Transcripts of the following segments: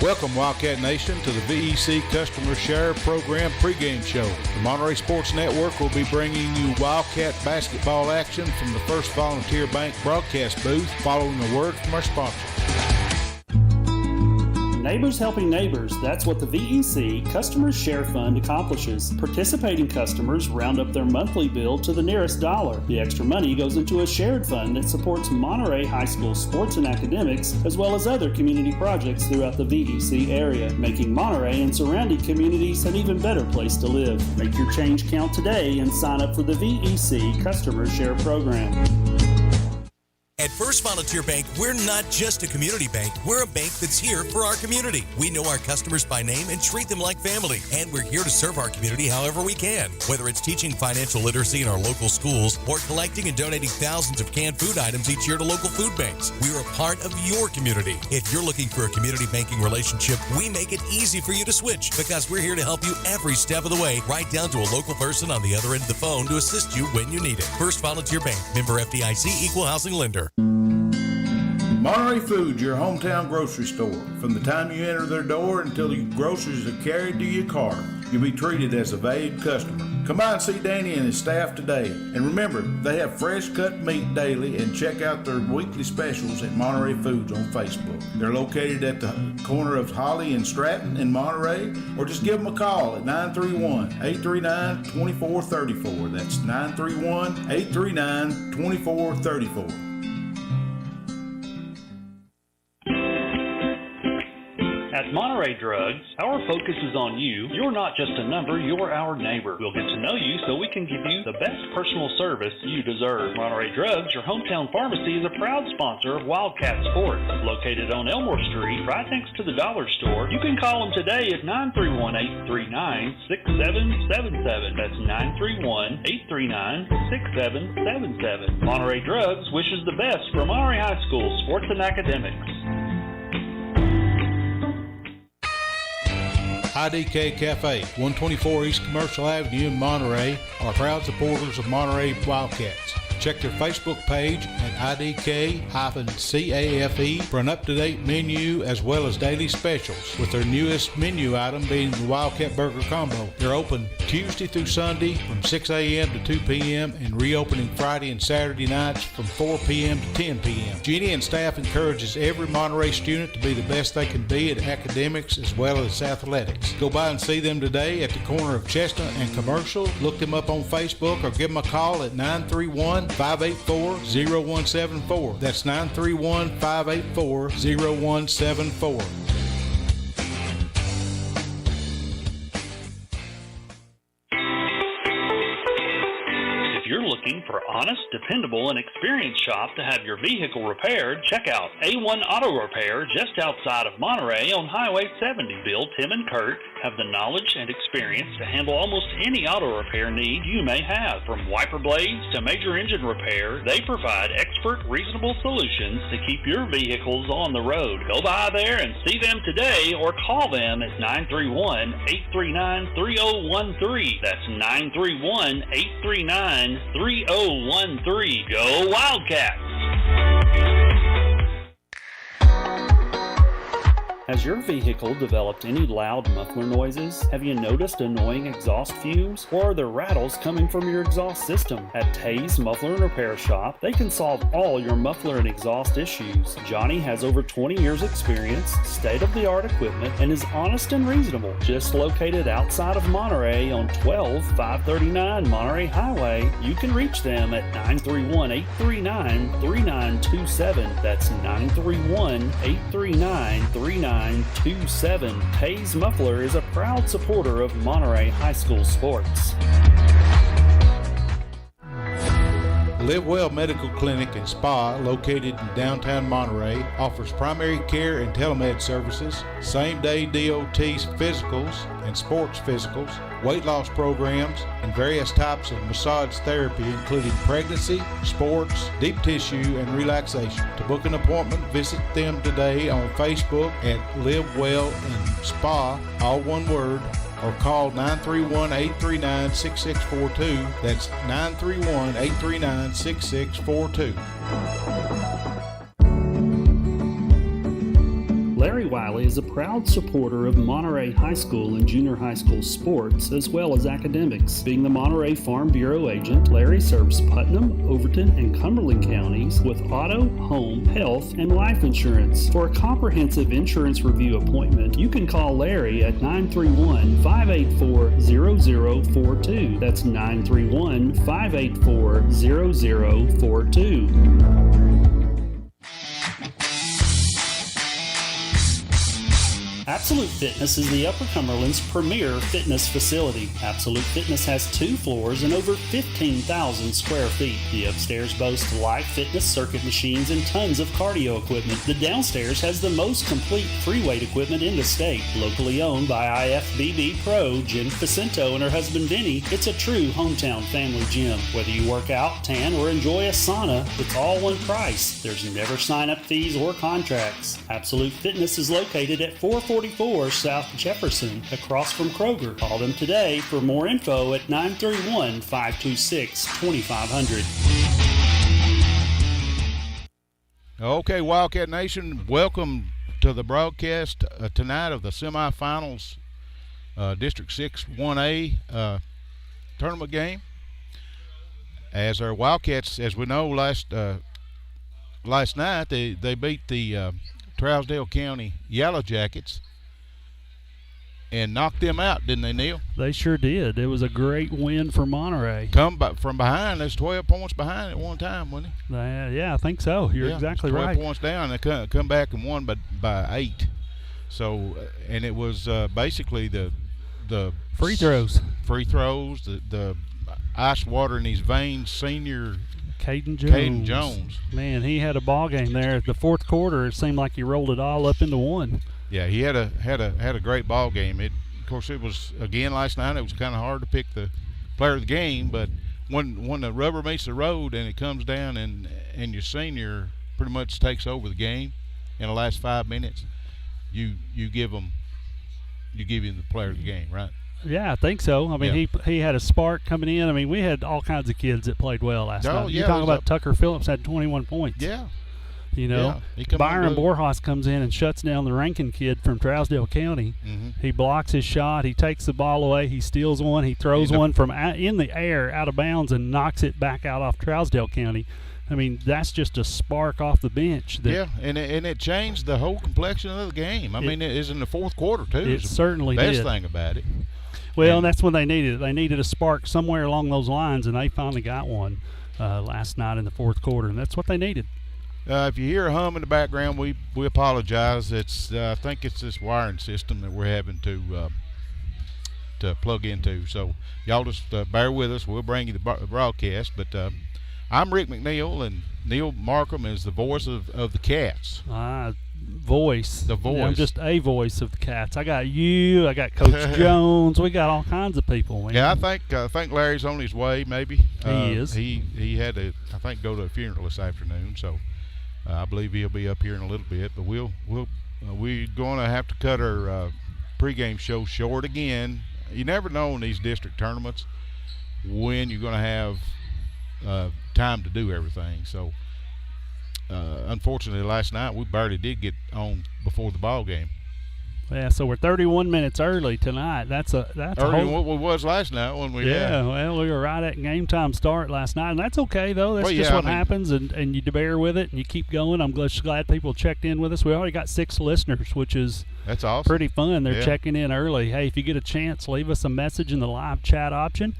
Welcome, Wildcat Nation, to the VEC Customer Share Program pregame show. The Monterey Sports Network will be bringing you Wildcat basketball action from the First Volunteer Bank broadcast booth following a word from our sponsors. Neighbors helping neighbors, that's what the VEC Customer Share Fund accomplishes. Participating customers round up their monthly bill to the nearest dollar. The extra money goes into a shared fund that supports Monterey High School sports and academics, as well as other community projects throughout the VEC area, making Monterey and surrounding communities an even better place to live. Make your change count today and sign up for the VEC Customer Share Program. At First Volunteer Bank, we're not just a community bank. We're a bank that's here for our community. We know our customers by name and treat them like family. And we're here to serve our community however we can. Whether it's teaching financial literacy in our local schools or collecting and donating thousands of canned food items each year to local food banks, we're a part of your community. If you're looking for a community banking relationship, we make it easy for you to switch because we're here to help you every step of the way, right down to a local person on the other end of the phone to assist you when you need it. First Volunteer Bank, member FDIC, equal housing lender. Monterey Foods, your hometown grocery store. From the time you enter their door until your groceries are carried to your car, you'll be treated as a valued customer. Come by and see Danny and his staff today. And remember, they have fresh cut meat daily, and check out their weekly specials at Monterey Foods on Facebook. They're located at the corner of Holly and Stratton in Monterey, or just give them a call at 931-839-2434. That's 931-839-2434. At Monterey Drugs, our focus is on you. You're not just a number, you're our neighbor. We'll get to know you so we can give you the best personal service you deserve. Monterey Drugs, your hometown pharmacy, is a proud sponsor of Wildcat Sports. Located on Elmore Street, right next to the dollar store. You can call them today at 931-839-6777. That's 931-839-6777. Monterey Drugs wishes the best for Monterey High School sports and academics. IDK Cafe, 124 East Commercial Avenue in Monterey, are proud supporters of Monterey Wildcats. Check their Facebook page at IDK-CAFE for an up-to-date menu as well as daily specials, with their newest menu item being the Wildcat Burger Combo. They're open Tuesday through Sunday from 6 a.m. to 2 p.m. and reopening Friday and Saturday nights from 4 p.m. to 10 p.m. Jeannie and staff encourages every Monterey student to be the best they can be at academics as well as athletics. Go by and see them today at the corner of Chestnut and Commercial. Look them up on Facebook or give them a call at 931-584-0174. That's 931-584-0174. Looking for honest, dependable, and experienced shop to have your vehicle repaired, check out A1 Auto Repair just outside of Monterey on Highway 70. Bill, Tim, and Kurt have the knowledge and experience to handle almost any auto repair need you may have. From wiper blades to major engine repair, they provide expert, reasonable solutions to keep your vehicles on the road. Go by there and see them today or call them at 931-839-3013. That's 931-839-3013. Go Wildcats! Has your vehicle developed any loud muffler noises? Have you noticed annoying exhaust fumes? Or are there rattles coming from your exhaust system? At Tay's Muffler and Repair Shop, they can solve all your muffler and exhaust issues. Johnny has over 20 years experience, state-of-the-art equipment, and is honest and reasonable. Just located outside of Monterey on 12539 Monterey Highway, you can reach them at 931-839-3927. That's 931-839-3927. Tay's Muffler is a proud supporter of Monterey High School sports. Live Well Medical Clinic and Spa, located in downtown Monterey, offers primary care and telemed services, same-day DOT physicals and sports physicals, weight loss programs, and various types of massage therapy, including pregnancy, sports, deep tissue, and relaxation. To book an appointment, visit them today on Facebook at Live Well and Spa, all one word, or call 931-839-6642. That's 931-839-6642. Larry Wiley is a proud supporter of Monterey High School and junior high school sports, as well as academics. Being the Monterey Farm Bureau agent, Larry serves Putnam, Overton, and Cumberland counties with auto, home, health, and life insurance. For a comprehensive insurance review appointment, you can call Larry at 931-584-0042. That's 931-584-0042. Absolute Fitness is the Upper Cumberland's premier fitness facility. Absolute Fitness has 2 floors and over 15,000 square feet. The upstairs boasts live fitness circuit machines and tons of cardio equipment. The downstairs has the most complete free weight equipment in the state. Locally owned by IFBB Pro Jen Facento and her husband Vinny, it's a true hometown family gym. Whether you work out, tan, or enjoy a sauna, it's all one price. There's never sign-up fees or contracts. Absolute Fitness is located at 444 South Jefferson, across from Kroger. Call them today for more info at 931-526-2500. Okay, Wildcat Nation, welcome to the broadcast tonight of the semifinals District 6 1A tournament game. As our Wildcats, as we know, last night they beat the Trousdale County Yellow Jackets and knocked them out, didn't they, Neil? They sure did. It was a great win for Monterey. Come from behind. There's 12 points behind at one time, wasn't it? Yeah, I think so. You're exactly 12 right. 12 points down. They come back and won by 8. So, and it was basically the free throws, the ice water in his veins. Senior Caden Jones. Man, he had a ball game there. The fourth quarter, it seemed like he rolled it all up into one. Yeah, he had a great ball game. Of course, it was again last night. It was kind of hard to pick the player of the game, but when the rubber meets the road and it comes down and your senior pretty much takes over the game in the last 5 minutes, you give him the player of the game, right? Yeah, I think so. I mean, he had a spark coming in. I mean, we had all kinds of kids that played well last night. Yeah, You're talking about Tucker Phillips had 21 points. Yeah. You know, Byron Borjas comes in and shuts down the Rankin kid from Trousdale County. Mm-hmm. He blocks his shot. He takes the ball away. He steals one. He throws one from in the air out of bounds and knocks it back out off Trousdale County. I mean, that's just a spark off the bench. And it changed the whole complexion of the game. I mean, it is in the fourth quarter, too. It certainly did. Best thing about it. Well, and that's when they needed it. They needed a spark somewhere along those lines, and they finally got one last night in the fourth quarter, and that's what they needed. If you hear a hum in the background, we apologize. It's I think it's this wiring system that we're having to plug into. So y'all just bear with us. We'll bring you the broadcast. But I'm Rick McNeil, and Neil Markham is the voice of the Cats. Voice. The voice. Yeah, I'm just a voice of the Cats. I got you. I got Coach Jones. We got all kinds of people. Man. Yeah, I think Larry's on his way. Maybe he is. He had to go to a funeral this afternoon. So. I believe he'll be up here in a little bit, but we're going to have to cut our pregame show short again. You never know in these district tournaments when you're going to have time to do everything. So, unfortunately, last night we barely did get on before the ball game. Yeah, so we're 31 minutes early tonight. That's earlier than what we was last night when we. Yeah, well, we were right at game time start last night, and that's okay though. That's just what happens, and you bear with it and you keep going. I'm just glad people checked in with us. We already got 6 listeners, which is that's awesome. Pretty fun. They're checking in early. Hey, if you get a chance, leave us a message in the live chat option.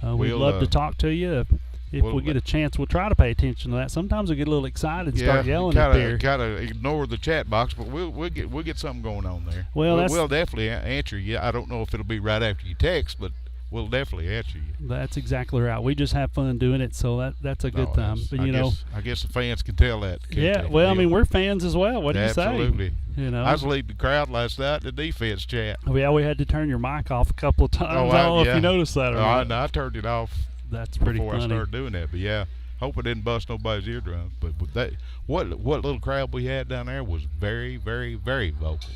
We'd love to talk to you. If we get a chance, we'll try to pay attention to that. Sometimes we get a little excited and start yelling up there. Gotta ignore the chat box, but we'll get something going on there. Well, we'll definitely answer you. I don't know if it'll be right after you text, but we'll definitely answer you. That's exactly right. We just have fun doing it, so that's a good time. But I guess the fans can tell that. Yeah. Well, I mean, we're fans as well. What do you say? Absolutely. I was leading the crowd last night in the defense chat. Yeah, we had to turn your mic off a couple of times. I don't know if you noticed that or not. I turned it off. That's pretty before funny. I started doing that, but yeah. Hope it didn't bust nobody's eardrums. But what little crowd we had down there was very, very, very vocal.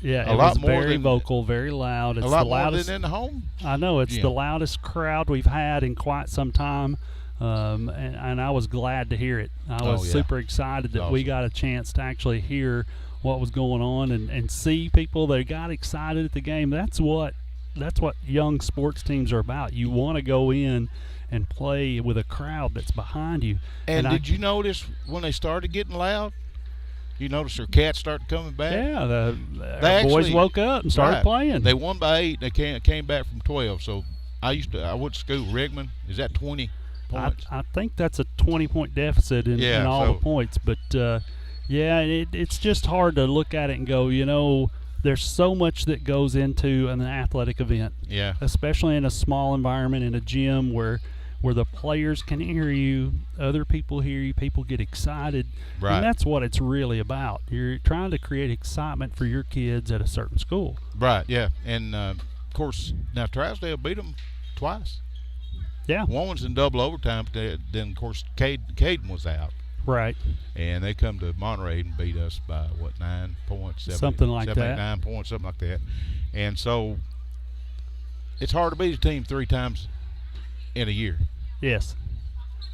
Yeah, it was very vocal, very loud. It's a lot the loudest, more than in the home. I know it's the loudest crowd we've had in quite some time, and I was glad to hear it. I was super excited that we got a chance to actually hear what was going on and see people that got excited at the game. That's what young sports teams are about. You want to go in and play with a crowd that's behind you. And did you notice when they started getting loud? You notice their cats started coming back? Yeah, the boys woke up and started playing. They won by 8. They came back from 12. So I went to school. Rigmond, is that 20 points? I think that's a 20-point deficit in all the points. But, it's just hard to look at it and go, there's so much that goes into an athletic event. Yeah. Especially in a small environment, in a gym where the players can hear you, other people hear you, people get excited. Right. And that's what it's really about. You're trying to create excitement for your kids at a certain school. Right, yeah. And, of course, now Trousdale beat them twice. Yeah. One was in double overtime, but then, of course, Caden was out. Right. And they come to Monterey and beat us by, 9 points? Something like 7, that. 9 points, something like that. And so it's hard to beat a team 3 times in a year. Yes.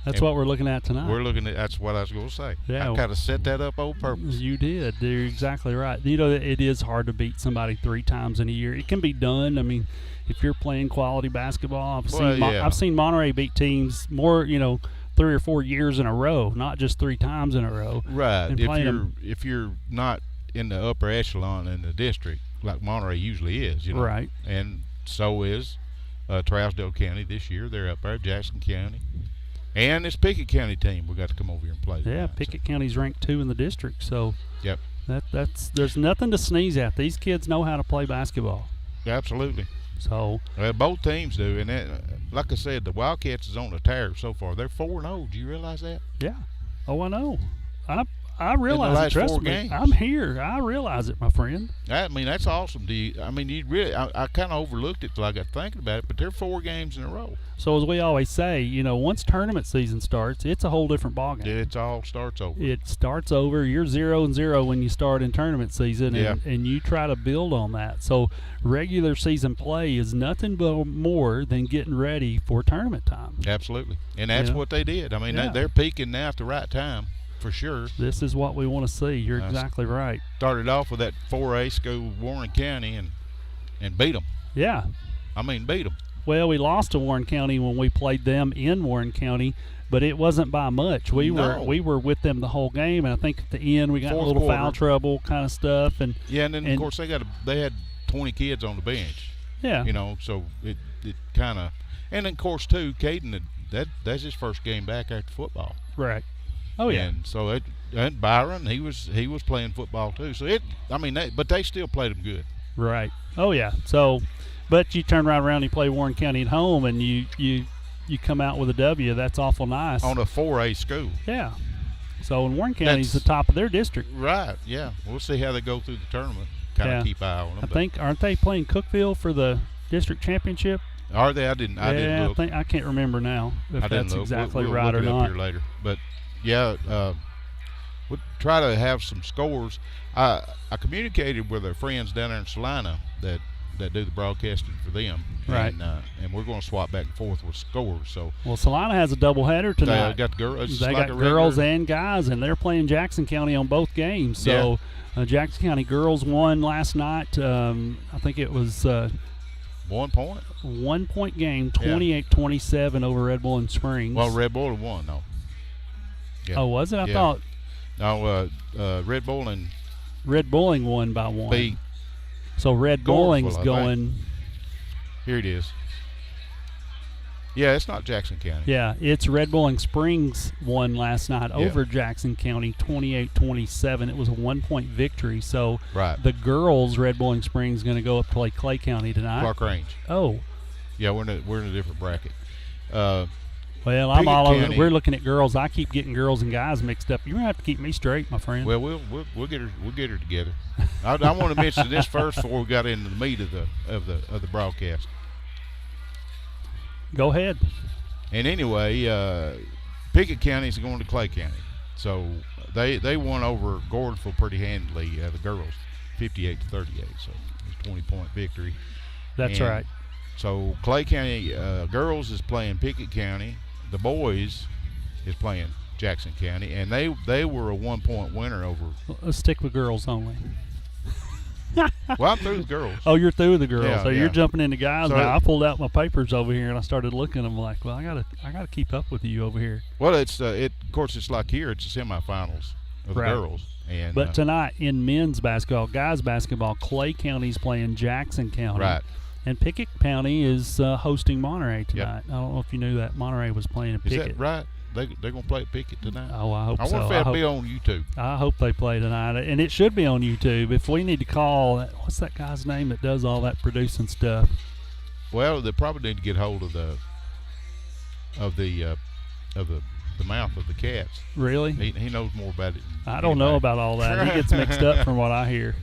That's what we're looking at tonight. That's what I was going to say. Yeah. I kind of set that up on purpose. You did. You're exactly right. It is hard to beat somebody 3 times in a year. It can be done. I mean, if you're playing quality basketball, I've seen Monterey beat teams more, 3 or 4 years in a row, not just 3 times in a row. Right. If you're not in the upper echelon in the district, like Monterey usually is, Right. And so is Trousdale County this year. They're up there, Jackson County. And this Pickett County team we got to come over here and play. Yeah, Pickett County's ranked 2 in the district, so yep. There's nothing to sneeze at. These kids know how to play basketball. Absolutely. So both teams do, and like I said, the Wildcats is on the tear so far. They're 4-0. Do you realize that? Yeah. Oh, I know. I realize it. Trust me. Games. I'm here. I realize it, my friend. I mean, that's awesome. I kind of overlooked it till I got thinking about it, but they're 4 games in a row. So as we always say, once tournament season starts, it's a whole different ballgame. It all starts over. It starts over. You're 0-0 when you start in tournament season, and you try to build on that. So regular season play is nothing but more than getting ready for tournament time. Absolutely, and that's what they did. I mean, they're peaking now at the right time. For sure. This is what we want to see. You're exactly right. Started off with that 4A school, Warren County, and beat them. Yeah. I mean, beat them. Well, we lost to Warren County when we played them in Warren County, but it wasn't by much. We were with them the whole game, and I think at the end we got a little foul trouble kind of stuff. And then of course they had 20 kids on the bench. Yeah. So it kind of, and then of course too, Caden, that's his first game back after football. Right. Oh yeah. And so and Byron, he was playing football too. So but they still played him good. Right. Oh yeah. So, but you turn right around and you play Warren County at home, and you come out with a W. That's awful nice. On a 4A school. Yeah. So and Warren County's the top of their district. Right. Yeah. We'll see how they go through the tournament. Kind of keep eye on them. Aren't they playing Cookeville for the district championship? Are they? I didn't look. I can't remember now if that's exactly we'll right look or it not. Up here later. But we'll try to have some scores. I communicated with our friends down there in Salina that do the broadcasting for them. Right. And we're going to swap back and forth with scores. So Salina has a doubleheader tonight. They got girls and guys, and they're playing Jackson County on both games. So Jackson County girls won last night. I think it was 1 point. 1 point game, 28-27 over Red Bull and Springs. Well, Red Bull won though. Yeah. Oh, was it? I thought. No, Red Bowling won by 1. Beat. So Red Bowling's going. Here it is. Yeah, it's not Jackson County. Yeah, it's Red Bowling Springs won last night over Jackson County, 28-27. It was a 1 point victory. So the girls, Red Bowling Springs, going to go up to play Clay County tonight. Clark Range. Oh. Yeah, we're in a different bracket. Well, I'm all over. We're looking at girls. I keep getting girls and guys mixed up. You're gonna have to keep me straight, my friend. Well, we'll get her together. I want to mention this first before we got into the meat of the broadcast. Go ahead. And anyway, Pickett County is going to Clay County, so they won over Gordonville pretty handily. The girls, 58-38. So it's a 20-point victory. That's right. So Clay County girls is playing Pickett County. The boys is playing Jackson County, and they were a 1-point winner over. Let's stick with girls only. Well, I'm through with girls. Oh, you're through with the girls. Yeah, so you're jumping into guys So now. I pulled out my papers over here and I started looking. I'm like, well, I gotta keep up with you over here. Well, it's of course it's like here. It's the semifinals of the girls. And but tonight in men's basketball, guys basketball, Clay County's playing Jackson County. Right. And Pickett County is hosting Monterey tonight. Yep. I don't know if you knew that. Monterey was playing at Pickett. Is that right? They're going to play at Pickett tonight? Oh, I hope so. I wonder if that'll be on YouTube. I hope they play tonight. And it should be on YouTube. If we need to call, what's that guy's name that does all that producing stuff? Well, they probably need to get hold of the mouth of the Cats. Really? He knows more about it. I don't know about all that. He gets mixed up from what I hear.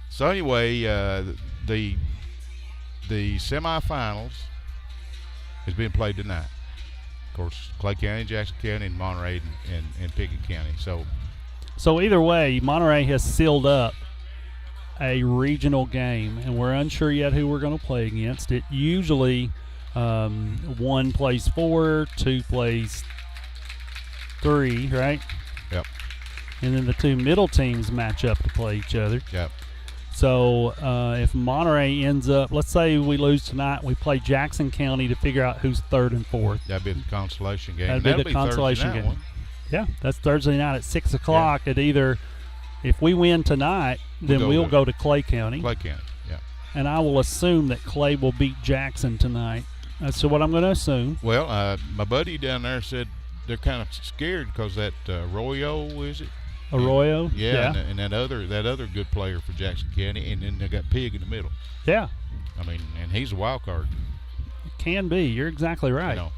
So anyway, the semifinals is being played tonight. Of course, Clay County, Jackson County, and Monterey and Pickett County. So either way, Monterey has sealed up a regional game, and we're unsure yet who we're going to play against. It usually one plays 4, 2 plays 3, right? Yep. And then the two middle teams match up to play each other. Yep. So if Monterey ends up, let's say we lose tonight, we play Jackson County to figure out who's 3rd and 4th. That'd be the consolation game. That'll be the consolation game. Yeah, that's Thursday night at 6 o'clock. Yeah. At either, if we win tonight, then we'll go to Clay County. Clay County, yeah. And I will assume that Clay will beat Jackson tonight. That's what I'm going to assume. Well, my buddy down there said they're kind of scared because that Arroyo, is it? Arroyo? Yeah. And that other good player for Jackson County, and then they got Pig in the middle. Yeah. I mean, and he's a wild card. Can be. You're exactly right. You know,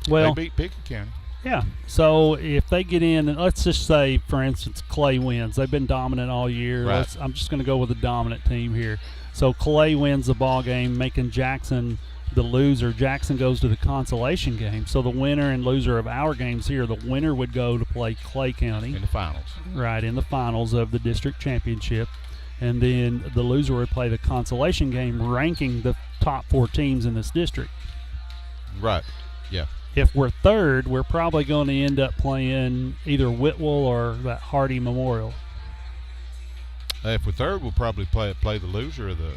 well, they beat Pickett County. Yeah. So if they get in, and let's just say, for instance, Clay wins. They've been dominant all year. Right. I'm just going to go with a dominant team here. So Clay wins the ball game, making Jackson the loser. Jackson goes to the consolation game. So the winner and loser of our games here, the winner would go to play Clay County. In the finals. Right, in the finals of the district championship. And then the loser would play the consolation game, ranking the top 4 teams in this district. Right, yeah. If we're 3rd, we're probably going to end up playing either Whitwell or that Hardy Memorial. If we're 3rd, we'll probably play the loser of the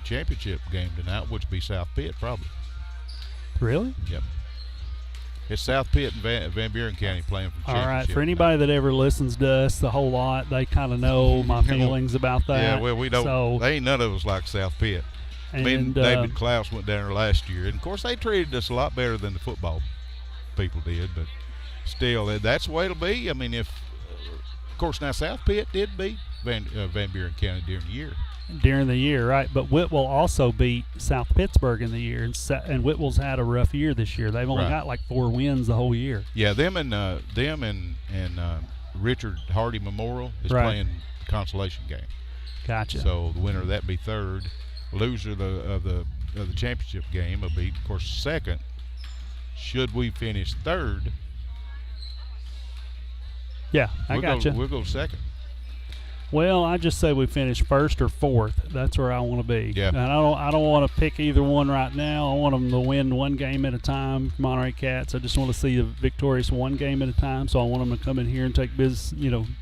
championship game tonight, which would be South Pitt, probably. Really? Yep. It's South Pitt and Van Buren County playing for the championship. All right. For anybody that ever listens to us the whole lot, they kind of know my feelings about that. Yeah, well, we don't. So, they ain't none of us like South Pitt. I mean, David Klaus went down there last year, and of course they treated us a lot better than the football people did. But still, that's the way it'll be. I mean, of course, now South Pitt did beat Van Buren County during the year. Right? But Whitwell also beat South Pittsburgh in the year, and Whitwell's had a rough year this year. They've only got like 4 wins the whole year. Yeah, them and Richard Hardy Memorial is playing the consolation game. Gotcha. So the winner of that be 3rd. Loser of the championship game will be, of course, 2nd. Should we finish 3rd? Yeah, I gotcha. We'll go 2nd. Well, I just say we finish 1st or 4th. That's where I want to be. Yeah. And I don't want to pick either one right now. I want them to win one game at a time. Monterey Cats. I just want to see the victorious one game at a time. So I want them to come in here and take business.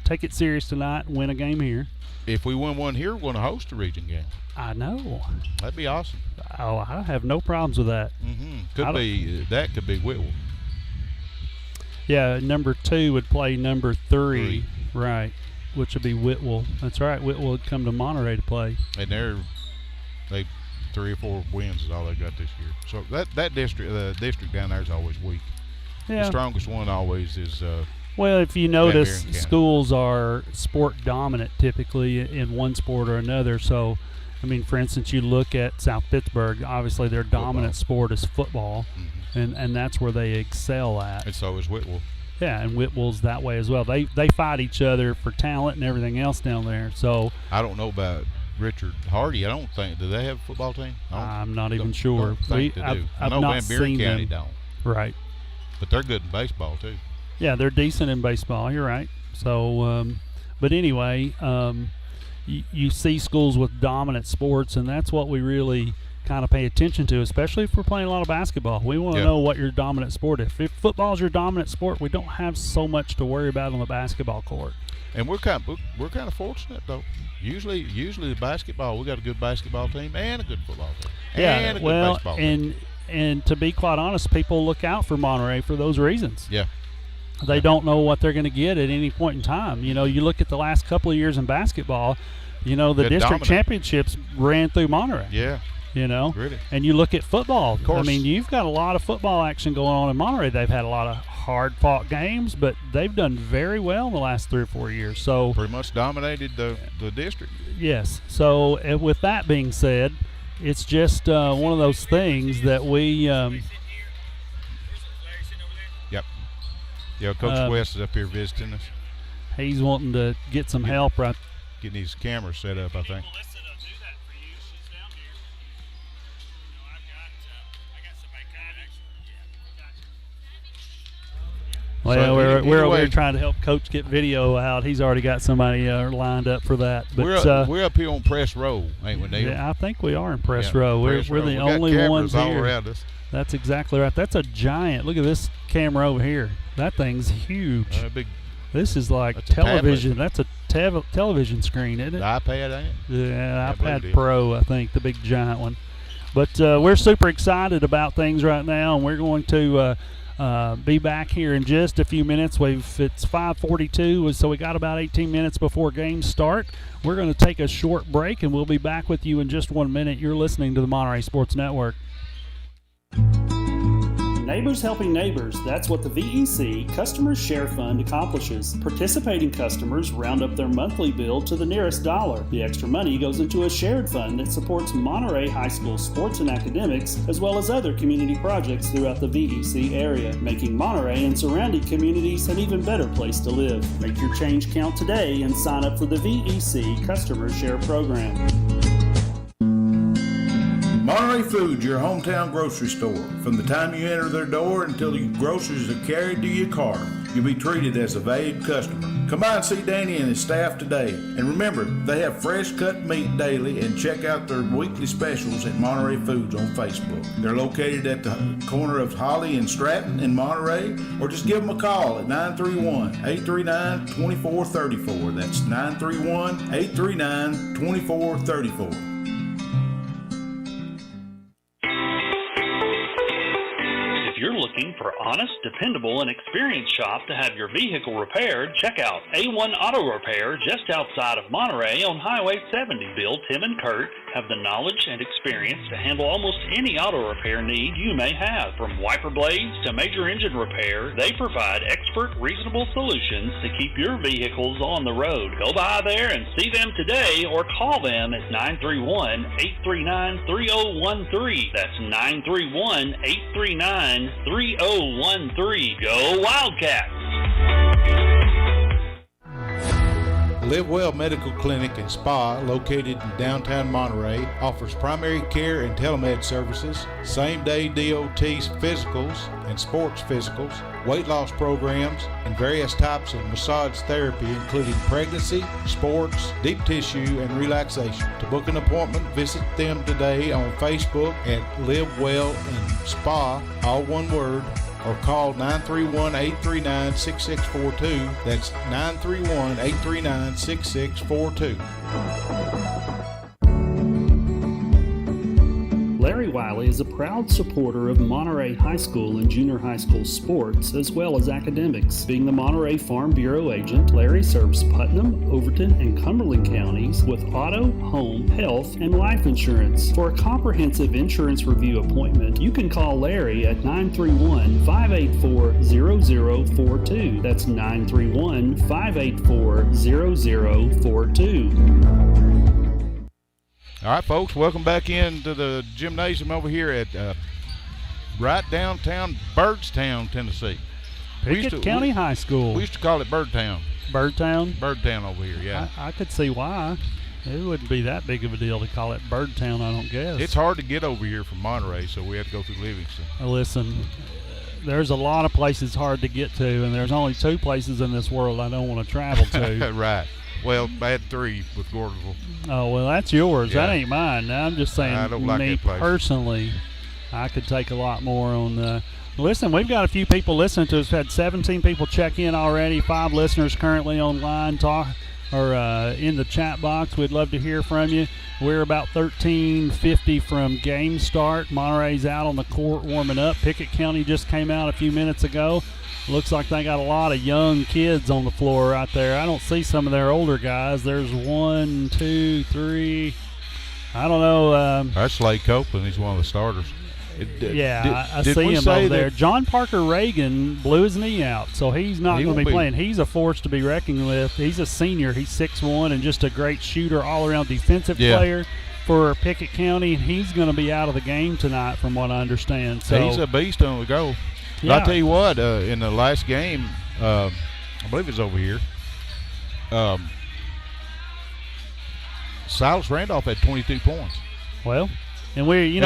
Take it serious tonight and win a game here. If we win one here, we're going to host a region game. I know. That'd be awesome. Oh, I have no problems with that. Mm-hmm. That could be Whitwell. Yeah, number 2 would play number 3. Right. Which would be Whitwell. That's right. Whitwell would come to Monterey to play. And they 3 or 4 wins is all they got this year. So that district, the district down there is always weak. Yeah. The strongest one always is. Well, if you notice, schools are sport dominant typically in one sport or another. So, I mean, for instance, you look at South Pittsburgh. Obviously, their dominant sport is football, and that's where they excel at. And so is Whitwell. Yeah, and Whitwell's that way as well. They fight each other for talent and everything else down there. So I don't know about Richard Hardy. I don't think. Do they have a football team? I'm not even sure. I know Van Buren County don't. Right. But they're good in baseball too. Yeah, they're decent in baseball. You're right. So, but anyway, you see schools with dominant sports, and that's what we really kind of pay attention to, especially if we're playing a lot of basketball. We want to know what your dominant sport is. If football is your dominant sport, we don't have so much to worry about on the basketball court. And we're kind of fortunate though. Usually the basketball, we got a good basketball team and a good football team. And a good baseball team. And to be quite honest, people look out for Monterey for those reasons. Yeah. They don't know what they're going to get at any point in time. You know, you look at the last couple of years in basketball, you know, the district championships ran through Monterey. Yeah. You know, really. And you look at football. Of course. I mean, you've got a lot of football action going on in Monterey. They've had a lot of hard-fought games, but they've done very well in the last 3 or 4 years. So pretty much dominated the district. Yes. So with that being said, it's just one of those things that we. Yep. Yeah, Coach West is up here visiting us. He's wanting to get some help, right? Getting his camera set up, I think. Well, we're over here trying to help Coach get video out. He's already got somebody lined up for that. But we're up here on press row, ain't we, Neil? Yeah, I think we are in press row. We're the only ones all here. Around us. That's exactly right. That's a giant. Look at this camera over here. That thing's huge. Big. This is like television. That's a television screen, isn't it? The iPad, ain't it? Yeah, iPad Pro, I think, the big giant one. But we're super excited about things right now, and we're going to be back here in just a few minutes. It's 5:42, so we got about 18 minutes before games start. We're going to take a short break, and we'll be back with you in just 1 minute. You're listening to the Monterey Sports Network. Neighbors helping neighbors, that's what the VEC Customer Share Fund accomplishes. Participating customers round up their monthly bill to the nearest dollar. The extra money goes into a shared fund that supports Monterey High School sports and academics, as well as other community projects throughout the VEC area, making Monterey and surrounding communities an even better place to live. Make your change count today and sign up for the VEC Customer Share Program. Monterey Foods, your hometown grocery store. From the time you enter their door until your groceries are carried to your car, you'll be treated as a valued customer. Come by and see Danny and his staff today. And remember, they have fresh cut meat daily, and check out their weekly specials at Monterey Foods on Facebook. They're located at the corner of Holly and Stratton in Monterey, or just give them a call at 931-839-2434. That's 931-839-2434. If you're looking for honest, dependable, and experienced shop to have your vehicle repaired, check out A1 Auto Repair just outside of Monterey on Highway 70. Bill, Tim, and Kurt have the knowledge and experience to handle almost any auto repair need you may have. From wiper blades to major engine repair, they provide expert, reasonable solutions to keep your vehicles on the road. Go by there and see them today or call them at 931-839-3013. That's 931-839-3013. Go Wildcats! Live Well Medical Clinic and Spa, located in downtown Monterey, offers primary care and telemed services, same-day DOT physicals and sports physicals, weight loss programs, and various types of massage therapy, including pregnancy, sports, deep tissue, and relaxation. To book an appointment, visit them today on Facebook at Live Well and Spa, all one word, or call 931-839-6642. That's 931-839-6642. Larry Wiley is a proud supporter of Monterey High School and junior high school sports, as well as academics. Being the Monterey Farm Bureau agent, Larry serves Putnam, Overton, and Cumberland counties with auto, home, health, and life insurance. For a comprehensive insurance review appointment, you can call Larry at 931-584-0042. That's 931-584-0042. All right, folks, welcome back into the gymnasium over here at right downtown Byrdstown, Tennessee. Pickett County High School. We used to call it Birdtown. Birdtown? Birdtown over here, yeah. I could see why. It wouldn't be that big of a deal to call it Birdtown, I don't guess. It's hard to get over here from Monterey, so we had to go through Livingston. Listen, there's a lot of places hard to get to, and there's only 2 places in this world I don't want to travel to. Right. Well, I had 3 with Gordonsville. Oh, well, that's yours. Yeah. That ain't mine. I'm just saying, I don't like me that place. personally, I could take a lot more on listen, we've got a few people listening to us. We've had 17 people check in already, 5 listeners currently online in the chat box. We'd love to hear from you. We're about 13:50 from game start. Monterey's out on the court warming up. Pickett County just came out a few minutes ago. Looks like they got a lot of young kids on the floor right there. I don't see some of their older guys. There's 1, 2, 3. I don't know. That's Slade Copeland. He's one of the starters. I see him over there. John Parker Reagan blew his knee out, so he's not going to be playing. He's a force to be reckoned with. He's a senior. He's 6'1" and just a great shooter, all-around defensive player for Pickett County, and he's going to be out of the game tonight from what I understand. So he's a beast on the go. Yeah. I'll tell you what, in the last game, I believe it's over here, Silas Randolph had 22 points. Well, and we need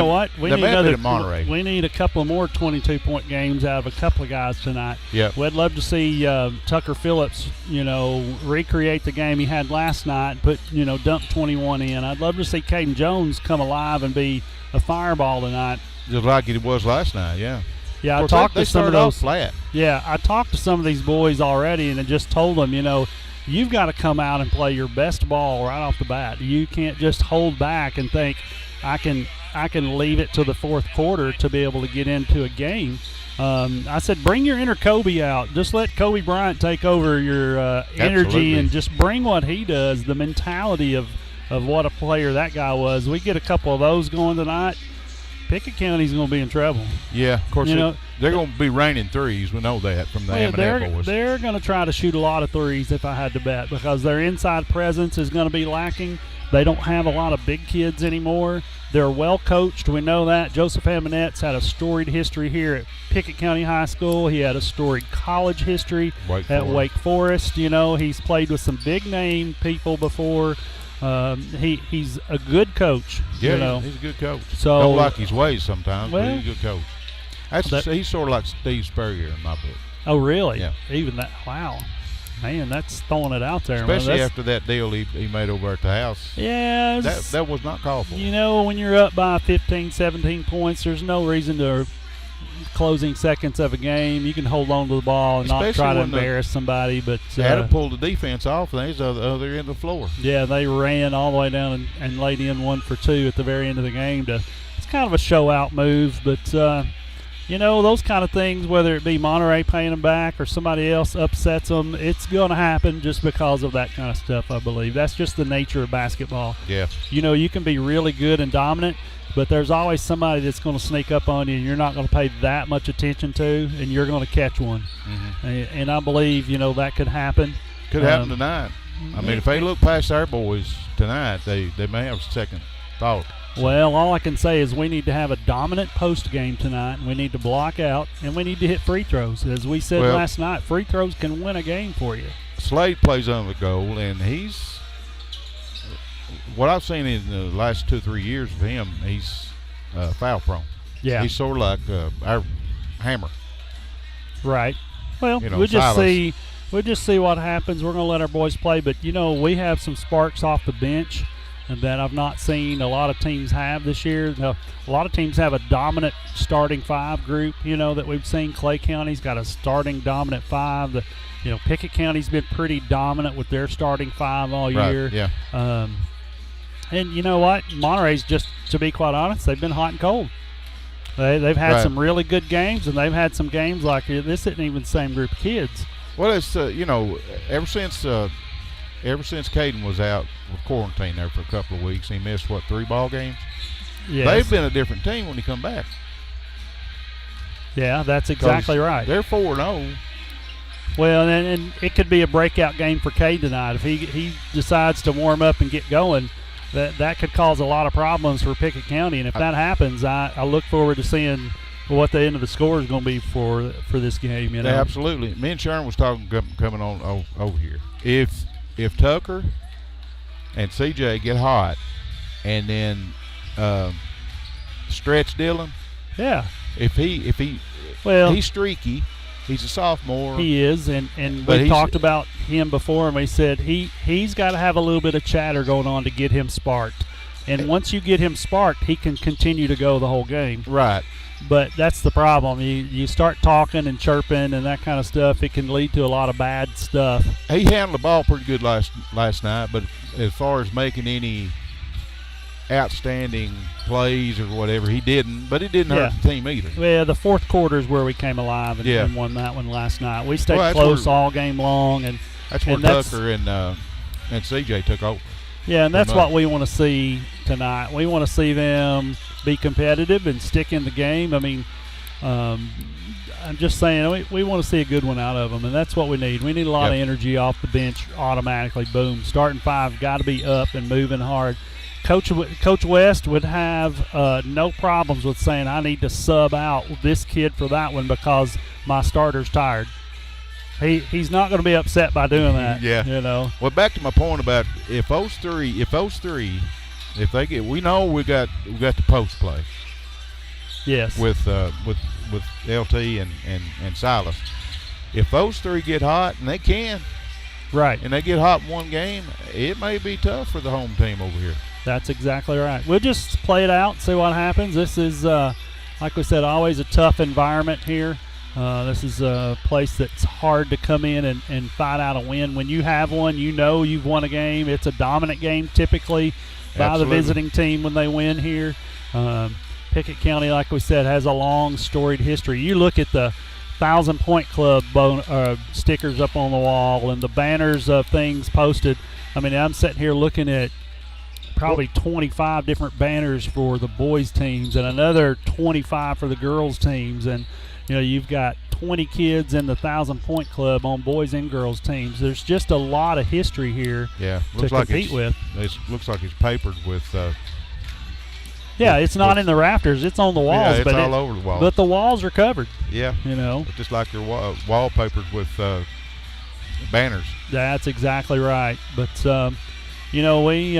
a couple more 22-point games out of a couple of guys tonight. Yeah, we'd love to see Tucker Phillips, recreate the game he had last night, dump 21 in. I'd love to see Caden Jones come alive and be a fireball tonight, just like it was last night. Yeah. Yeah, I talked to some of those. Flat. Yeah, I talked to some of these boys already, and I just told them, you've got to come out and play your best ball right off the bat. You can't just hold back and think I can leave it to the fourth quarter to be able to get into a game. I said, bring your inner Kobe out. Just let Kobe Bryant take over your energy and just bring what he does, the mentality of what a player that guy was. We get a couple of those going tonight. Pickett County's going to be in trouble. Yeah, of course. They're going to be raining threes. We know that from the M&M boys. They're going to try to shoot a lot of threes, if I had to bet, because their inside presence is going to be lacking. They don't have a lot of big kids anymore. They're well coached. We know that. Joseph Hamonette's had a storied history here at Pickett County High School. He had a storied college history at Wake Forest. He's played with some big name people before. He's a good coach. Yeah, he's a good coach. So, don't like his ways sometimes, but he's a good coach. He's sort of like Steve Spurrier in my book. Oh, really? Yeah. Even that. Wow. Man, that's throwing it out there. Especially after that deal he made over at the house. Yeah. That was not called for. When you're up by 15, 17 points, there's no reason to closing seconds of a game. You can hold on to the ball and not try to embarrass somebody. But they had to pull the defense off, and they was on the other end of the floor. Yeah, they ran all the way down and laid in 1 for 2 at the very end of the game. It's kind of a show-out move, but those kind of things, whether it be Monterey paying them back or somebody else upsets them, it's going to happen just because of that kind of stuff, I believe. That's just the nature of basketball. Yeah. You can be really good and dominant, but there's always somebody that's going to sneak up on you and you're not going to pay that much attention to, and you're going to catch one. Mm-hmm. And I believe, that could happen. Could happen tonight. I mean, if they look past our boys tonight, they may have a second thought. Well, all I can say is we need to have a dominant post game tonight, and we need to block out, and we need to hit free throws. As we said last night, free throws can win a game for you. Slade plays on the goal, and he's what I've seen in the last 2 or 3 years of him, he's foul prone. Yeah. He's sort of like our Hammer. Right. Well, we'll just see. We'll just see what happens. We're going to let our boys play, but we have some sparks off the bench that I've not seen a lot of teams have this year. A lot of teams have a dominant starting 5 group, that we've seen. Clay County's got a starting dominant 5. Pickett County's been pretty dominant with their starting 5 all year. Yeah. And you know what? Monterey's, just to be quite honest, they've been hot and cold. They've had some really good games, and they've had some games like this isn't even the same group of kids. Well, it's ever since Caden was out with quarantine there for a couple of weeks, he missed 3 ball games. Yes. They've been a different team when he come back. Yeah, that's exactly right. They're 4-0. Well, and it could be a breakout game for Cade tonight if he decides to warm up and get going. That could cause a lot of problems for Pickett County, and if that happens, I look forward to seeing what the end of the score is going to be for this game. Yeah, absolutely. Me and Sharon was talking coming on over here. If Tucker and CJ get hot, and then stretch Dillon, yeah. If he's streaky, He's a sophomore. He is, and we talked about him before, and we said he's got to have a little bit of chatter going on to get him sparked. And once you get him sparked, he can continue to go the whole game. Right. But that's the problem. You start talking and chirping and that kind of stuff, it can lead to a lot of bad stuff. He handled the ball pretty good last night, but as far as making any outstanding plays or whatever, he didn't. But it didn't hurt the team either. Well, the fourth quarter is where we came alive and won that one last night. We stayed close all game long, and that's where Tucker and CJ took over. Yeah, and that's what we want to see tonight. We want to see them be competitive and stick in the game. I mean, I'm just saying we want to see a good one out of them, and that's what we need. We need a lot of energy off the bench automatically. Boom. Starting five, got to be up and moving hard. Coach West would have no problems with saying, I need to sub out this kid for that one because my starter's tired. He's not going to be upset by doing that. Yeah. You know. Well, back to my point about if those three, they get, we know we got the post play. Yes. With LT and Silas, if those three get hot, and they can, right, and they get hot in one game, it may be tough for the home team over here. That's exactly right. We'll just play it out, see what happens. This is, like we said, always a tough environment here. This is a place that's hard to come in and fight out a win. When you have one, you know you've won a game. It's a dominant game typically by the visiting team when they win here. Pickett County, like we said, has a long storied history. You look at the 1,000 Point Club stickers up on the wall and the banners of things posted. I mean, I'm sitting here looking at probably 25 different banners for the boys teams and another 25 for the girls teams, and you know, you've got 20 kids in the 1,000 Point Club on boys and girls teams. There's just a lot of history here to compete with. It looks like it's papered with. It's not in the rafters; it's on the walls. Yeah, it's all over the walls. But the walls are covered. Yeah, you know, just like your wallpapered with banners. That's exactly right. But you know, we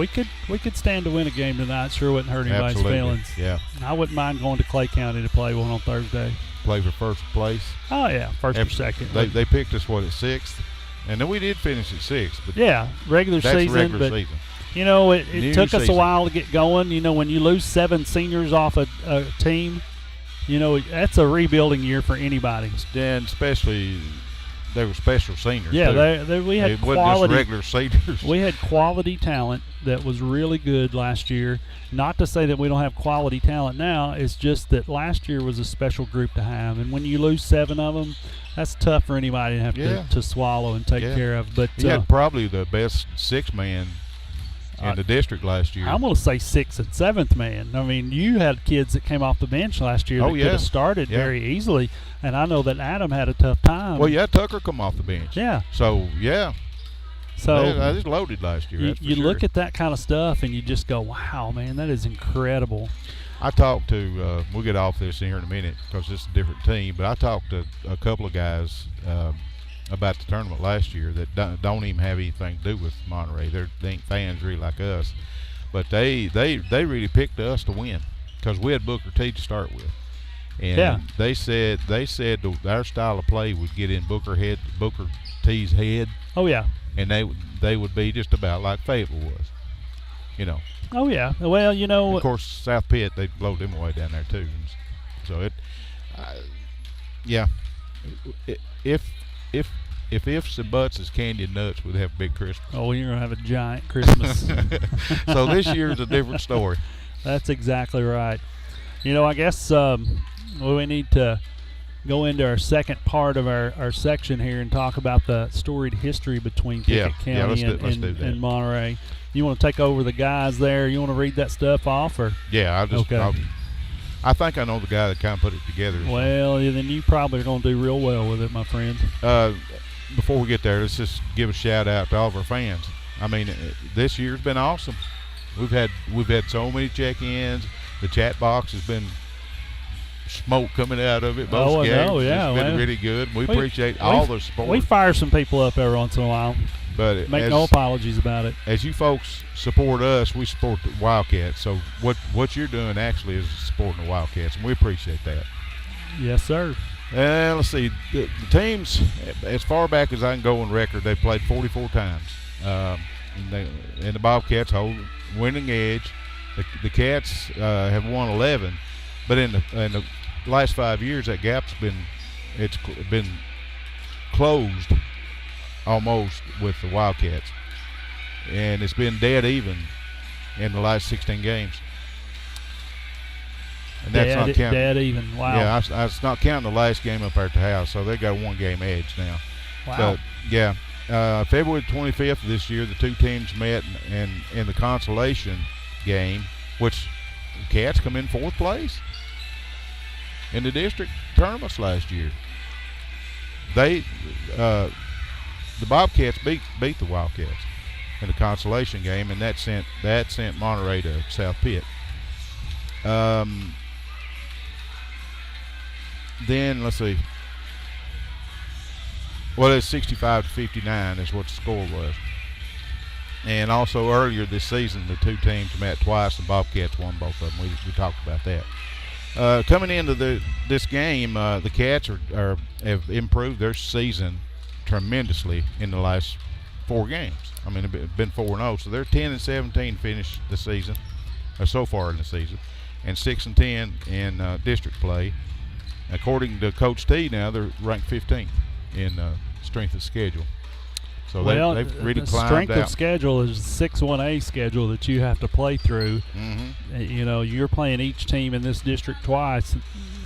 could stand to win a game tonight. Sure wouldn't hurt anybody's feelings. Yeah. I wouldn't mind going to Clay County to play one on Thursday. Play for first place. Oh yeah, first or second. They picked us at sixth, and then we did finish at sixth. But regular season. You know, it took us a while to get going. You know, when you lose 7 seniors off a team, you know that's a rebuilding year for anybody. And especially. They were special seniors. Yeah, we had quality. Just regular seniors. We had quality talent that was really good last year. Not to say that we don't have quality talent now. It's just that last year was a special group to have. And when you lose 7 of them, that's tough for anybody to have to swallow and take care of. But he had probably the best 6-man in the district last year. I'm going to say 6th and 7th man. I mean, you had kids that came off the bench last year that could have started very easily. And I know that Adam had a tough time. Well, Tucker come off the bench. Yeah. So, So they was loaded last year. You look at that kind of stuff and you just go, wow, man, that is incredible. I talked to, we'll get off this here in a minute because it's a different team, but I talked to a couple of guys about the tournament last year that don't even have anything to do with Monterey. They ain't fans really like us. But they really picked us to win because we had Booker T to start with. And they said our style of play would get in Booker T's head. Oh yeah. And they would be just about like Fayetteville was, you know. Oh yeah. Well, you know. Of course, South Pitt, they blowed them away down there too. So if ifs and buts is candy and nuts, we'd have a big Christmas. Oh, you're gonna have a giant Christmas. So this year is a different story. That's exactly right. You know, I guess we need to go into our second part of our section here and talk about the storied history between Pickett County and Monterey. You want to take over the guys there? You want to read that stuff off? Or? Yeah, I think I know the guy that kind of put it together. Well, then you probably are going to do real well with it, my friend. Before we get there, let's just give a shout out to all of our fans. I mean, this year's been awesome. We've had so many check-ins. The chat box has been smoke coming out of it. Most games. It's been really good. We appreciate all the support. We fire some people up every once in a while. But make no apologies about it. As you folks support us, we support the Wildcats. So what you're doing actually is supporting the Wildcats, and we appreciate that. Yes, sir. Let's see. The teams, as far back as I can go on record, they played 44 times. And the Bobcats hold winning edge. The Cats have won 11, but in the last 5 years, that gap's been closed almost with the Wildcats, and it's been dead even in the last 16 games. And that's not counting. Dead even. Wow. Yeah, it's not counting the last game up there at the house, so they got a 1-game edge now. Wow. But yeah, February 25th of this year, the two teams met in the consolation game, which the Cats come in 4th place in the district tournaments last year. The Bobcats beat the Wildcats in the consolation game, and that sent Monterey to South Pitt. Then let's see. Well, it's 65-59 is what the score was. And also earlier this season, the two teams met twice, and Bobcats won both of them. We talked about that. Coming into this game, the Cats have improved their season tremendously in the last 4 games. I mean, it's been 4-0, so they're 10-17 finished the season, so far in the season, and 6-10 in district play. According to Coach T, now they're ranked 15th in strength of schedule. So they've really climbed out. Strength of schedule is 6-1A schedule that you have to play through. Mm-hmm. You know, you're playing each team in this district twice.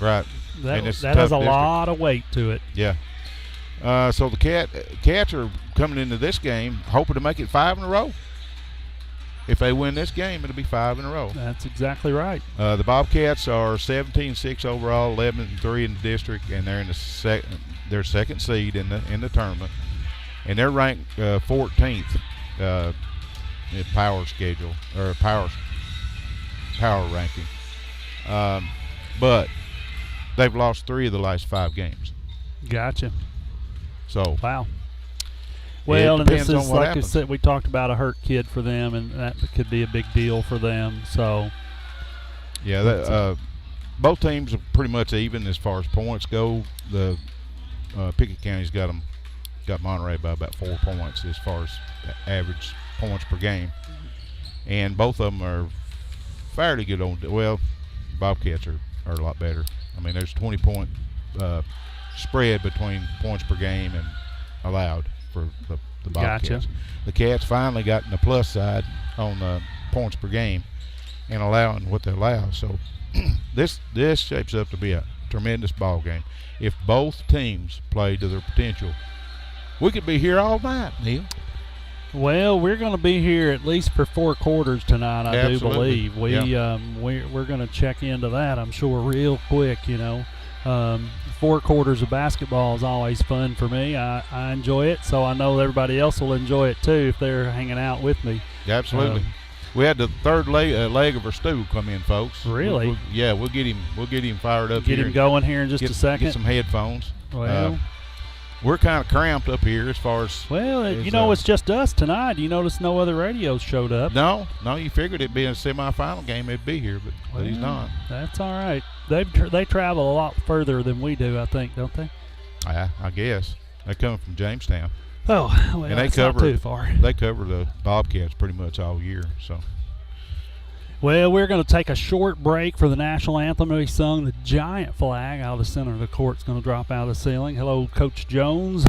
Right. That has a lot of weight to it. Yeah. So the Cats are coming into this game hoping to make it 5 in a row. If they win this game, it'll be 5 in a row. That's exactly right. The Bobcats are 17-6 overall, 11-3 in the district, and they're in their second seed in the tournament, and they're ranked 14th in power schedule or power ranking. But they've lost 3 of the last 5 games. Gotcha. So wow. Well, and this is, like I happens. said, we talked about a hurt kid for them, and that could be a big deal for them. So, yeah, both teams are pretty much even as far as points go. The Pickett County's got Monterey by about 4 points as far as average points per game, and both of them are fairly good on. Well, Bobcats are a lot better. I mean, there's 20-point spread between points per game and allowed for the Bobcats. Gotcha. The Cats finally got in the plus side on points per game and allowing what they allow. So this shapes up to be a tremendous ball game. If both teams play to their potential, we could be here all night, Neil. Well, we're going to be here at least for 4 quarters tonight, I Absolutely. do believe. We're going to check into that, I'm sure, real quick, you know. 4 quarters of basketball is always fun for me. I enjoy it, so I know everybody else will enjoy it too if they're hanging out with me. Absolutely. We had the third leg of our stew come in, folks. Really? We'll get him fired up. Get him going here in just a second. Get some headphones. Well, we're kind of cramped up here as far as. Well, it's just us tonight. You notice no other radios showed up. No, you figured it'd be a semifinal game. It'd be here, but he's not. That's all right. They travel a lot further than we do, I think, don't they? I guess they're coming from Jamestown. Oh, well, and that's not too far. They cover the Bobcats pretty much all year. So. Well, we're going to take a short break for the national anthem to be sung. The giant flag out of the center of the court is going to drop out of the ceiling. Hello, Coach Jones.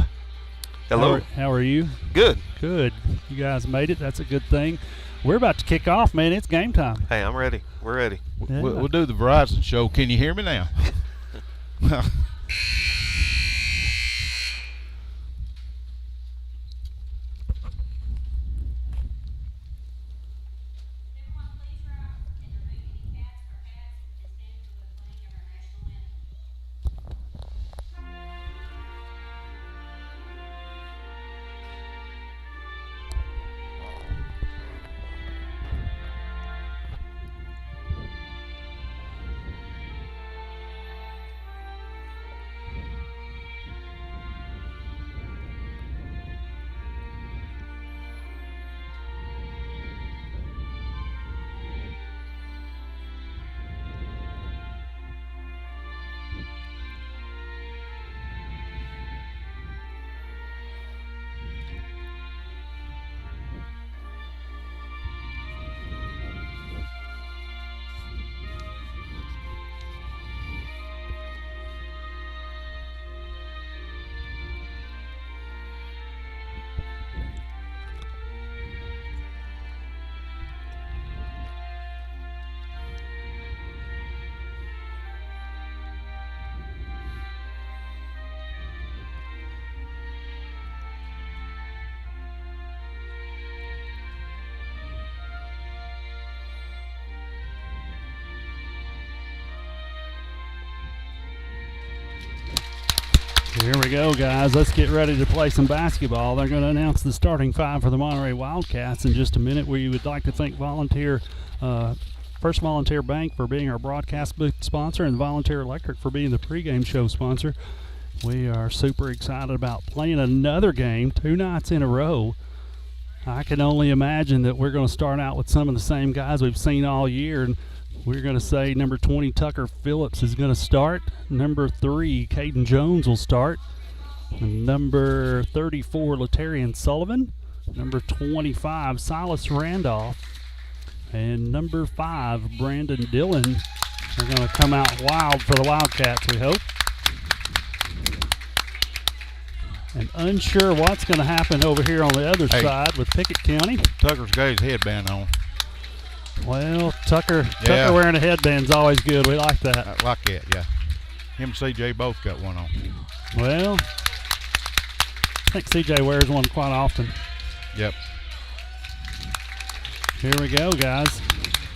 Hello. How are you? Good. Good. You guys made it. That's a good thing. We're about to kick off, man. It's game time. Hey, I'm ready. We're ready. Yeah. We'll do the Verizon show. Can you hear me now? Here we go, guys. Let's get ready to play some basketball. They're going to announce the starting five for the Monterey Wildcats in just a minute. We would like to thank First Volunteer Bank for being our broadcast booth sponsor and Volunteer Electric for being the pregame show sponsor. We are super excited about playing another game 2 nights in a row. I can only imagine that we're going to start out with some of the same guys we've seen all year. And we're going to say number 20, Tucker Phillips, is going to start. Number 3, Caden Jones will start. And number 34, Latarian Sullivan. Number 25, Silas Randolph. And number 5, Brandon Dillon. They're going to come out wild for the Wildcats, we hope. And unsure what's going to happen over here on the other side with Pickett County. Tucker's got his headband on. Well, Tucker wearing a headband's always good. We like that. I like that, yeah. Him and CJ both got one on. Well, I think CJ wears one quite often. Yep. Here we go, guys.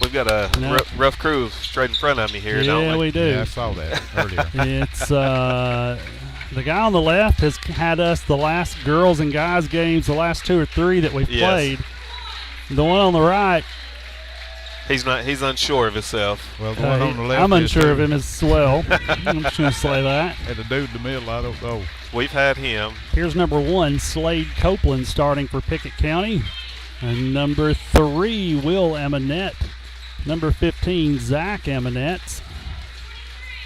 We've got a rough crew straight in front of me here, don't we? Yeah, we do. Yeah, I saw that earlier. It's the guy on the left has had us the last girls and guys games, the last 2 or 3 that we've played. The one on the right, he's unsure of himself. Well, the one on the left, I'm unsure of him as well. I'm just going to say that. And the dude in the middle, I don't know. We've had him. Here's number 1, Slade Copeland, starting for Pickett County. And number 3, Will Eminette. Number 15, Zach Eminette.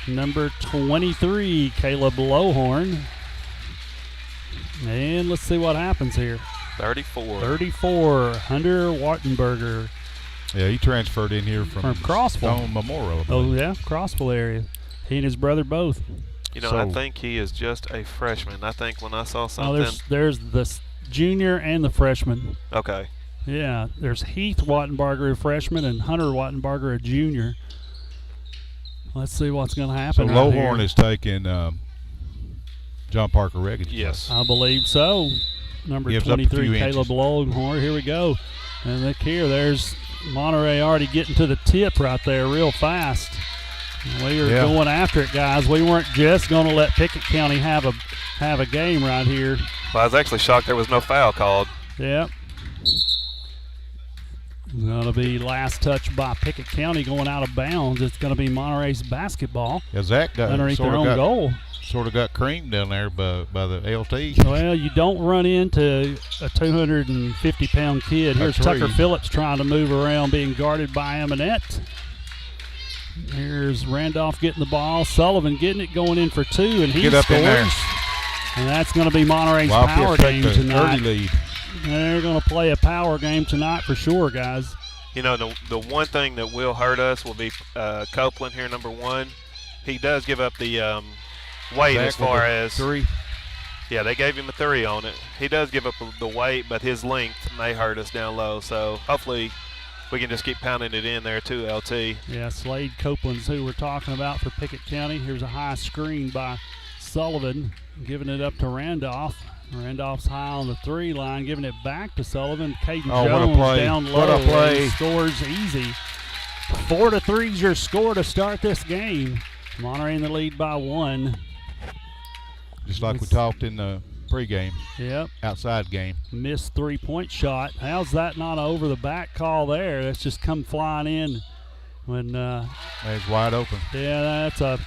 Number 23, Caleb Lowhorn. And let's see what happens here. 34, Hunter Wartenberger. Yeah, he transferred in here from Crossville. Stone Memorial. Oh, yeah, Crossville area. He and his brother both. You know, I think he is just a freshman. I think when I saw something. Oh, there's the junior and the freshman. Okay. Yeah, there's Heath Wattenbarger, a freshman, and Hunter Wattenbarger, a junior. Let's see what's going to happen. So Lowhorn is taking John Parker Reagan. Yes. I believe so. Number 23, Caleb Lowhorn. Here we go. And look here, there's Monterey already getting to the tip right there real fast. We were going after it, guys. We weren't just going to let Pickett County have a game right here. Well, I was actually shocked there was no foul called. Yep. It's going to be last touch by Pickett County going out of bounds. It's going to be Monterey's basketball. Yeah, Zach got underneath their own goal. Sort of got creamed down there by the LT. Well, you don't run into a 250-pound kid. Here's Tucker Phillips trying to move around, being guarded by Eminette. Here's Randolph getting the ball. Sullivan getting it, going in for 2, and he scores. In there. And that's going to be Monterey's power game tonight. Early lead. They're going to play a power game tonight for sure, guys. You know, the one thing that will hurt us will be Copeland here, number 1. He does give up the weight as far as 3. Yeah, they gave him a 3 on it. He does give up the weight, but his length may hurt us down low. So hopefully we can just keep pounding it in there too, LT. Yeah, Slade Copeland's who we're talking about for Pickett County. Here's a high screen by Sullivan, giving it up to Randolph. Randolph's high on the 3 line, giving it back to Sullivan. Caden Jones down low. What a play. Scores easy. 4-3 is your score to start this game. Monterey in the lead by 1. Just like we talked in the pregame. Yep. Outside game. Missed 3-point shot. How's that not over the back call there? That's just come flying in when it's wide open. Yeah, that's a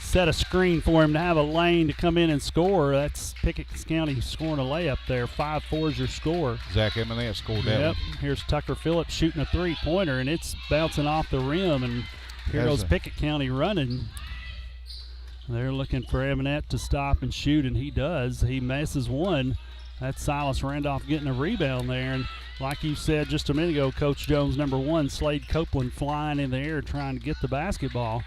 set a screen for him to have a lane to come in and score. That's Pickett County scoring a layup there. 5-4 is your score. Zach Eminette scored that one. Here's Tucker Phillips shooting a 3-pointer, and it's bouncing off the rim, and here goes Pickett County running. They're looking for Eminette to stop and shoot, and he does. He misses one. That's Silas Randolph getting a rebound there. And like you said just a minute ago, Coach Jones, number 1, Slade Copeland flying in the air trying to get the basketball.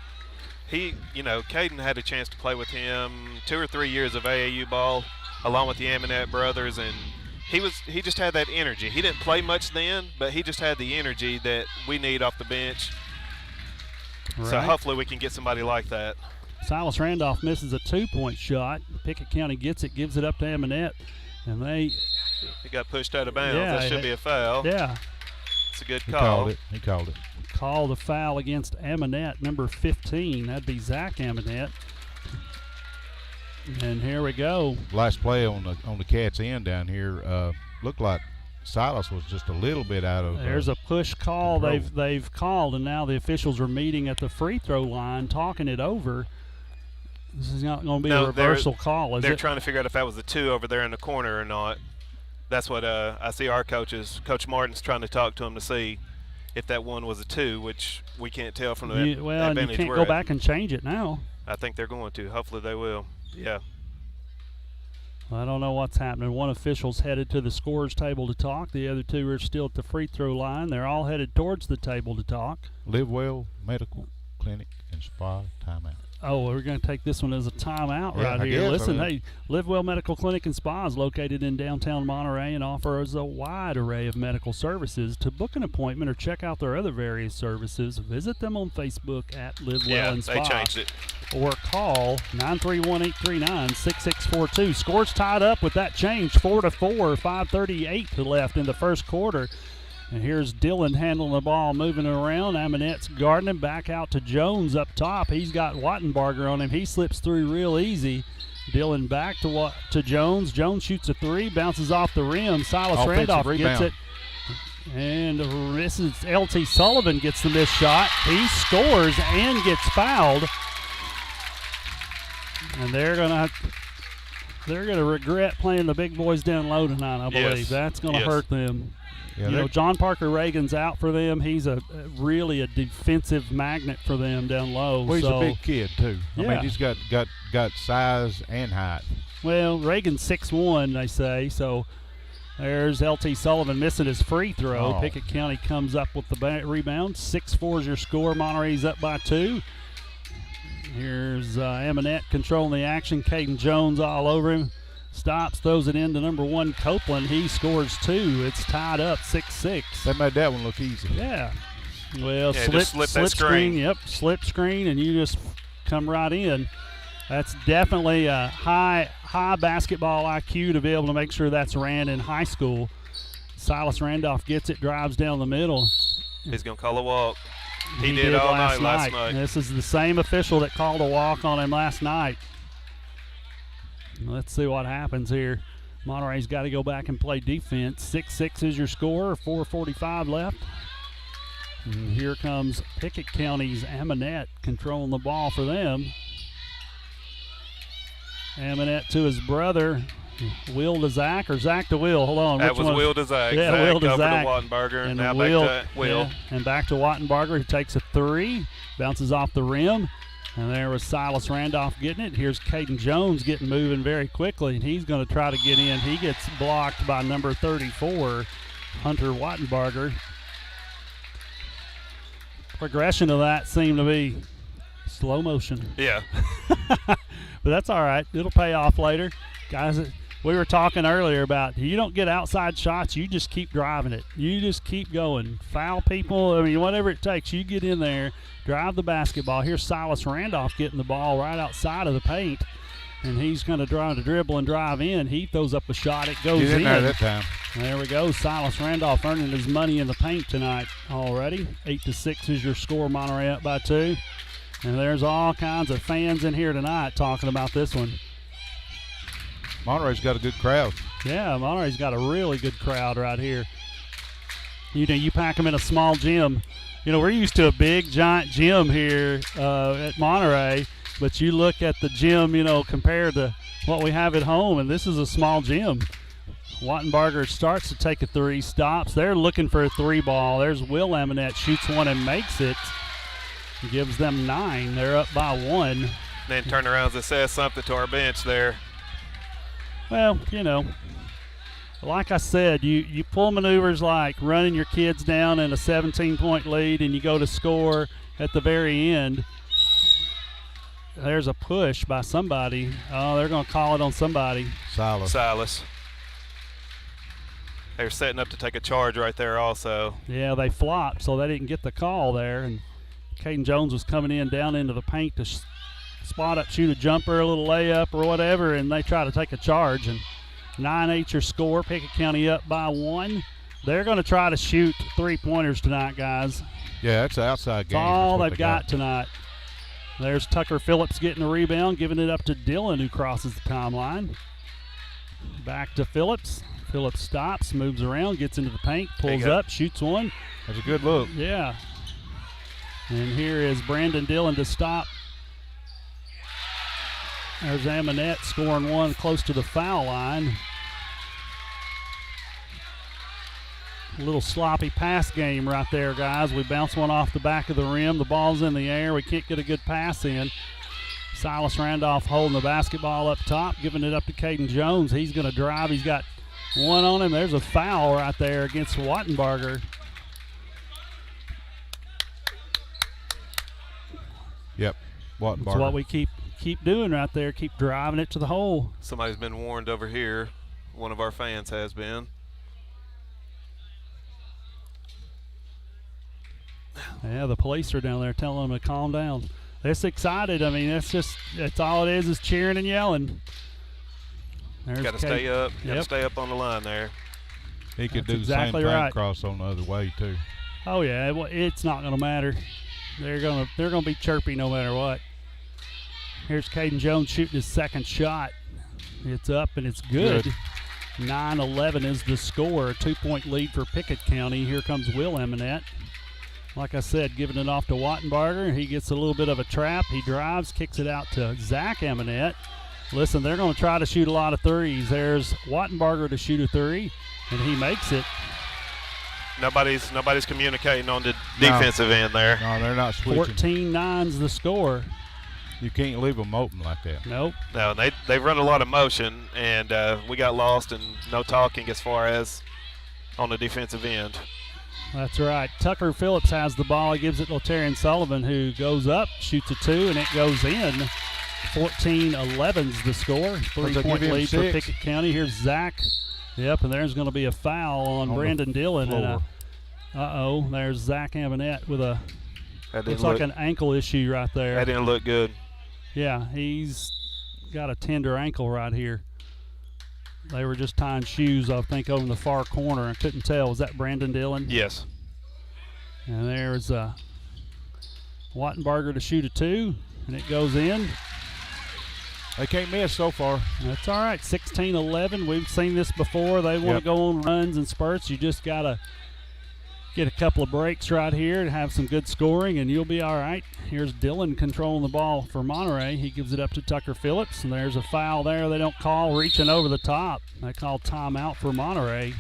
Caden had a chance to play with him 2 or 3 years of AAU ball along with the Eminette brothers, and he just had that energy. He didn't play much then, but he just had the energy that we need off the bench. Right. So hopefully we can get somebody like that. Silas Randolph misses a 2-point shot. Pickett County gets it, gives it up to Eminette, and he got pushed out of bounds. That should be a foul. Yeah. It's a good call. He called it. Called a foul against Eminette, number 15. That'd be Zach Eminette. And here we go. Last play on the Cats' end down here looked like Silas was just a little bit out of. There's a push call control. they've called, and now the officials are meeting at the free throw line, talking it over. This is not going to be a reversal call, is it? They're trying to figure out if that was a 2 over there in the corner or not. That's what I see our coaches. Coach Martin's trying to talk to him to see if that one was a 2, which we can't tell from the and advantage you can't we're go at. back and change it now. I think they're going to. Hopefully they will. Yeah. I don't know what's happening. One official's headed to the scorers table to talk. The other two are still at the free throw line. They're all headed towards the table to talk. Live Well Medical Clinic and Spa timeout. Oh, we're going to take this one as a timeout right I here. guess. Listen, hey, Live Well Medical Clinic and Spa is located in downtown Monterey and offers a wide array of medical services. To book an appointment or check out their other various services, visit them on Facebook at Live Well and Spa. They changed it. Or call 931-839-6642. Scores tied up with that change, 4-4, 5:38 left in the first quarter. And here's Dillon handling the ball, moving it around. Aminette's guarding him, back out to Jones up top. He's got Wattenbarger on him. He slips through real easy. Dillon back to Jones. Jones shoots a 3, bounces off the rim. Silas Offensive Randolph rebound. gets it. And this is L.T. Sullivan gets the missed shot. He scores and gets fouled. And they're gonna regret playing the big boys down low tonight, I believe. Yes. That's gonna hurt them. Yeah, John Parker Reagan's out for them. He's really a defensive magnet for them down low. Well, he's a big kid too. I Yeah. mean, he's got size and height. Well, Reagan's 6'1", they say. So there's L.T. Sullivan missing his free throw. Oh. Pickett County comes up with the rebound. 6-4 is your score. Monterey's up by 2. Here's Aminette controlling the action. Caden Jones all over him. Stops, throws it into number 1, Copeland. He scores 2. It's tied up 6-6. They made that one look easy. Yeah. Well, just slip that screen. screen. Yep, slip screen, and you just come right in. That's definitely a high basketball IQ to be able to make sure that's ran in high school. Silas Randolph gets it, drives down the middle. He's going to call a walk. He did all last night. This is the same official that called a walk on him last night. Let's see what happens here. Monterey's got to go back and play defense. 6-6 is your score, 4:45 left. And here comes Pickett County's Aminette controlling the ball for them. Aminette to his brother, Will to Zach, or Zach to Will. Hold on. That which was one? Will to Zach. Yeah, Zach Will to covered Zach. to Wattenbarger, and now Will, back to Will. yeah, and back to Wattenbarger, who takes a 3, bounces off the rim. And there was Silas Randolph getting it. Here's Caden Jones getting moving very quickly, and he's going to try to get in. He gets blocked by number 34, Hunter Wattenbarger. Progression of that seemed to be slow motion. Yeah. But that's all right. It'll pay off later. Guys, we were talking earlier about you don't get outside shots. You just keep driving it. You just keep going. Foul people, I mean, whatever it takes, you get in there, drive the basketball. Here's Silas Randolph getting the ball right outside of the paint, and he's going to try to dribble and drive in. He throws up a shot. It goes He's in in. there that time. There we go. Silas Randolph earning his money in the paint tonight already. 8-6 is your score. Monterey up by 2. And there's all kinds of fans in here tonight talking about this one. Monterey's got a good crowd. Yeah, Monterey's got a really good crowd right here. You pack them in a small gym. We're used to a big, giant gym here at Monterey, but you look at the gym, compared to what we have at home, and this is a small gym. Wattenbarger starts to take a 3, stops. They're looking for a 3 ball. There's Will Aminette, shoots one and makes it. Gives them 9. They're up by 1. Then turn around and says something to our bench there. Well, like I said, you pull maneuvers like running your kids down in a 17-point lead and you go to score at the very end. There's a push by somebody. Oh, they're going to call it on somebody. Silas. They're setting up to take a charge right there also. Yeah, they flopped, so they didn't get the call there. And Caden Jones was coming in down into the paint to spot up, shoot a jumper, a little layup or whatever, and they try to take a charge. And 9-8 your score. Pickett County up by 1. They're going to try to shoot 3-pointers tonight, guys. Yeah, that's an outside game. That's all they've got tonight. There's Tucker Phillips getting a rebound, giving it up to Dillon, who crosses the timeline. Back to Phillips. Phillips stops, moves around, gets into the paint, pulls up, shoots one. That's a good look. Yeah. And here is Brandon Dillon to stop. There's Amonette scoring one close to the foul line. A little sloppy pass game right there, guys. We bounce one off the back of the rim. The ball's in the air. We can't get a good pass in. Silas Randolph holding the basketball up top, giving it up to Caden Jones. He's going to drive. He's got one on him. There's a foul right there against Wattenbarger. Yep, Wattenbarger. That's what we keep doing right there. Keep driving it to the hole. Somebody's been warned over here. One of our fans has been. Yeah, the police are down there telling them to calm down. They're excited. I mean, that's all it is cheering and yelling. Got to stay up. Got to stay up on the line there. He could That's do exactly the same thing right. across on the other way too. Oh yeah, it's not going to matter. They're gonna be chirpy no matter what. Here's Caden Jones shooting his second shot. It's up and it's good. 9-11 is the score. A 2-point lead for Pickett County. Here comes Will Amonette. Like I said, giving it off to Wattenbarger. He gets a little bit of a trap. He drives, kicks it out to Zach Amonette. Listen, they're going to try to shoot a lot of threes. There's Wattenbarger to shoot a three, and he makes it. Nobody's communicating on the defensive end there. No, they're not switching. 14-9's the score. You can't leave them open like that. Nope. No, they've run a lot of motion, and we got lost and no talking as far as on the defensive end. That's right. Tucker Phillips has the ball. He gives it to Latarian Sullivan, who goes up, shoots a two, and it goes in. 14-11's the score. 3-point lead for Pickett County. Here's Zach. Yep, and there's going to be a foul on Brandon Dillon. And there's Zach Amonette with looks like an ankle issue right there. That didn't look good. Yeah, he's got a tender ankle right here. They were just tying shoes, I think, over in the far corner. I couldn't tell. Was that Brandon Dillon? Yes. And there's Wattenbarger to shoot a two, and it goes in. They can't miss so far. That's all right. 16-11. We've seen this before. They want to go on runs and spurts. You just got to get a couple of breaks right here and have some good scoring, and you'll be all right. Here's Dillon controlling the ball for Monterey. He gives it up to Tucker Phillips, and there's a foul there they don't call, reaching over the top. They call timeout for Monterey.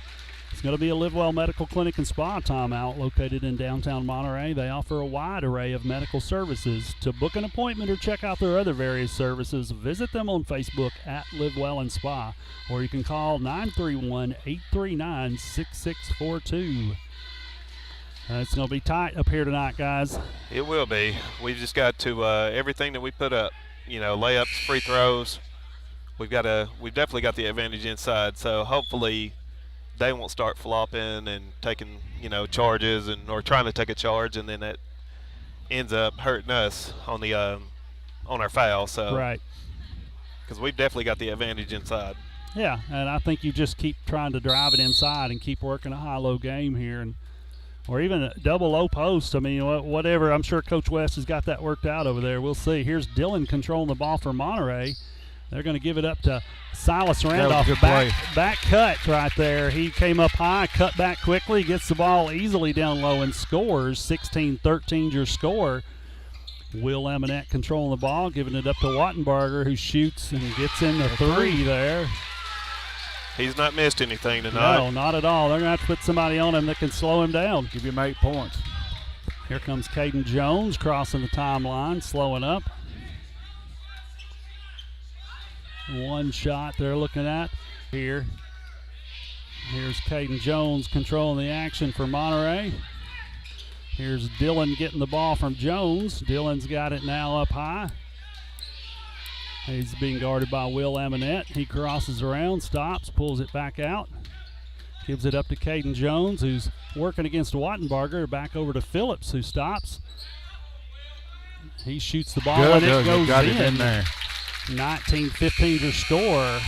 It's going to be a Live Well Medical Clinic and Spa timeout located in downtown Monterey. They offer a wide array of medical services. To book an appointment or check out their other various services, visit them on Facebook at Live Well and Spa, or you can call 931-839-6642. It's going to be tight up here tonight, guys. It will be. We just got to everything that we put up, layups, free throws. We've definitely got the advantage inside. So hopefully they won't start flopping and taking, charges or trying to take a charge, and then that ends up hurting us on the on our foul. So right, because we've definitely got the advantage inside. Yeah, and I think you just keep trying to drive it inside and keep working a high-low game here, or even a double low post. I mean, whatever. I'm sure Coach West has got that worked out over there. We'll see. Here's Dillon controlling the ball for Monterey. They're going to give it up to Silas Randolph. Back cut right there. He came up high, cut back quickly, gets the ball easily down low and scores. 16-13 your score. Will Amonette controlling the ball, giving it up to Wattenbarger, who shoots and gets in the three there. He's not missed anything tonight. No, not at all. They're going to have to put somebody on him that can slow him down. Give him 8 points. Here comes Caden Jones crossing the timeline, slowing up. One shot they're looking at here. Here's Caden Jones controlling the action for Monterey. Here's Dillon getting the ball from Jones. Dillon's got it now up high. He's being guarded by Will Amonette. He crosses around, stops, pulls it back out. Gives it up to Caden Jones, who's working against Wattenbarger. Back over to Phillips, who stops. He shoots the ball, and it goes got it in there. 19-15 your score.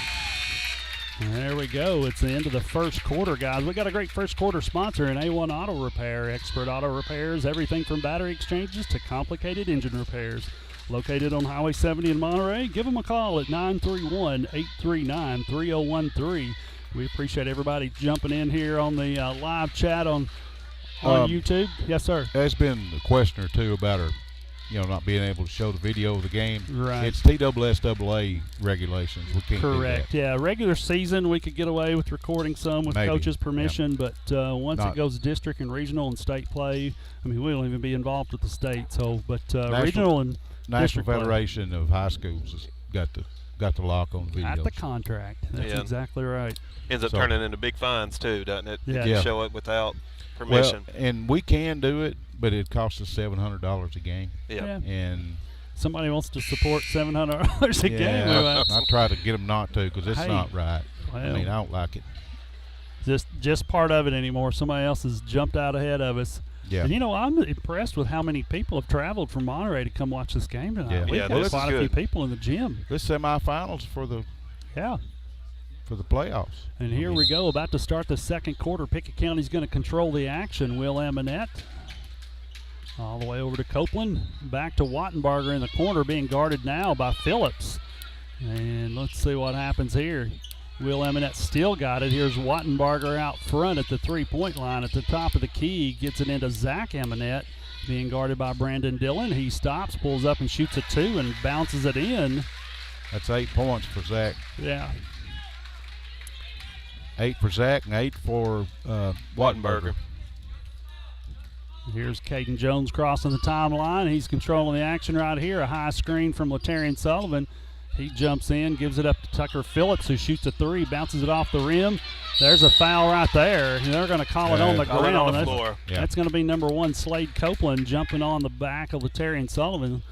And there we go. It's the end of the first quarter, guys. We got a great first quarter sponsor in A1 Auto Repair. Expert auto repairs, everything from battery exchanges to complicated engine repairs. located on Highway 70 in Monterey. Give them a call at 931-839-3013. We appreciate everybody jumping in here on the live chat on YouTube. Yes, sir. There's been a question or two about her, not being able to show the video of the game. Right. It's TSSAA regulations. We can't Correct. do that. Yeah, regular season we could get away with recording some with Maybe. coach's permission, but once Not- it goes district and regional and state play, we won't even be involved with the state. So, but regional and National district play. Federation of High Schools has got the lock on the videos. At the contract. That's exactly right. Ends up turning into big fines too, doesn't it? Yeah. If you show it without permission. Well, and we can do it, but it costs us $700 a game. Yeah. And somebody wants to support $700 a game. I try to get them not to because it's not right. Well, I don't like it. Just part of it anymore. Somebody else has jumped out ahead of us. Yeah. And I'm impressed with how many people have traveled from Monterey to come watch this game tonight. Yeah. We've got this quite is a few good. people in the gym. This semifinals for the playoffs. And here we go, about to start the second quarter. Pickett County's going to control the action. Will Amonette all the way over to Copeland. Back to Wattenbarger in the corner, being guarded now by Phillips. And let's see what happens here. Will Amonette still got it. Here's Wattenbarger out front at the three-point line at the top of the key. Gets it into Zach Amonette, being guarded by Brandon Dillon. He stops, pulls up and shoots a two and bounces it in. That's 8 points for Zach. Yeah. 8 for Zach and 8 for Wattenberger. Here's Caden Jones crossing the timeline. He's controlling the action right here. A high screen from Latarian Sullivan. He jumps in, gives it up to Tucker Phillips, who shoots a three, bounces it off the rim. There's a foul right there. And they're going to call it on the ground. On the floor. That's going to be number 1, Slade Copeland, jumping on the back of Latarian Sullivan.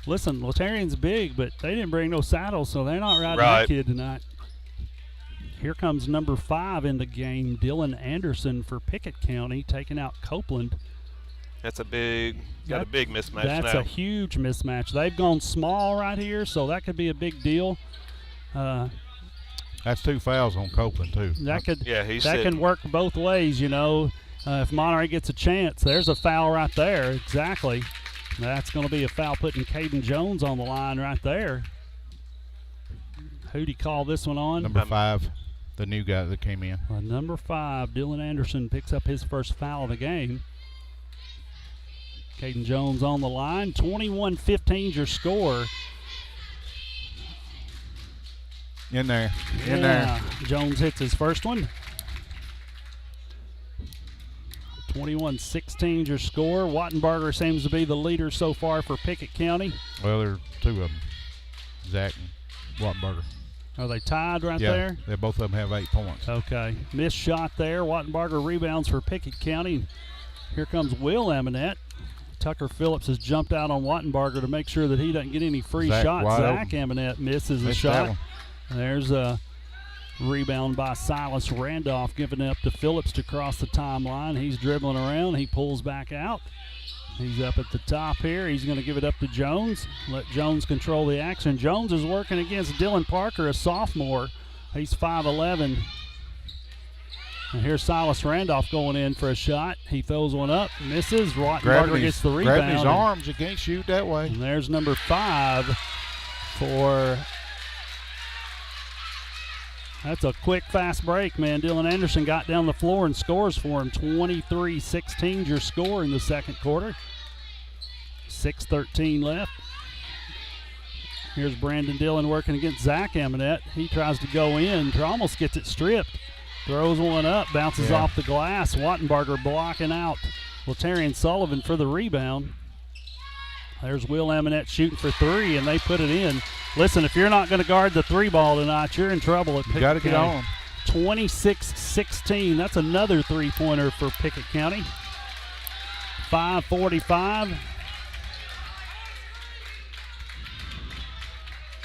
Listen, Latarian's big, but they didn't bring no saddles, so they're not riding that kid tonight. Here comes number 5 in the game, Dillon Anderson for Pickett County, taking out Copeland. That's a big mismatch now. That's a huge mismatch. They've gone small right here, so that could be a big deal. That's 2 fouls on Copeland, too. That sitting. can work both ways, if Monterey gets a chance. There's a foul right there, exactly. That's going to be a foul putting Caden Jones on the line right there. Who'd he call this one on? Number 5, the new guy that came in. Number 5, Dillon Anderson picks up his first foul of the game. Caden Jones on the line. 21-15 your score. In there. Jones hits his first one. 21-16 your score. Wattenbarger seems to be the leader so far for Pickett County. Well, there are 2 of them, Zach and Wattenberger. Are they tied right Yeah, there? they both of them have 8 points. Okay. Missed shot there. Wattenbarger rebounds for Pickett County. Here comes Will Amonette. Tucker Phillips has jumped out on Wattenbarger to make sure that he doesn't get any free shots. Zach Amonette misses a shot. There's a rebound by Silas Randolph, giving it up to Phillips to cross the timeline. He's dribbling around. He pulls back out. He's up at the top here. He's going to give it up to Jones. Let Jones control the action. Jones is working against Dylan Parker, a sophomore. He's 5'11". And here's Silas Randolph going in for a shot. He throws one up, misses. Wattenbarger gets the rebound. Grabbing his arms, you can't shoot that way. And there's number 5 for... That's a quick, fast break, man. Dillon Anderson got down the floor and scores for him. 23-16 your score in the second quarter. 6:13 left. Here's Brandon Dillon working against Zach Amonette. He tries to go in, almost gets it stripped. Throws one up, bounces off the glass. Wattenbarger blocking out Latarian Sullivan for the rebound. There's Will Amonette shooting for 3, and they put it in. Listen, if you're not going to guard the 3 ball tonight, you're in trouble at Pickett County. You got to get on. 26-16. That's another 3-pointer for Pickett County. 5:45.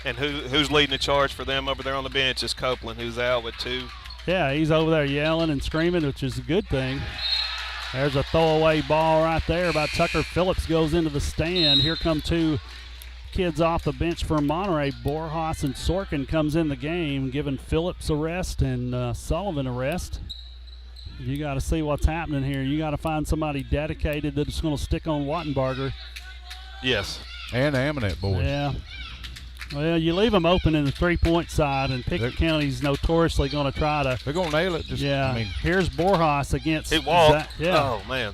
And who's leading the charge for them over there on the bench is Copeland, who's out with 2. Yeah, he's over there yelling and screaming, which is a good thing. There's a throwaway ball right there by Tucker Phillips, goes into the stand. Here come 2 kids off the bench for Monterey. Borjas and Sorkin comes in the game, giving Phillips a rest and Sullivan a rest. You got to see what's happening here. You got to find somebody dedicated that's going to stick on Wattenbarger. Yes. And the Aminette boys. Yeah. Well, you leave them open in the three-point side, and Pickett County's notoriously going to try to. They're going to nail it. Here's Borjas against. It walked. Yeah. Oh, man.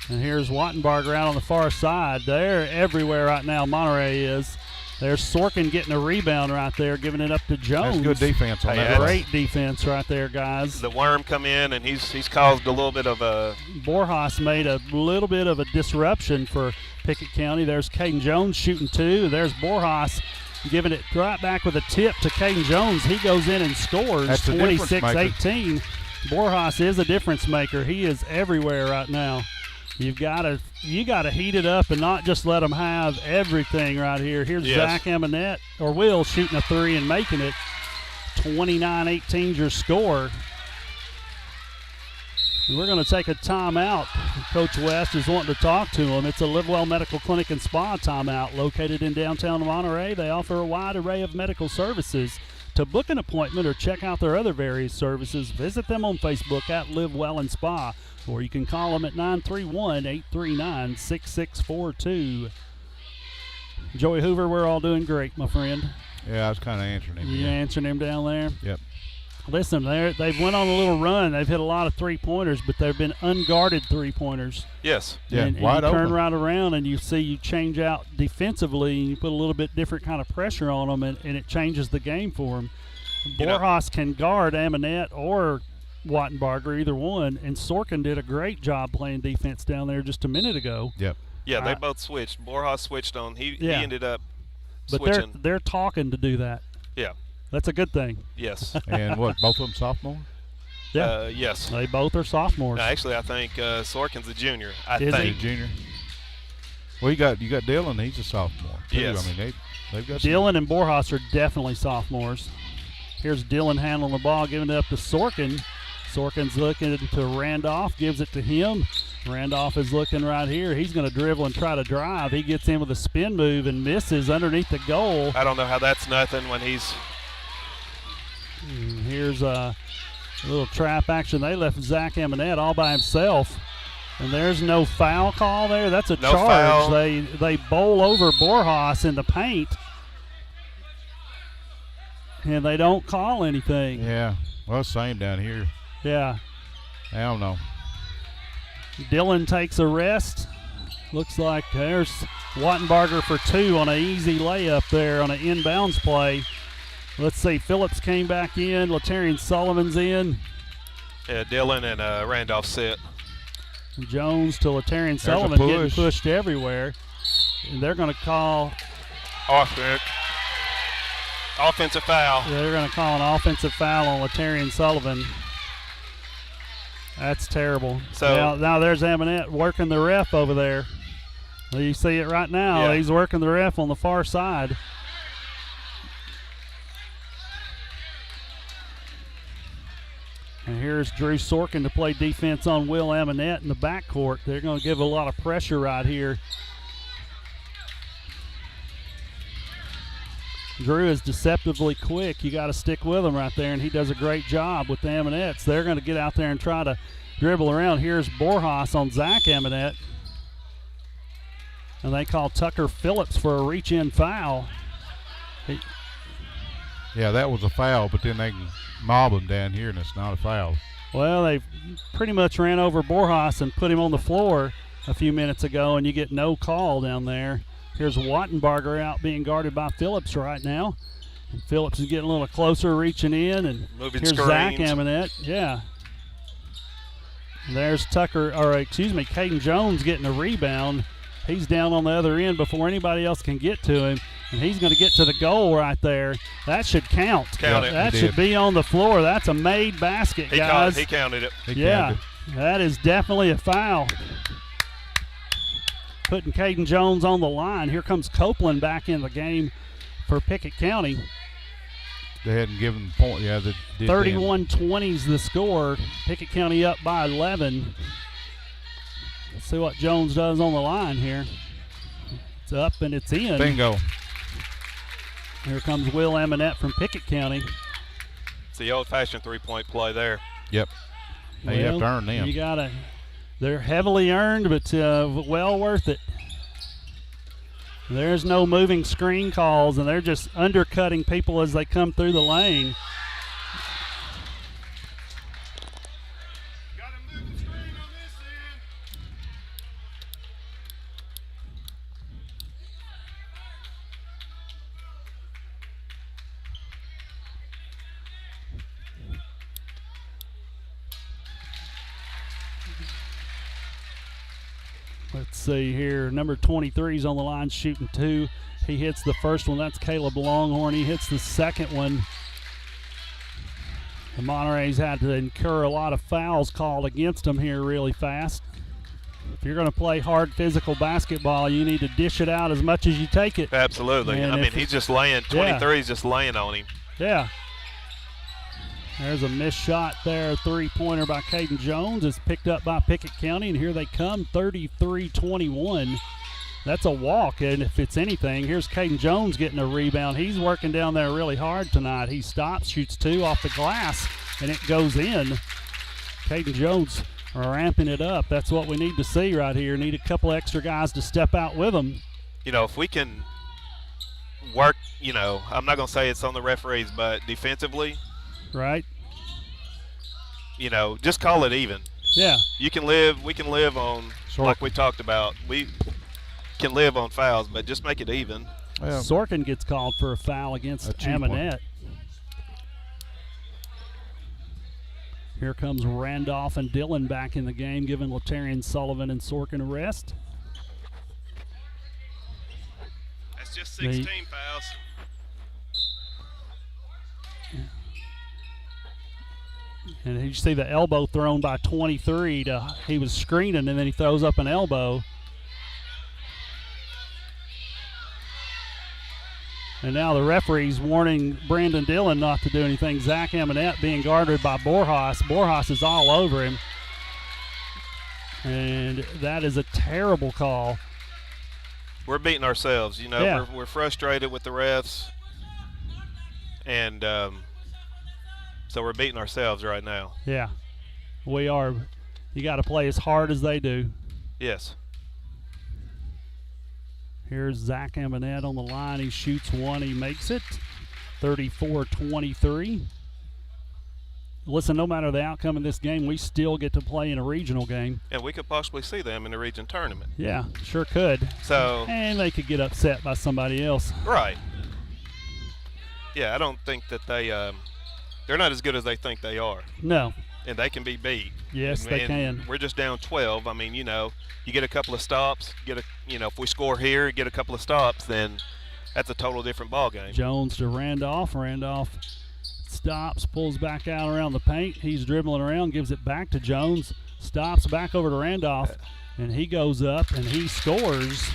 And here's Wattenbarger out on the far side. They're everywhere right now, Monterey is. There's Sorkin getting a rebound right there, giving it up to Jones. That's good defense on that. Great defense right there, guys. The worm come in, and he's caused a little bit of a. Borjas made a little bit of a disruption for Pickett County. There's Caden Jones shooting two. There's Borjas giving it right back with a tip to Caden Jones. He goes in and scores 26-18. Borjas is a difference maker. He is everywhere right now. You got to heat it up and not just let them have everything right here. Here's Zach Aminette, or Will, shooting a three and making it. 29-18 your score. And we're going to take a timeout. Coach West is wanting to talk to him. It's a Live Well Medical Clinic and Spa timeout located in downtown Monterey. They offer a wide array of medical services. To book an appointment or check out their other various services, visit them on Facebook at Live Well and Spa, or you can call them at 931-839-6642. Joey Hoover, we're all doing great, my friend. Yeah, I was kind of answering him. You answering him down there? Yep. Listen, they've went on a little run. They've hit a lot of three-pointers, but they've been unguarded three-pointers. Yes. Yeah, and wide you open. turn right around and you change out defensively, and you put a little bit different kind of pressure on them, and it changes the game for them. Borjas can guard Aminette or Wattenbarger, either one, and Sorkin did a great job playing defense down there just a minute ago. Yep. Yeah, they both switched. Borjas switched on. He ended up switching. But they're talking to do that. Yeah. That's a good thing. Yes. And what, both of them sophomore? Yeah. Yes. They both are sophomores. No, actually, I think Sorkin's a junior. I Is think. he? Junior. Well, you got Dillon. He's a sophomore too. Yes. I mean, they've got Dillon and Borjas are definitely sophomores. Here's Dillon handling the ball, giving it up to Sorkin. Sorkin's looking to Randolph, gives it to him. Randolph is looking right here. He's going to dribble and try to drive. He gets in with a spin move and misses underneath the goal. I don't know how that's nothing when he's. Here's a little trap action. They left Zach Aminette all by himself. And there's no foul call there. That's a No charge. foul. They bowl over Borjas in the paint. And they don't call anything. Yeah. Well, same down here. Yeah. I don't know. Dillon takes a rest. Looks like there's Wattenbarger for two on an easy layup there on an inbounds play. Let's see. Phillips came back in. Latarian Sullivan's in. Yeah, Dillon and Randolph set. Jones to Latarian a Sullivan getting push. pushed everywhere. And they're going to call. Offensive foul. They're going to call an offensive foul on Latarian Sullivan. That's terrible. So now there's Aminette working the ref over there. You see it right now. Yeah. He's working the ref on the far side. And here's Drew Sorkin to play defense on Will Aminette in the backcourt. They're going to give a lot of pressure right here. Drew is deceptively quick. You got to stick with him right there, and he does a great job with the Aminettes. They're going to get out there and try to dribble around. Here's Borjas on Zach Aminette. And they call Tucker Phillips for a reach-in foul. Yeah, that was a foul, but then they can mob him down here, and it's not a foul. Well, they pretty much ran over Borjas and put him on the floor a few minutes ago, and you get no call down there. Here's Wattenbarger out being guarded by Phillips right now. And Phillips is getting a little closer, reaching in, and Moving here's screens. Zach Aminette. Yeah. And there's Caden Jones getting a rebound. He's down on the other end before anybody else can get to him, and he's going to get to the goal right there. That should count. Count it. That He should did. be on the floor. That's a made basket, He guys. counted it. He Yeah, counted. that is definitely a foul. Putting Caden Jones on the line. Here comes Copeland back in the game for Pickett County. They hadn't given the point. Yeah, they did. 31-20 is the score. Pickett County up by 11. Let's see what Jones does on the line here. It's up and it's in. Bingo. Here comes Will Aminette from Pickett County. It's the old-fashioned three-point play there. Yep. Now you have to earn them. You gotta. They're heavily earned, but well worth it. There's no moving screen calls, and they're just undercutting people as they come through the lane. Let's see here. Number 23 is on the line shooting 2. He hits the first one. That's Caleb Longhorn. He hits the second one. The Monterey's had to incur a lot of fouls called against them here really fast. If you're going to play hard physical basketball, you need to dish it out as much as you take it. Absolutely. And I mean, he's just laying. 23 is just laying on him. Yeah. There's a missed shot there. Three-pointer by Caden Jones is picked up by Pickett County, and here they come, 33-21. That's a walk, and if it's anything, here's Caden Jones getting a rebound. He's working down there really hard tonight. He stops, shoots 2 off the glass, and it goes in. Caden Jones ramping it up. That's what we need to see right here. Need a couple extra guys to step out with him. You know, if we can work, you know, I'm not going to say it's on the referees, but defensively, right? You know, just call it even. Yeah. We can live on, like we talked about. We can live on fouls, but just make it even. Well, Sorkin gets called for a foul against Aminette. Here comes Randolph and Dillon back in the game, giving Latarian Sullivan and Sorkin a rest. That's just 16 fouls. And you see the elbow thrown by 23. He was screening, and then he throws up an elbow. And now the referee's warning Brandon Dillon not to do anything. Zach Aminette being guarded by Borjas. Borjas is all over him. And that is a terrible call. We're beating ourselves. You know, yeah. we're frustrated with the refs. And so we're beating ourselves right now. Yeah, we are. You got to play as hard as they do. Yes. Here's Zach Aminette on the line. He shoots 1. He makes it. 34-23. Listen, no matter the outcome of this game, we still get to play in a regional game. And we could possibly see them in the region tournament. Yeah, sure could. So. And they could get upset by somebody else. Right. Yeah, I don't think that they're not as good as they think they are. No. And they can be beat. Yes, they can. We're just down 12. I mean, you know, you get a couple of stops, if we score here, get a couple of stops, then that's a total different ball game. Jones to Randolph. Randolph stops, pulls back out around the paint. He's dribbling around, gives it back to Jones, stops back over to Randolph, and he goes up and he scores.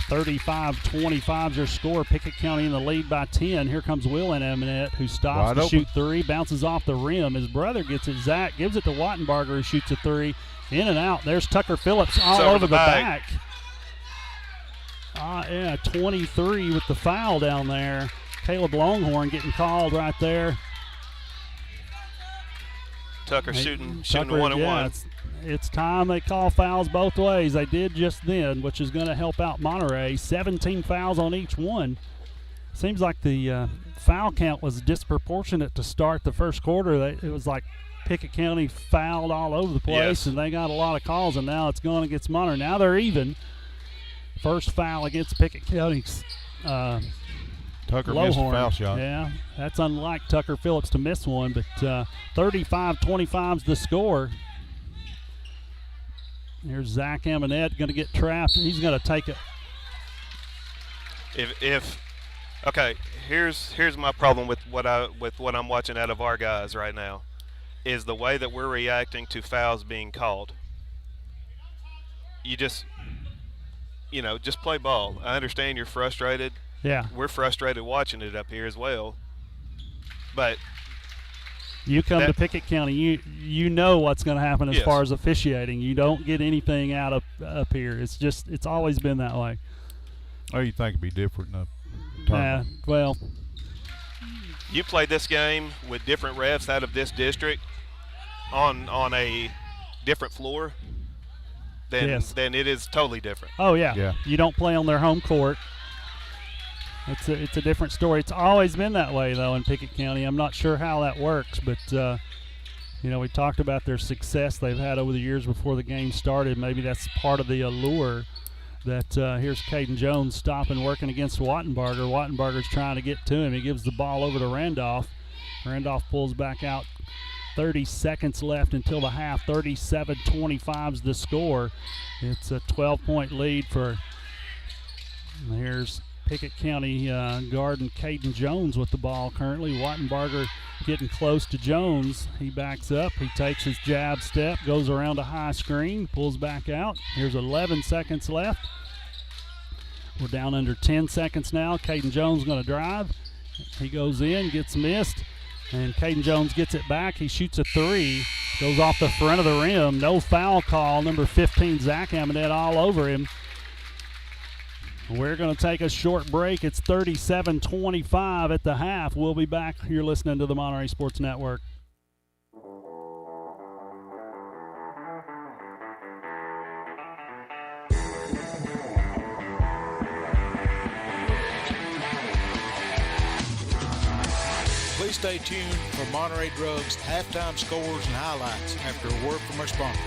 35-25 is your score. Pickett County in the lead by 10. Here comes Will and Aminette, who stops to shoot 3, bounces off the rim. His brother gets it. Zach gives it to Wattenbarger, who shoots a 3. In and out. There's Tucker Phillips all over the back. 23 with the foul down there. Caleb Longhorn getting called right there. Tucker shooting 1 and 1. It's time they call fouls both ways. They did just then, which is going to help out Monterey. 17 fouls on each one. Seems like the foul count was disproportionate to start the first quarter. It was like Pickett County fouled all over the place, and they got a lot of calls, and now it's going against Monterey. Now they're even. First foul against Pickett County's Tucker Lowhorn. missed a foul shot. Yeah, that's unlike Tucker Phillips to miss one, but 35-25 is the score. Here's Zach Aminette going to get trapped. He's going to take it. Okay, here's my problem with what I'm watching out of our guys right now, is the way that we're reacting to fouls being called. You just play ball. I understand you're frustrated. Yeah. We're frustrated watching it up here as well. But you come to Pickett County, you know what's going to happen as far as officiating. You don't get anything out of up here. It's always been that way. Oh, you think it'd be different in a tournament? Well, you play this game with different refs out of this district on a different floor, then it is totally different. Oh, yeah. Yeah. You don't play on their home court. It's a different story. It's always been that way, though, in Pickett County. I'm not sure how that works, but, we talked about their success they've had over the years before the game started. Maybe that's part of the allure that here's Caden Jones stopping, working against Wattenbarger. Wattenbarger's trying to get to him. He gives the ball over to Randolph. Randolph pulls back out. 30 seconds left until the half. 37-25 is the score. It's a 12-point lead for, here's Pickett County guard and Caden Jones with the ball currently. Wattenbarger getting close to Jones. He backs up. He takes his jab step, goes around a high screen, pulls back out. Here's 11 seconds left. We're down under 10 seconds now. Caden Jones going to drive. He goes in, gets missed, and Caden Jones gets it back. He shoots a three, goes off the front of the rim. No foul call. Number 15, Zach Amadette, all over him. We're going to take a short break. It's 37-25 at the half. We'll be back. You're listening to the Monterey Sports Network. Please stay tuned for Monterey Drugs halftime scores and highlights after a word from our sponsor.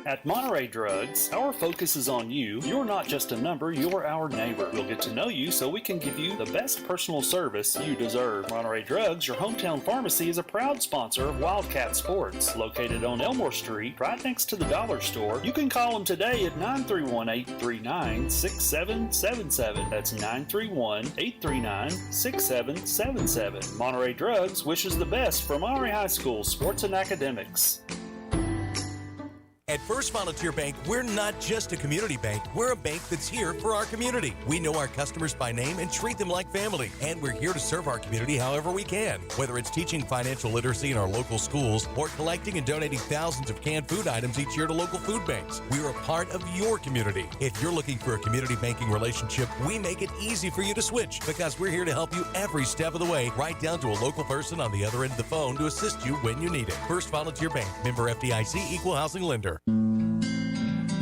At Monterey Drugs, our focus is on you. You're not just a number, you're our neighbor. We'll get to know you so we can give you the best personal service you deserve. Monterey Drugs, your hometown pharmacy, is a proud sponsor of Wildcat Sports. Located on Elmore Street, right next to the dollar store. You can call them today at 931-839-6777. That's 931-839-6777. Monterey Drugs wishes the best for Monterey High School sports and academics. At First Volunteer Bank, we're not just a community bank. We're a bank that's here for our community. We know our customers by name and treat them like family. And we're here to serve our community however we can. Whether it's teaching financial literacy in our local schools or collecting and donating thousands of canned food items each year to local food banks, we're a part of your community. If you're looking for a community banking relationship, we make it easy for you to switch because we're here to help you every step of the way, right down to a local person on the other end of the phone to assist you when you need it. First Volunteer Bank, member FDIC, equal housing lender.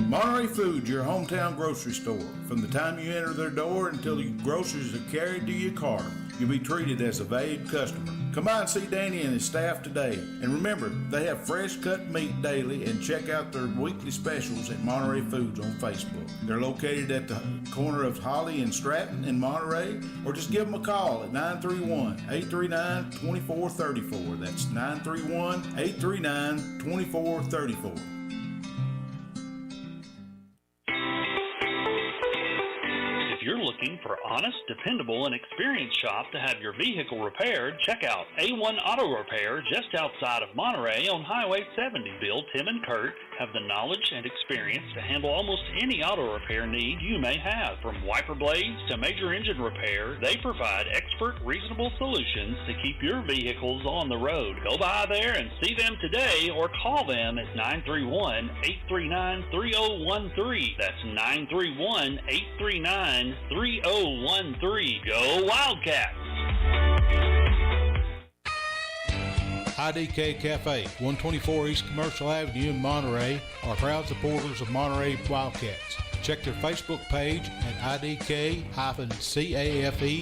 Monterey Foods, your hometown grocery store. From the time you enter their door until your groceries are carried to your car, you'll be treated as a valued customer. Come by and see Danny and his staff today. And remember, they have fresh cut meat daily, and check out their weekly specials at Monterey Foods on Facebook. They're located at the corner of Holly and Stratton in Monterey, or just give them a call at 931-839-2434. That's 931-839-2434. If you're looking for honest, dependable, and experienced shop to have your vehicle repaired, check out A1 Auto Repair just outside of Monterey on Highway 70. Bill, Tim, and Kurt have the knowledge and experience to handle almost any auto repair need you may have. From wiper blades to major engine repair, they provide expert, reasonable solutions to keep your vehicles on the road. Go by there and see them today or call them at 931-839-3013. That's 931-839-3013. Go Wildcats! IDK Cafe, 124 East Commercial Avenue in Monterey, are proud supporters of Monterey Wildcats. Check their Facebook page at IDK-CAFE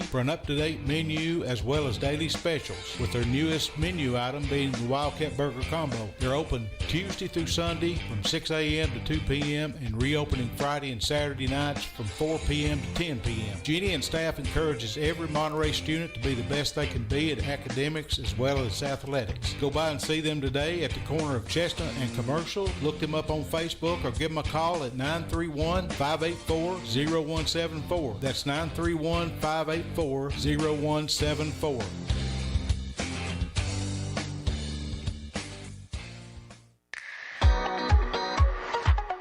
for an up-to-date menu as well as daily specials, with their newest menu item being the Wildcat Burger Combo. They're open Tuesday through Sunday from 6 a.m. to 2 p.m. and reopening Friday and Saturday nights from 4 p.m. to 10 p.m. Jeannie and staff encourages every Monterey student to be the best they can be at academics as well as athletics. Go by and see them today at the corner of Chestnut and Commercial. Look them up on Facebook or give them a call at 931-584-0174. That's 931-584-0174.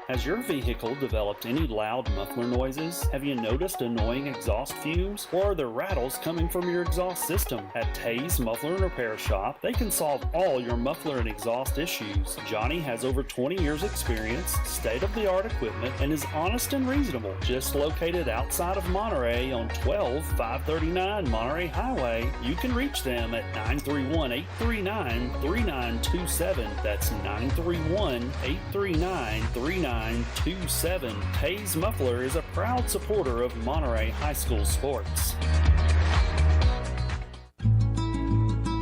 Has your vehicle developed any loud muffler noises? Have you noticed annoying exhaust fumes? Or are there rattles coming from your exhaust system? At Tay's Muffler and Repair Shop, they can solve all your muffler and exhaust issues. Johnny has over 20 years experience, state-of-the-art equipment, and is honest and reasonable. Just located outside of Monterey on 12539 Monterey Highway, you can reach them at 931-839-3927. That's 931-839-3927. Tay's Muffler is a proud supporter of Monterey High School sports.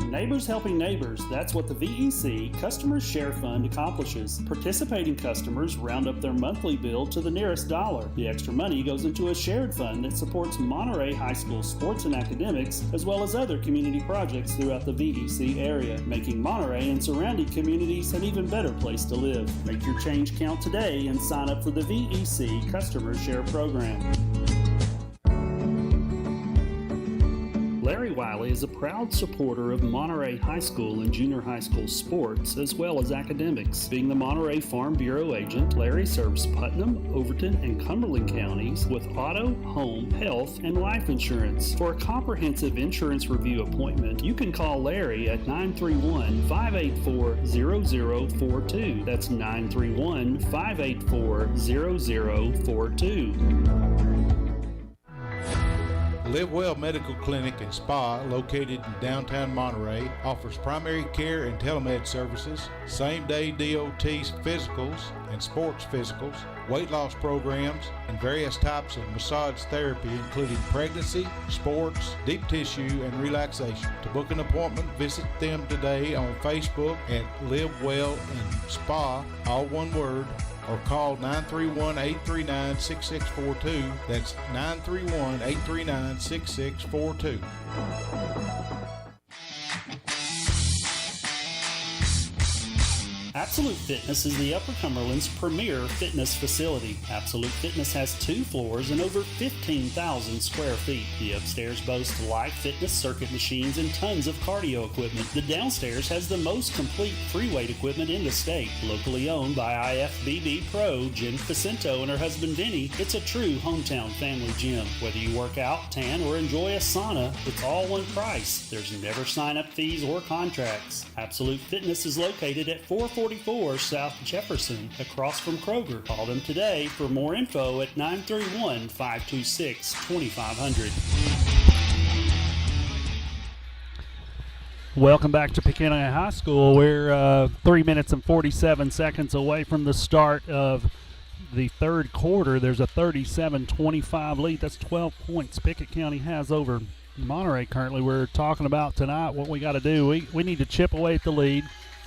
Neighbors helping neighbors, that's what the VEC Customers Share Fund accomplishes. Participating customers round up their monthly bill to the nearest dollar. The extra money goes into a shared fund that supports Monterey High School sports and academics, as well as other community projects throughout the VEC area, making Monterey and surrounding communities an even better place to live. Make your change count today and sign up for the VEC Customers Share Program. Larry Wiley is a proud supporter of Monterey High School and junior high school sports, as well as academics. Being the Monterey Farm Bureau agent, Larry serves Putnam, Overton, and Cumberland counties with auto, home, health, and life insurance. For a comprehensive insurance review appointment, you can call Larry at 931-584-0042. That's 931-584-0042. Live Well Medical Clinic and Spa, located in downtown Monterey, offers primary care and telemed services, same-day DOT physicals and sports physicals, weight loss programs, and various types of massage therapy, including pregnancy, sports, deep tissue, and relaxation. To book an appointment, visit them today on Facebook at Live Well and Spa, all one word, or call 931-839-6642. That's 931-839-6642. Absolute Fitness is the Upper Cumberland's premier fitness facility. Absolute Fitness has 2 floors and over 15,000 square feet. The upstairs boasts live fitness circuit machines and tons of cardio equipment. The downstairs has the most complete free weight equipment in the state. Locally owned by IFBB Pro Jen Facento and her husband Vinny, it's a true hometown family gym. Whether you work out, tan, or enjoy a sauna, it's all one price. There's never sign-up fees or contracts. Absolute Fitness is located at 444 South Jefferson, across from Kroger. Call them today for more info at 931-526-2500. Welcome back to Pickett High School. We're 3 minutes and 47 seconds away from the start of the third quarter. There's a 37-25 lead. That's 12 points Pickett County has over Monterey currently. We're talking about tonight what we got to do. We need to chip away at the lead,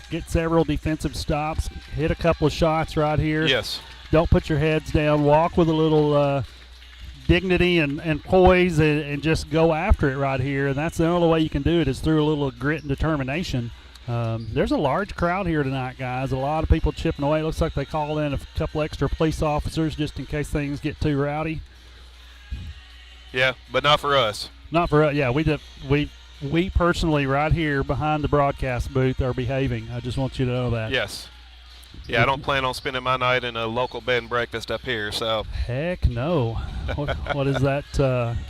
get several defensive stops, hit a couple of shots right here. Yes. Don't put your heads down. Walk with a little dignity and poise and just go after it right here. And that's the only way you can do it is through a little grit and determination. There's a large crowd here tonight, guys. A lot of people chipping away. Looks like they called in a couple extra police officers just in case things get too rowdy. Yeah, but not for us. Not for us. Yeah, we personally right here behind the broadcast booth are behaving. I just want you to know that. Yes. Yeah, I don't plan on spending my night in a local bed and breakfast up here. So. Heck no. What is that?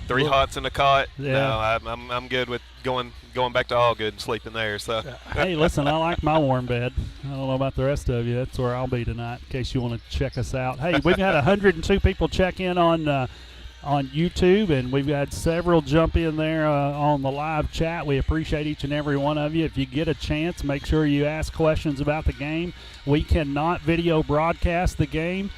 3 hots in a cot. Yeah. No, I'm good with going back to All Good and sleeping there. So. Hey, listen, I like my warm bed. I don't know about the rest of you. That's where I'll be tonight in case you want to check us out. Hey, we've had 102 people check in on YouTube, and we've had several jump in there on the live chat. We appreciate each and every one of you. If you get a chance, make sure you ask questions about the game. We cannot video broadcast the game.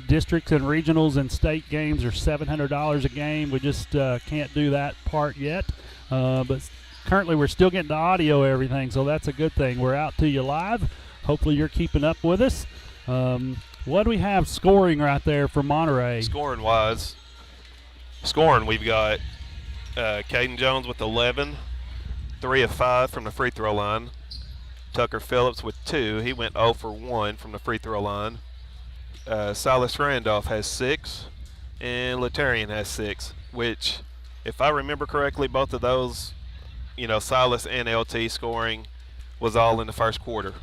Districts and regionals and state games are $700 a game. We just can't do that part yet. But currently we're still getting the audio everything, so that's a good thing. We're out to you live. Hopefully you're keeping up with us. What do we have scoring right there for Monterey? Scoring, we've got Caden Jones with 11, 3 of 5 from the free throw line. Tucker Phillips with 2. He went 0 for 1 from the free throw line. Silas Randolph has 6, and Letarian has 6, which, if I remember correctly, both of those, Silas and LT scoring was all in the first quarter.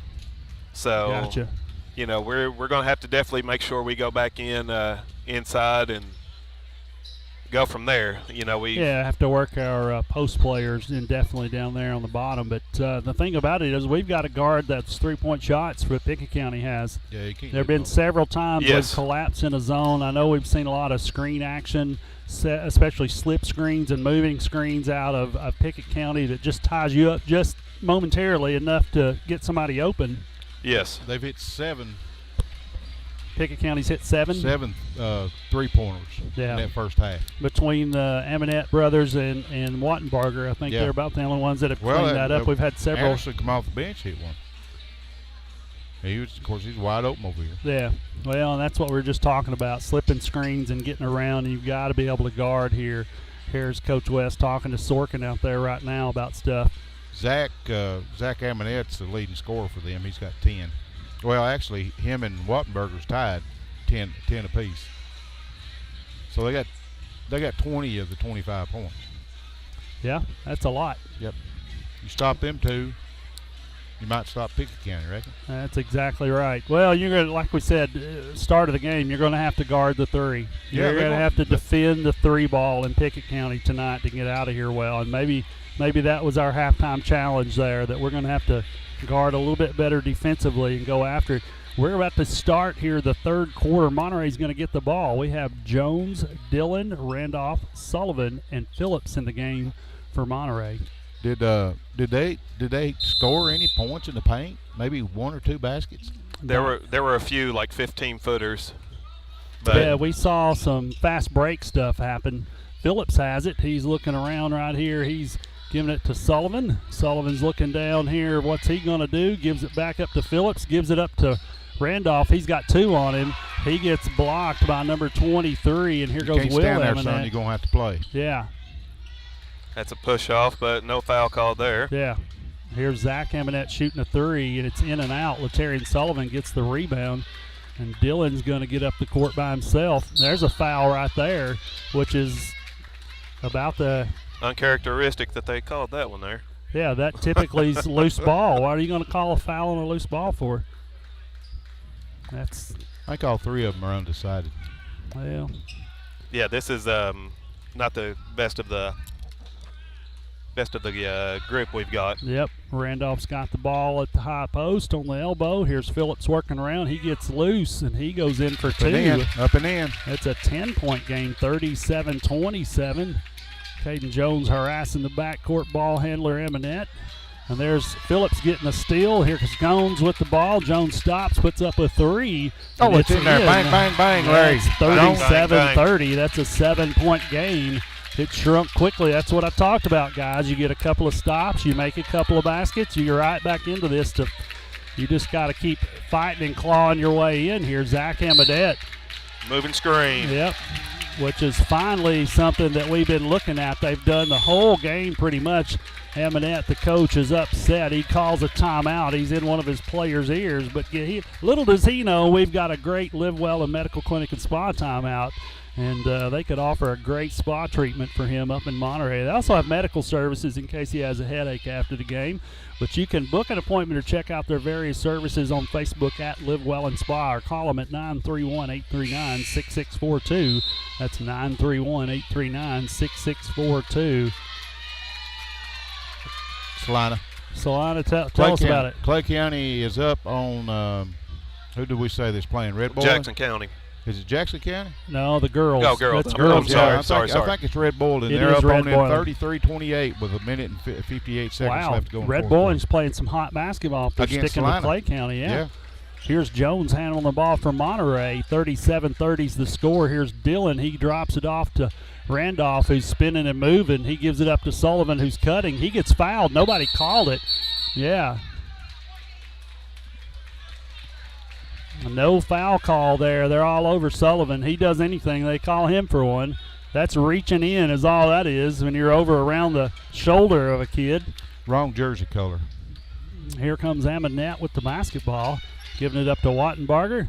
So Gotcha. you know, we're going to have to definitely make sure we go back inside and go from there. You know, we have to work our post players indefinitely down there on the bottom. But the thing about it is we've got a guard that's 3-point shots for Pickett County has. Yeah, you can't. There have been several times Yes. we've collapsed in a zone. I know we've seen a lot of screen action, especially slip screens and moving screens out of Pickett County that just ties you up just momentarily enough to get somebody open. Yes. They've hit 7 Pickett County's hit 7 3-pointers Yeah. in that first half. between the Aminette brothers and Wattenbarger. I think Yeah. they're about the only ones that have cleaned that up. We've had several. Anderson come off the bench, hit one. Of course, he's wide open over here. Yeah, well, and that's what we were just talking about, slipping screens and getting around, and you've got to be able to guard here. Here's Coach West talking to Sorkin out there right now about stuff. Zach Aminette's the leading scorer for them. He's got 10. Well, actually, him and Wattenberger's tied 10 apiece. So they got 20 of the 25 points. Yeah, that's a lot. Yep. You stop them two, you might stop Pickett County, reckon? That's exactly right. Well, you're going to, like we said, start of the game, you're going to have to guard the 3. Yeah, You're going to have to defend the 3 ball in Pickett County tonight to get out of here well. And maybe that was our halftime challenge there, that we're going to have to guard a little bit better defensively and go after it. We're about to start here the third quarter. Monterey's going to get the ball. We have Jones, Dillon, Randolph, Sullivan, and Phillips in the game for Monterey. Did they score any points in the paint? Maybe 1 or 2 baskets? There were a few like 15-footers. But Yeah, we saw some fast break stuff happen. Phillips has it. He's looking around right here. He's giving it to Sullivan. Sullivan's looking down here. What's he going to do? Gives it back up to Phillips. Gives it up to Randolph. He's got 2 on him. He gets blocked by number 23, and here goes Can't Will stand there, Eminette. son. You're going to have to play. Yeah, that's a push-off, but no foul called there. yeah. Here's Zach Eminette shooting a 3, and it's in and out. Latarian Sullivan gets the rebound, and Dillon's going to get up the court by himself. There's a foul right there, which is about the Uncharacteristic that they called that one there. Yeah, that typically is loose ball. What are you going to call a foul on a loose ball for? That's, I think all 3 of them are undecided. well, Yeah, this is not the best of the group we've got. yep. Randolph's got the ball at the high post on the elbow. Here's Phillips working around. He gets loose, and he goes in for 2. Up and in. It's a 10-point game, 37-27. Caden Jones harassing the backcourt ball handler, Eminette. And there's Phillips getting a steal. Here's Jones with the ball. Jones stops, puts up a 3. Oh, it's in there. Bang, bang, bang, Larry. It's 37-30. That's a 7-point game. It shrunk quickly. That's what I talked about, guys. You get a couple of stops, you make a couple of baskets, you're right back into this. You just got to keep fighting and clawing your way in here. Zach Eminette. Moving screen. Yep. Which is finally something that we've been looking at. They've done the whole game pretty much. Eminette, the coach, is upset. He calls a timeout. He's in one of his players' ears. But little does he know, we've got a great Live Well and Medical Clinic and Spa timeout. And they could offer a great spa treatment for him up in Monterey. They also have medical services in case he has a headache after the game. But you can book an appointment or check out their various services on Facebook at Live Well and Spa, or call them at 931-839-6642. That's 931-839-6642. Salina, tell us about it. Clay County is up on, who did we say this playing? Red Bull? Jackson County. Is it Jackson County? No, the girls. Oh, girls. That's I'm girls. sorry. I think it's Red Bull, and It they're is up Red on them Boiling. 33-28 with a minute and 58 seconds Wow, left to go in the Red fourth Bulling's playing some hot basketball. They're Against sticking with Salina. Clay County, Yeah. Here's Jones handling the ball for Monterey. 37-30's the score. Here's Dillon. He drops it off to Randolph, who's spinning and moving. He gives it up to Sullivan, who's cutting. He gets fouled. Nobody called it. Yeah. No foul call there. They're all over Sullivan. He does anything, they call him for one. That's reaching in is all that is when you're over around the shoulder of a kid. Wrong jersey color. Here comes Aminette with the basketball, giving it up to Wattenbarger.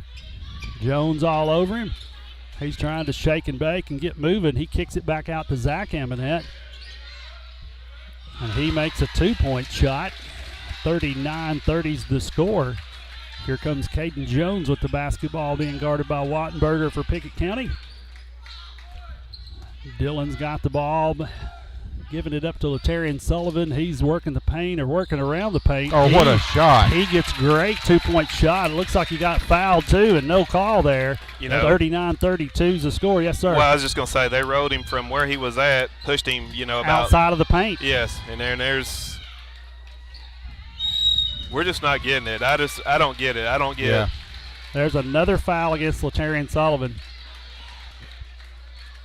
Jones all over him. He's trying to shake and bake and get moving. He kicks it back out to Zach Aminette. And he makes a 2-point shot. 39-30's the score. Here comes Caden Jones with the basketball being guarded by Wattenberger for Pickett County. Dillon's got the ball, giving it up to Latarian Sullivan. He's working the paint or working around the paint. Oh, what a shot. He gets great two-point shot. It looks like he got fouled too, and no call there. 39-32 is the score. Yes, sir. Well, I was just going to say, they rolled him from where he was at, pushed him, about outside of the paint. Yes, and there's we're just not getting it. I don't get it. I don't get it. There's another foul against Latarian Sullivan.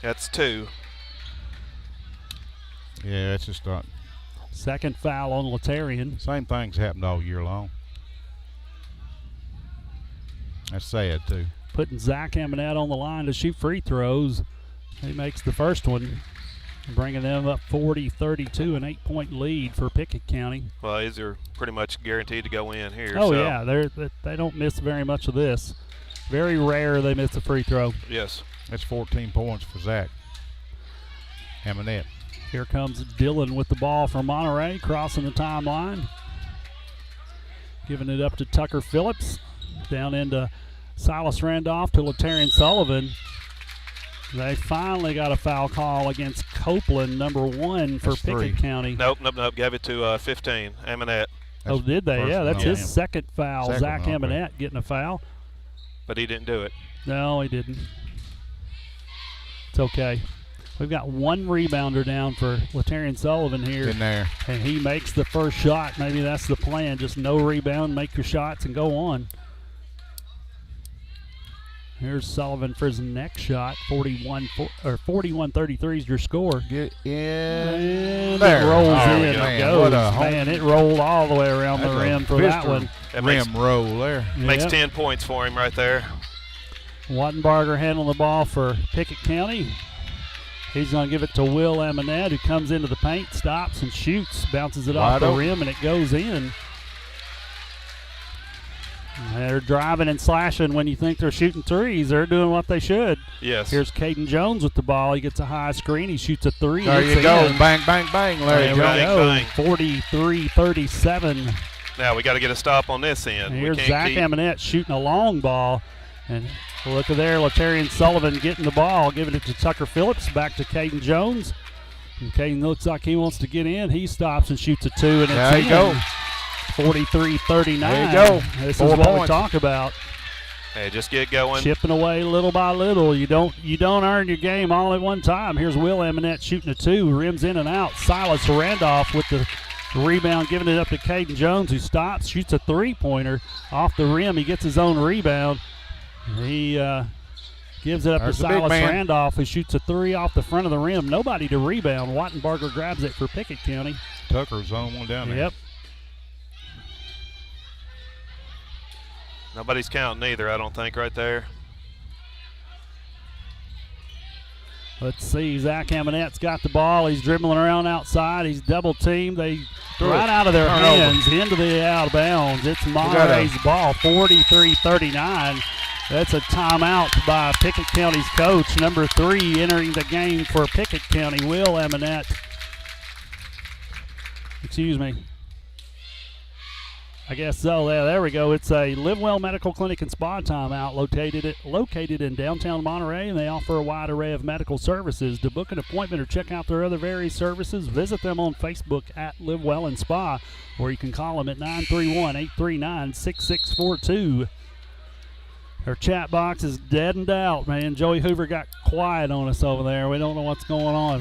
That's 2. Yeah, it's just not. Second foul on Latarian. Same things happened all year long. That's sad, too. Putting Zach Amonette on the line to shoot free throws. He makes the first one, bringing them up 40-32, an 8-point lead for Pickett County. Well, these are pretty much guaranteed to go in here. Oh, yeah, they don't miss very much of this. Very rare they miss a free throw. Yes. That's 14 points for Zach Amonette. Here comes Dillon with the ball from Monterey, crossing the timeline. Giving it up to Tucker Phillips. Down into Silas Randolph to Latarian Sullivan. They finally got a foul call against Copeland, number 1 for Pickett County. Nope. Gave it to 15, Amonette. Oh, did they? Yeah, that's his second foul. Zach Amonette okay. getting a foul. But he didn't do it. No, he didn't. It's okay. We've got one rebounder down for Latarian Sullivan here. In there. And he makes the first shot. Maybe that's the plan. Just no rebound, make your shots, and go on. Here's Sullivan for his next shot. 41-33 is your score. Get in. And there. it rolls in. Man, It goes. what a Man, it rolled all the way around the rim for that one. Rim roll there. Makes 10 points for him right there. Wattenbarger handling the ball for Pickett County. He's going to give it to Will Amonette, who comes into the paint, stops and shoots, bounces it off the rim, and it goes in. They're driving and slashing when you think they're shooting threes. They're doing what they should. Yes. Here's Caden Jones with the ball. He gets a high screen. He shoots a 3. There you go. Bang, bang, bang, Larry. There we go. 43-37. Now we got to get a stop on this end. Here's Zach Amonette shooting a long ball. And look at there, Latarian Sullivan getting the ball, giving it to Tucker Phillips, back to Caden Jones. And Caden looks like he wants to get in. He stops and shoots a 2, and it's there you go. 43-39. There you go. This 4 is what points. we talk about. Hey, just get going. Chipping away little by little. You don't earn your game all at one time. Here's Will Amonette shooting a 2, rims in and out. Silas Randolph with the rebound, giving it up to Caden Jones, who stops, shoots a 3-pointer off the rim. He gets his own rebound. He gives it up to Silas Randolph, who shoots a 3 off the front of the rim. Nobody to rebound. Wattenbarger grabs it for Pickett County. Tucker's on one down there. Yep. Nobody's counting either, I don't think, right there. Let's see. Zach Amonette's got the ball. He's dribbling around outside. He's double teamed. They right out of their hands into the out of bounds. It's Monterey's ball. 43-39. That's a timeout by Pickett County's coach. Number 3 entering the game for Pickett County, Will Amonette. Excuse me. I guess so. Yeah, there we go. It's a Live Well Medical Clinic and Spa timeout located in downtown Monterey, and they offer a wide array of medical services. To book an appointment or check out their other various services, visit them on Facebook at Live Well and Spa, or you can call them at 931-839-6642. Her chat box is deadened out, man. Joey Hoover got quiet on us over there. We don't know what's going on.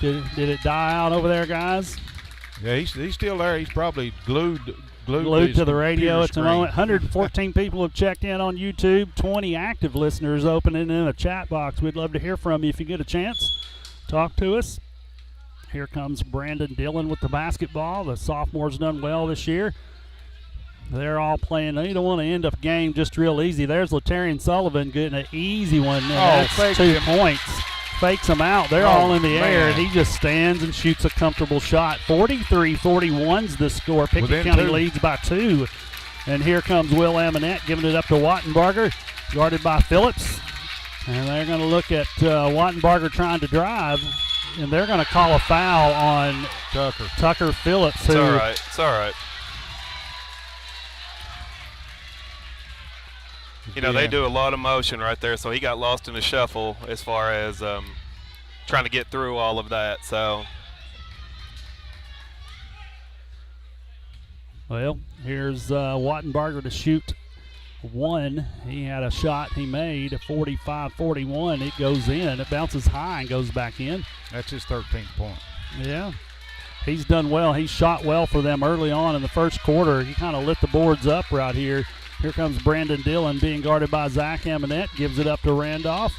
Did it die out over there, guys? Yeah, he's still there. He's probably glued to the radio at the moment. 114 people have checked in on YouTube. 20 active listeners opening in a chat box. We'd love to hear from you if you get a chance. Talk to us. Here comes Brandon Dillon with the basketball. The sophomore's done well this year. They're all playing. They don't want to end up game just real easy. There's Latarian Sullivan getting an easy one. That's 2 points. Fakes them out. They're all in the air. He just stands and shoots a comfortable shot. 43-41's the score. Pickett County leads by 2. And here comes Will Amonette giving it up to Wattenbarger, guarded by Phillips. And they're going to look at Wattenbarger trying to drive, and they're going to call a foul on Tucker Phillips. It's all right. It's all right. You know, they do a lot of motion right there, so he got lost in the shuffle as far as trying to get through all of that. So, well, here's Wattenbarger to shoot one. He had a shot he made, a 45-41. It goes in. It bounces high and goes back in. That's his 13th point. Yeah. He's done well. He shot well for them early on in the first quarter. He kind of lit the boards up right here. Here comes Brandon Dillon being guarded by Zach Amonette. Gives it up to Randolph.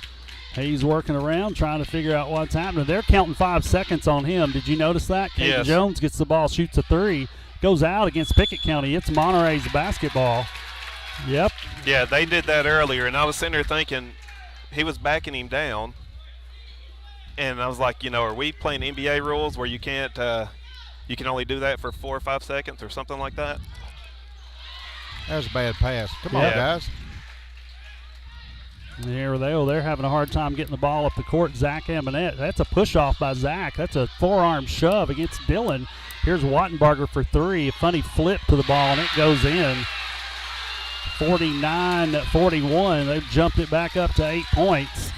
He's working around trying to figure out what's happening. They're counting 5 seconds on him. Did you notice that? Caden Yes. Jones gets the ball, shoots a three, goes out against Pickett County. It's Monterey's basketball. Yep. yeah, they did that earlier, and I was sitting there thinking he was backing him down. And I was like, you know, are we playing NBA rules where you can't you can only do that for 4 or 5 seconds or something like that? That was a bad pass. Come on, Yeah. guys. There they go. They're having a hard time getting the ball up the court. Zach Amonette. That's a push-off by Zach. That's a forearm shove against Dillon. Here's Wattenbarger for three. A funny flip to the ball, and it goes in. 49-41. They've jumped it back up to 8 points.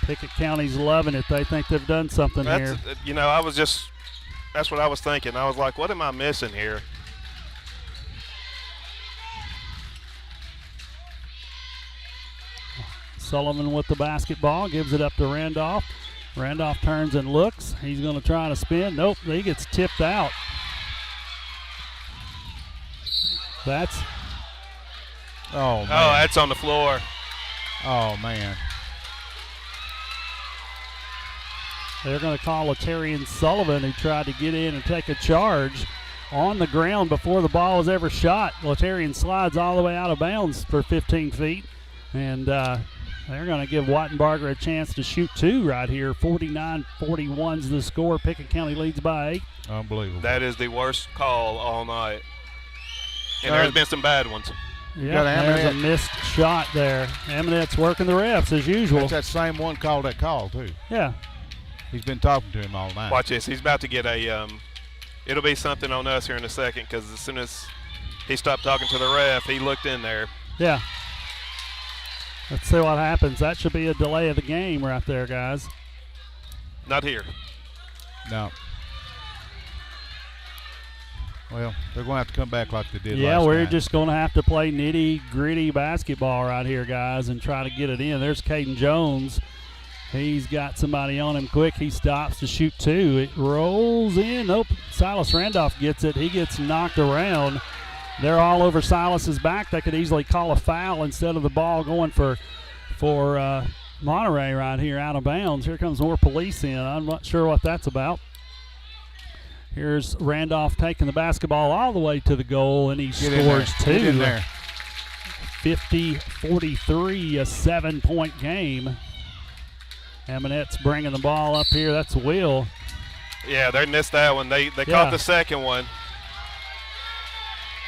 Pickett County's loving it. They think they've done something here. You know, that's what I was thinking. I was like, what am I missing here? Sullivan with the basketball, gives it up to Randolph. Randolph turns and looks. He's going to try to spin. Nope, he gets tipped out. That's. Oh, man. Oh, that's on the floor. Oh, man. They're going to call Latarian Sullivan, who tried to get in and take a charge on the ground before the ball was ever shot. Latarian slides all the way out of bounds for 15 feet. And they're going to give Wattenbarger a chance to shoot two right here. 49-41's the score. Pickett County leads by 8. Unbelievable. That is the worst call all night. And there's been some bad ones. Yeah, got there's a Amonette. missed shot there. Amonette's working the refs as usual. That's that same one called that call, too. Yeah. He's been talking to him all night. Watch this. He's about to get a it'll be something on us here in a second, because as soon as he stopped talking to the ref, he looked in there. Yeah. Let's see what happens. That should be a delay of the game right there, guys. Not here. No. Well, they're going to have to come back like they did Yeah, last we're night. just going to have to play nitty-gritty basketball right here, guys, and try to get it in. There's Caden Jones. He's got somebody on him quick. He stops to shoot two. It rolls in. Nope. Silas Randolph gets it. He gets knocked around. They're all over Silas's back. They could easily call a foul instead of the ball going for Monterey right here out of bounds. Here comes more police in. I'm not sure what that's about. Here's Randolph taking the basketball all the way to the goal, and he scores two. Get in there. 50-43, a 7-point game. Amonette's bringing the ball up here. That's Will. Yeah, they missed that one. They caught the second one.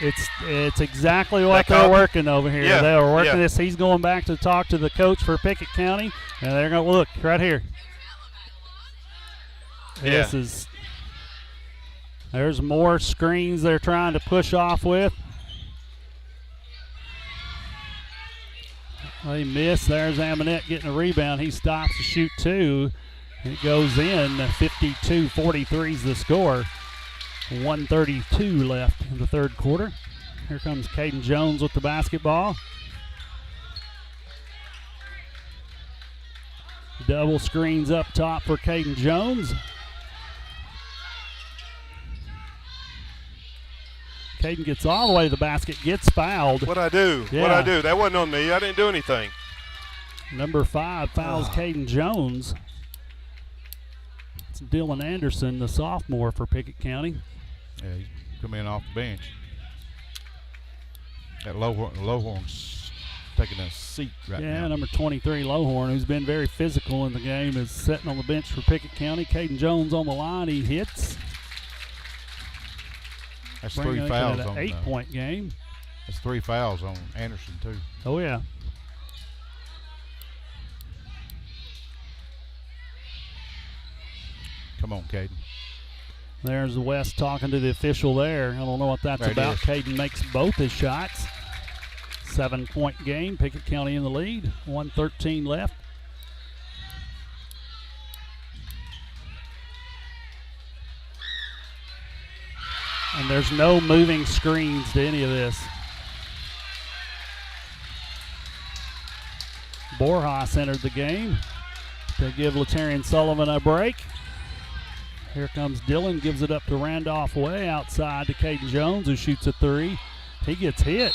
It's exactly what they're working over here. Yeah, They're working yeah. this. He's going back to talk to the coach for Pickett County, and they're going to look right here. This is. There's more screens they're trying to push off with. They miss. There's Amonette getting a rebound. He stops to shoot two. It goes in. 52-43 is the score. 1:32 left in the third quarter. Here comes Caden Jones with the basketball. Double screens up top for Caden Jones. Caden gets all the way to the basket, gets fouled. What'd I do? Yeah. What'd I do? That wasn't on me. I didn't do anything. Number 5 fouls Caden Jones. It's Dylan Anderson, the sophomore for Pickett County. Yeah, he's coming in off the bench. That Lowhorn's taking a seat right now. Yeah, number 23, Lowhorn, who's been very physical in the game, is sitting on the bench for Pickett County. Caden Jones on the line. He hits. That's Bringing 3 it fouls at on an 8-point game. That's 3 fouls on Anderson, too. Oh, yeah. Come on, Caden. There's West talking to the official there. I don't know what that's about. Caden makes both his shots. 7-point game. Pickett County in the lead. 1:13 left. And there's no moving screens to any of this. Borjas entered the game to give Latarian Sullivan a break. Here comes Dillon, gives it up to Randolph Way, outside to Caden Jones, who shoots a three. He gets hit.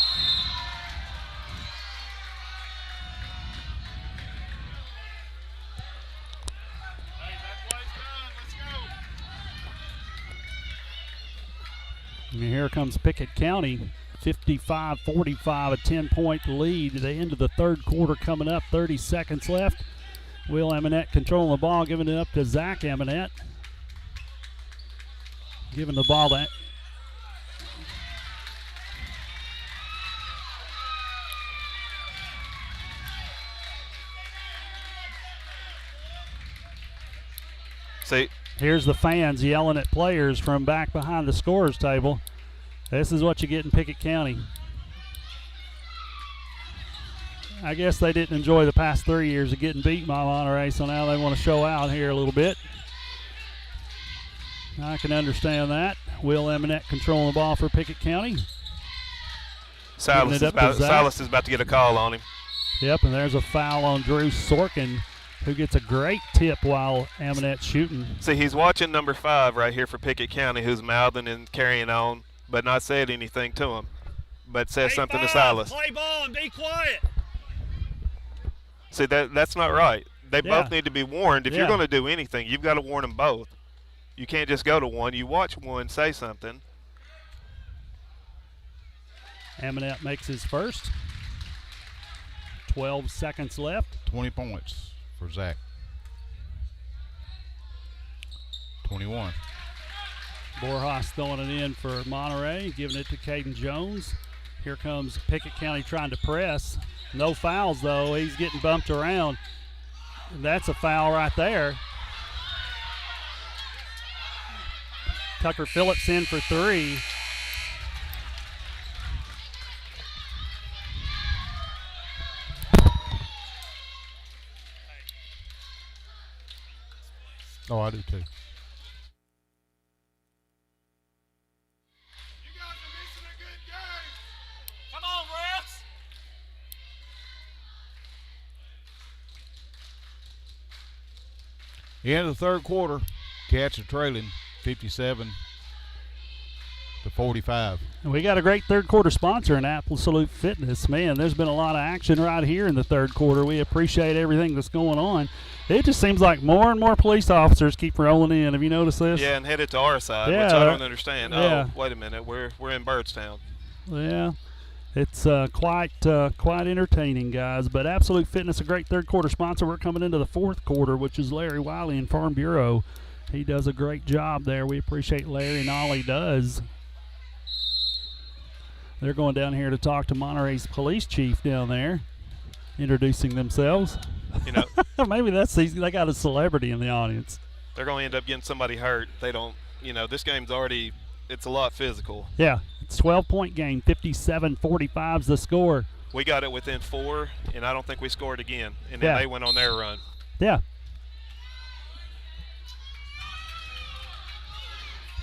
And here comes Pickett County, 55-45, a 10-point lead. The end of the third quarter coming up, 30 seconds left. Will Eminette controlling the ball, giving it up to Zach Eminette. Giving the ball to See, here's the fans yelling at players from back behind the scorers table. This is what you get in Pickett County. I guess they didn't enjoy the past 3 years of getting beat by Monterey, so now they want to show out here a little bit. I can understand that. Will Eminette controlling the ball for Pickett County. Silas is about to get a call on him. Yep, and there's a foul on Drew Sorkin, who gets a great tip while Eminette's shooting. See, he's watching number 5 right here for Pickett County, who's mouthing and carrying on, but not said anything to him, but says something to Silas. Play ball and be quiet. See, that's not right. They both need to be warned. If you're going to do anything, you've got to warn them both. You can't just go to one. You watch one say something. Eminette makes his first. 12 seconds left. 20 points for Zach. 21. Borjas throwing it in for Monterey, giving it to Caden Jones. Here comes Pickett County trying to press. No fouls, though. He's getting bumped around. That's a foul right there. Tucker Phillips in for three. Oh, I do too. You guys are missing a good game. Come on, refs. The end of the third quarter, Cats are trailing 57-45. And we got a great third quarter sponsor in Absolute Fitness. Man, there's been a lot of action right here in the third quarter. We appreciate everything that's going on. It just seems like more and more police officers keep rolling in. Have you noticed this? Yeah, and headed to our side, Yeah, which I don't understand. yeah. Oh, wait a minute. We're in Byrdstown. Yeah, it's quite entertaining, guys. But Absolute Fitness, a great third quarter sponsor. We're coming into the fourth quarter, which is Larry Wiley in Farm Bureau. He does a great job there. We appreciate Larry and all he does. They're going down here to talk to Monterey's police chief down there, introducing themselves. You know, maybe they got a celebrity in the audience. They're going to end up getting somebody hurt. They don't, this game's already, it's a lot physical. Yeah, it's a 12-point game. 57-45 is the score. We got it within 4, and I don't think we scored again. And then they went on their run. Yeah.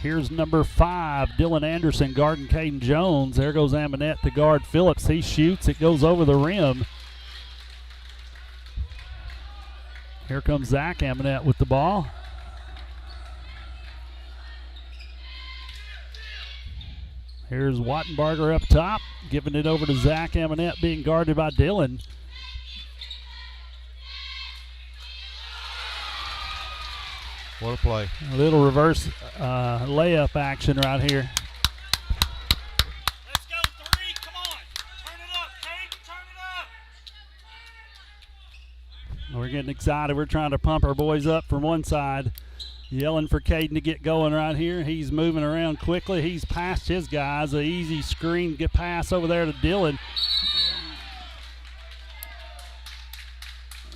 Here's number 5, Dillon Anderson, guarding Caden Jones. There goes Aminette to guard Phillips. He shoots. It goes over the rim. Here comes Zach Aminette with the ball. Here's Wattenbarger up top, giving it over to Zach Aminette, being guarded by Dillon. What a play. A little reverse layup action right here. Let's go, 3. Come on. Turn it up, Kane. Turn it up. We're getting excited. We're trying to pump our boys up from one side. Yelling for Caden to get going right here. He's moving around quickly. He's past his guys. An easy screen get pass over there to Dillon.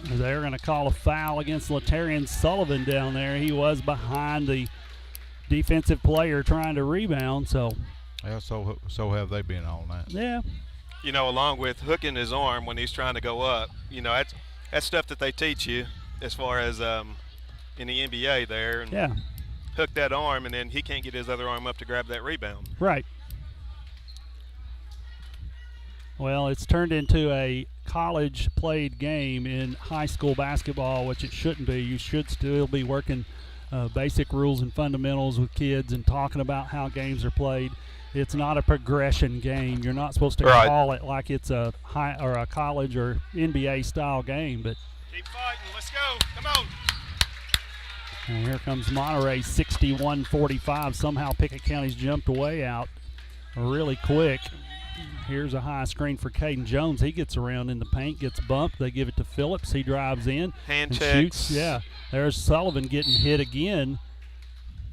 They're going to call a foul against Latarian Sullivan down there. He was behind the defensive player trying to rebound. So, yeah, so have they been all night. Yeah. You know, along with hooking his arm when he's trying to go up, you know, that's stuff that they teach you as far as in the NBA there. And yeah. Hook that arm, and then he can't get his other arm up to grab that rebound. Right. Well, it's turned into a college-played game in high school basketball, which it shouldn't be. You should still be working basic rules and fundamentals with kids and talking about how games are played. It's not a progression game. You're not supposed to call it like it's a high or a college or NBA style game. But keep fighting. Let's go. Come on. And here comes Monterey, 61-45. Somehow Pickett County's jumped way out really quick. Here's a high screen for Caden Jones. He gets around in the paint, gets bumped. They give it to Phillips. He drives in and checks. Shoots. Yeah, there's Sullivan getting hit again.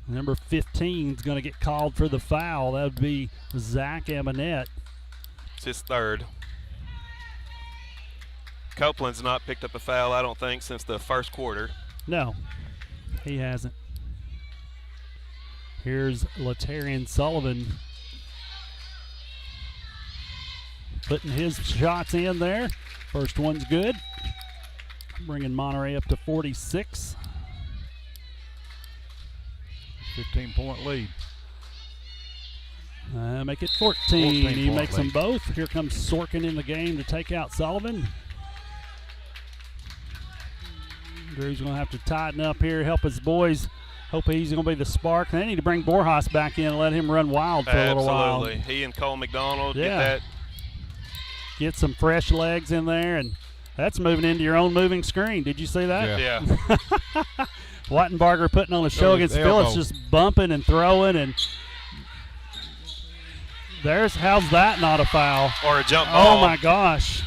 Number 15 is going to get called for the foul. That would be Zach Amonette. It's his third. Copeland's not picked up a foul, I don't think, since the first quarter. No, he hasn't. Here's Latarian Sullivan putting his shots in there. First one's good. Bringing Monterey up to 46. 15-point lead. Make it 14. He makes them lead. both. Here comes Sorkin in the game to take out Sullivan. Drew's going to have to tighten up here, help his boys. Hope he's going to be the spark. They need to bring Borjas back in and let him run wild for a little while. Absolutely. He and Cole McDonald get that. Get some fresh legs in there, and that's moving into your own moving screen. Did you see that? Yeah. Wattenbarger putting on a show against Phillips, just bumping and throwing, and how's that not a foul? Or a jump ball. Oh my gosh.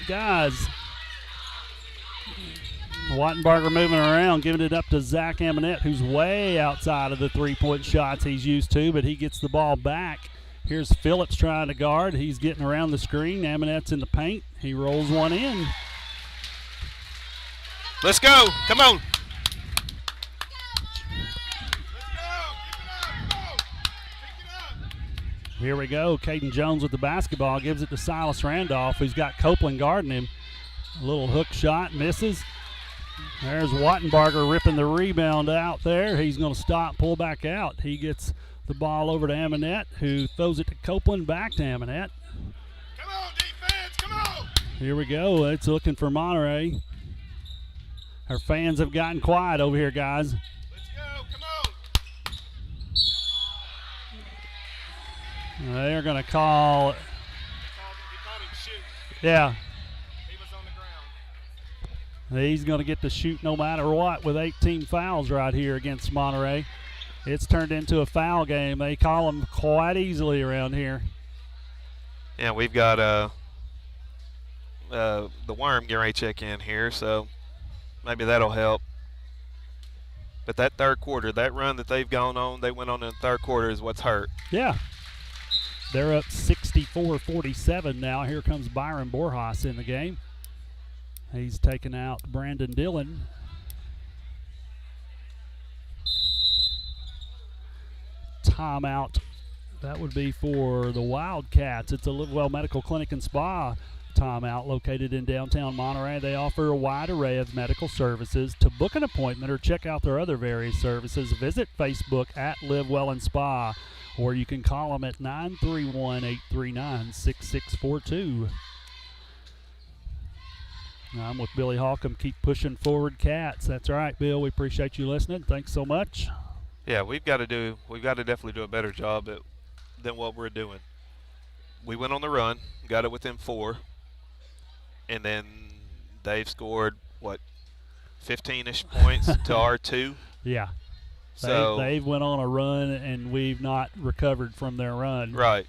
Guys. Wattenbarger moving around, giving it up to Zach Amonette, who's way outside of the three-point shots he's used to, but he gets the ball back. Here's Phillips trying to guard. He's getting around the screen. Amonette's in the paint. He rolls one in. Let's go. Come on. Here we go. Caden Jones with the basketball. Gives it to Silas Randolph, who's got Copeland guarding him. A little hook shot. Misses. There's Wattenbarger ripping the rebound out there. He's going to stop, pull back out. He gets the ball over to Amonette, who throws it to Copeland, back to Amonette. Come on, defense. Come on. Here we go. It's looking for Monterey. Our fans have gotten quiet over here, guys. Let's go. Come on. They're going to call. He called him shoot. Yeah. He was on the ground. He's going to get to shoot no matter what with 18 fouls right here against Monterey. It's turned into a foul game. They call them quite easily around here. Yeah, we've got the Worm getting ready to check in here, so maybe that'll help. But that third quarter, that run that they've gone on, they went on in the third quarter is what's hurt. Yeah. They're up 64-47 now. Here comes Byron Borjas in the game. He's taken out Brandon Dillon. Timeout. That would be for the Wildcats. It's a Livewell Medical Clinic and Spa timeout located in downtown Monterey. They offer a wide array of medical services. To book an appointment or check out their other various services, visit Facebook at Livewell and Spa, or you can call them at 931-839-6642. I'm with Billy Holcomb. Keep pushing forward, Cats. That's right, Bill. We appreciate you listening. Thanks so much. Yeah, we've got to definitely do a better job than what we're doing. We went on the run, got it within 4, and then they've scored, 15-ish points to our 2? Yeah. So they've went on a run, and we've not recovered from their run. Right.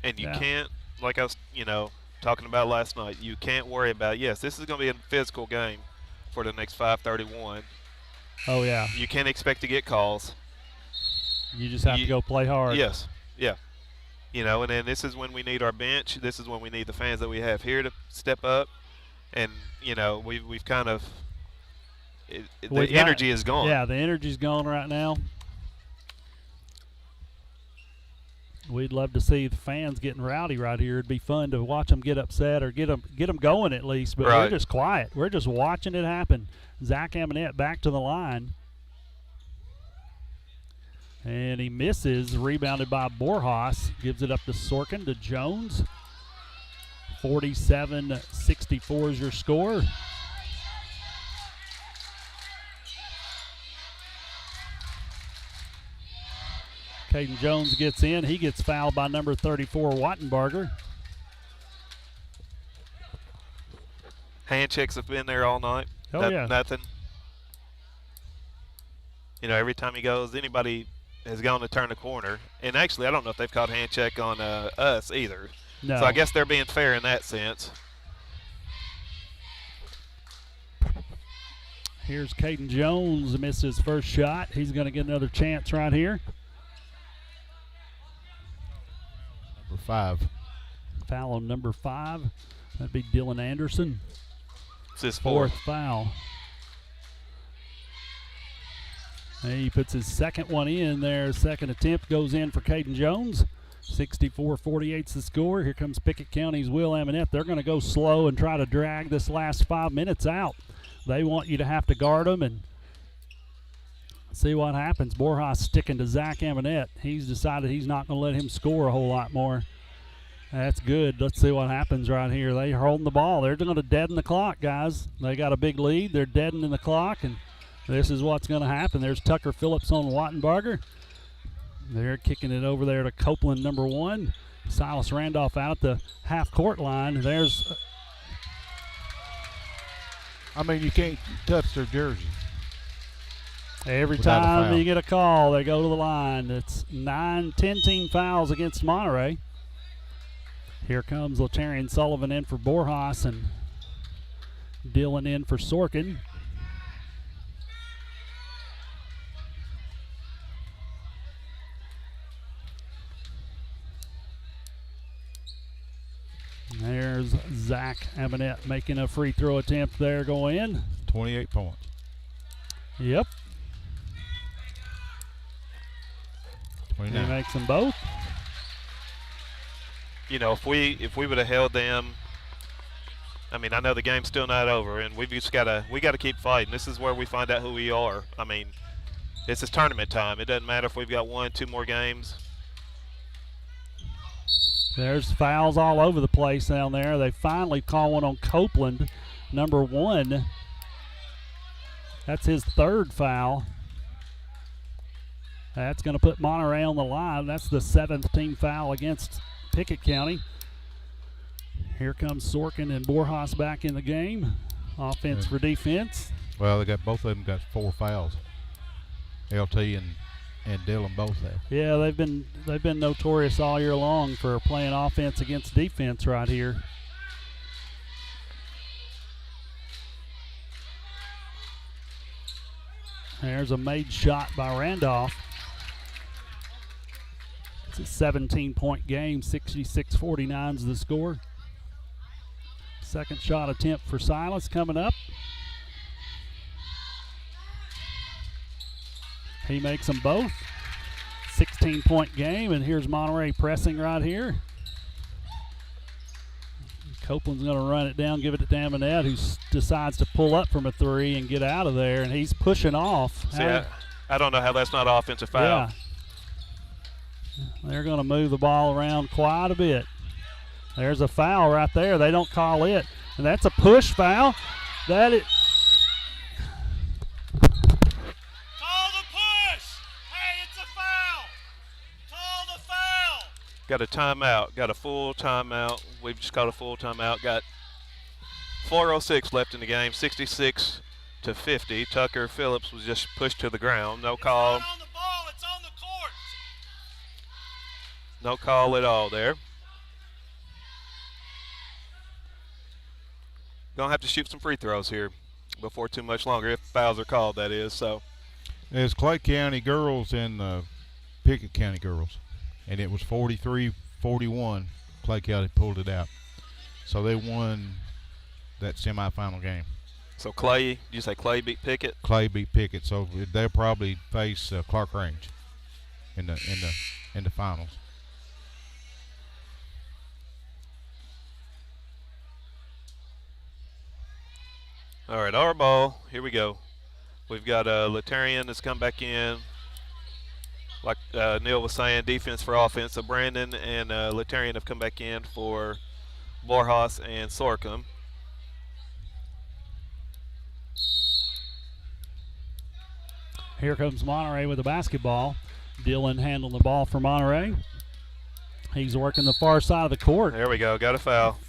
And you can't, like I was, talking about last night, you can't worry about, yes, this is going to be a physical game for the next 5:31. Oh, yeah. You can't expect to get calls. You just have to go play hard. Yes. Yeah. And then this is when we need our bench. This is when we need the fans that we have here to step up. And, we've kind of the energy is gone. Yeah, the energy's gone right now. we'd love to see the fans getting rowdy right here. It'd be fun to watch them get upset or get them going at least. But we're just quiet. We're just watching it happen. Zach Amonette back to the line. And he misses, rebounded by Borjas. Gives it up to Sorkin, to Jones. 47-64 is your score. Caden Jones gets in. He gets fouled by number 34, Wattenbarger. Hand checks have been there all night. Oh, yeah. Nothing. You know, every time he goes, anybody has gone to turn the corner. And actually, I don't know if they've caught hand check on us either. No. So I guess they're being fair in that sense. Here's Caden Jones, missed his first shot. He's going to get another chance right here. Number 5. Foul on number 5. That'd be Dillon Anderson. It's his Fourth foul. And he puts his second one in there. Second attempt goes in for Caden Jones. 64-48's the score. Here comes Pickett County's Will Amonette. They're going to go slow and try to drag this last 5 minutes out. They want you to have to guard them and see what happens. Borjas sticking to Zach Amonette. He's decided he's not going to let him score a whole lot more. That's good. Let's see what happens right here. They're holding the ball. They're going to deaden the clock, guys. They got a big lead. They're deadening the clock, and this is what's going to happen. There's Tucker Phillips on Wattenbarger. They're kicking it over there to Copeland, number 1. Silas Randolph out at the half-court line. There's I mean, you can't touch their jersey. every Without a time foul. you get a call, they go to the line. It's 10 team fouls against Monterey. Here comes Latarian Sullivan in for Borjas and Dillon in for Sorkin. There's Zach Amonette making a free throw attempt there, go in. 28 points. Yep, 29. he makes them both. You know, if we would have held them, I mean, I know the game's still not over, and we gotta keep fighting. This is where we find out who we are. I mean, this is tournament time. It doesn't matter if we've got 1, 2 more games. There's fouls all over the place down there. They finally call one on Copeland, number 1. That's his 3rd foul. That's going to put Monterey on the line. That's the 7th team foul against Pickett County. Here comes Sorkin and Borjas back in the game. Offense for defense. Well, they got both of them got 4 fouls. LT and Dillon both have. Yeah, they've been notorious all year long for playing offense against defense right here. There's a made shot by Randolph. It's a 17-point game, 66-49 is the score. Second shot attempt for Silas coming up. He makes them both. 16-point game, and here's Monterey pressing right here. Copeland's going to run it down, give it to Amonette, who decides to pull up from a 3 and get out of there, and he's pushing off. See, I don't know how that's not an offensive foul. Yeah. They're going to move the ball around quite a bit. There's a foul right there. They don't call it, and that's a push foul. That is. Call the push! Hey, it's a foul! Call the foul! Got a timeout. Got a full timeout. We've just got a full timeout. Got 4:06 left in the game. 66-50. Tucker Phillips was just pushed to the ground. No call. It's not on the ball, it's on the court. No call at all there. Gonna have to shoot some free throws here before too much longer, if fouls are called, that is. So It's Clay County girls and Pickett County girls. And it was 43-41. Clay County pulled it out. So they won that semifinal game. So Clay, did you say Clay beat Pickett? Clay beat Pickett, so they'll probably face Clark Range in the finals. All right, our ball. Here we go. We've got Letarian that's come back in. Like Neil was saying, defense for offense. So Brandon and Letarian have come back in for Borjas and Sorghum. Here comes Monterey with the basketball. Dillon handling the ball for Monterey. He's working the far side of the court. There we go. Got a foul.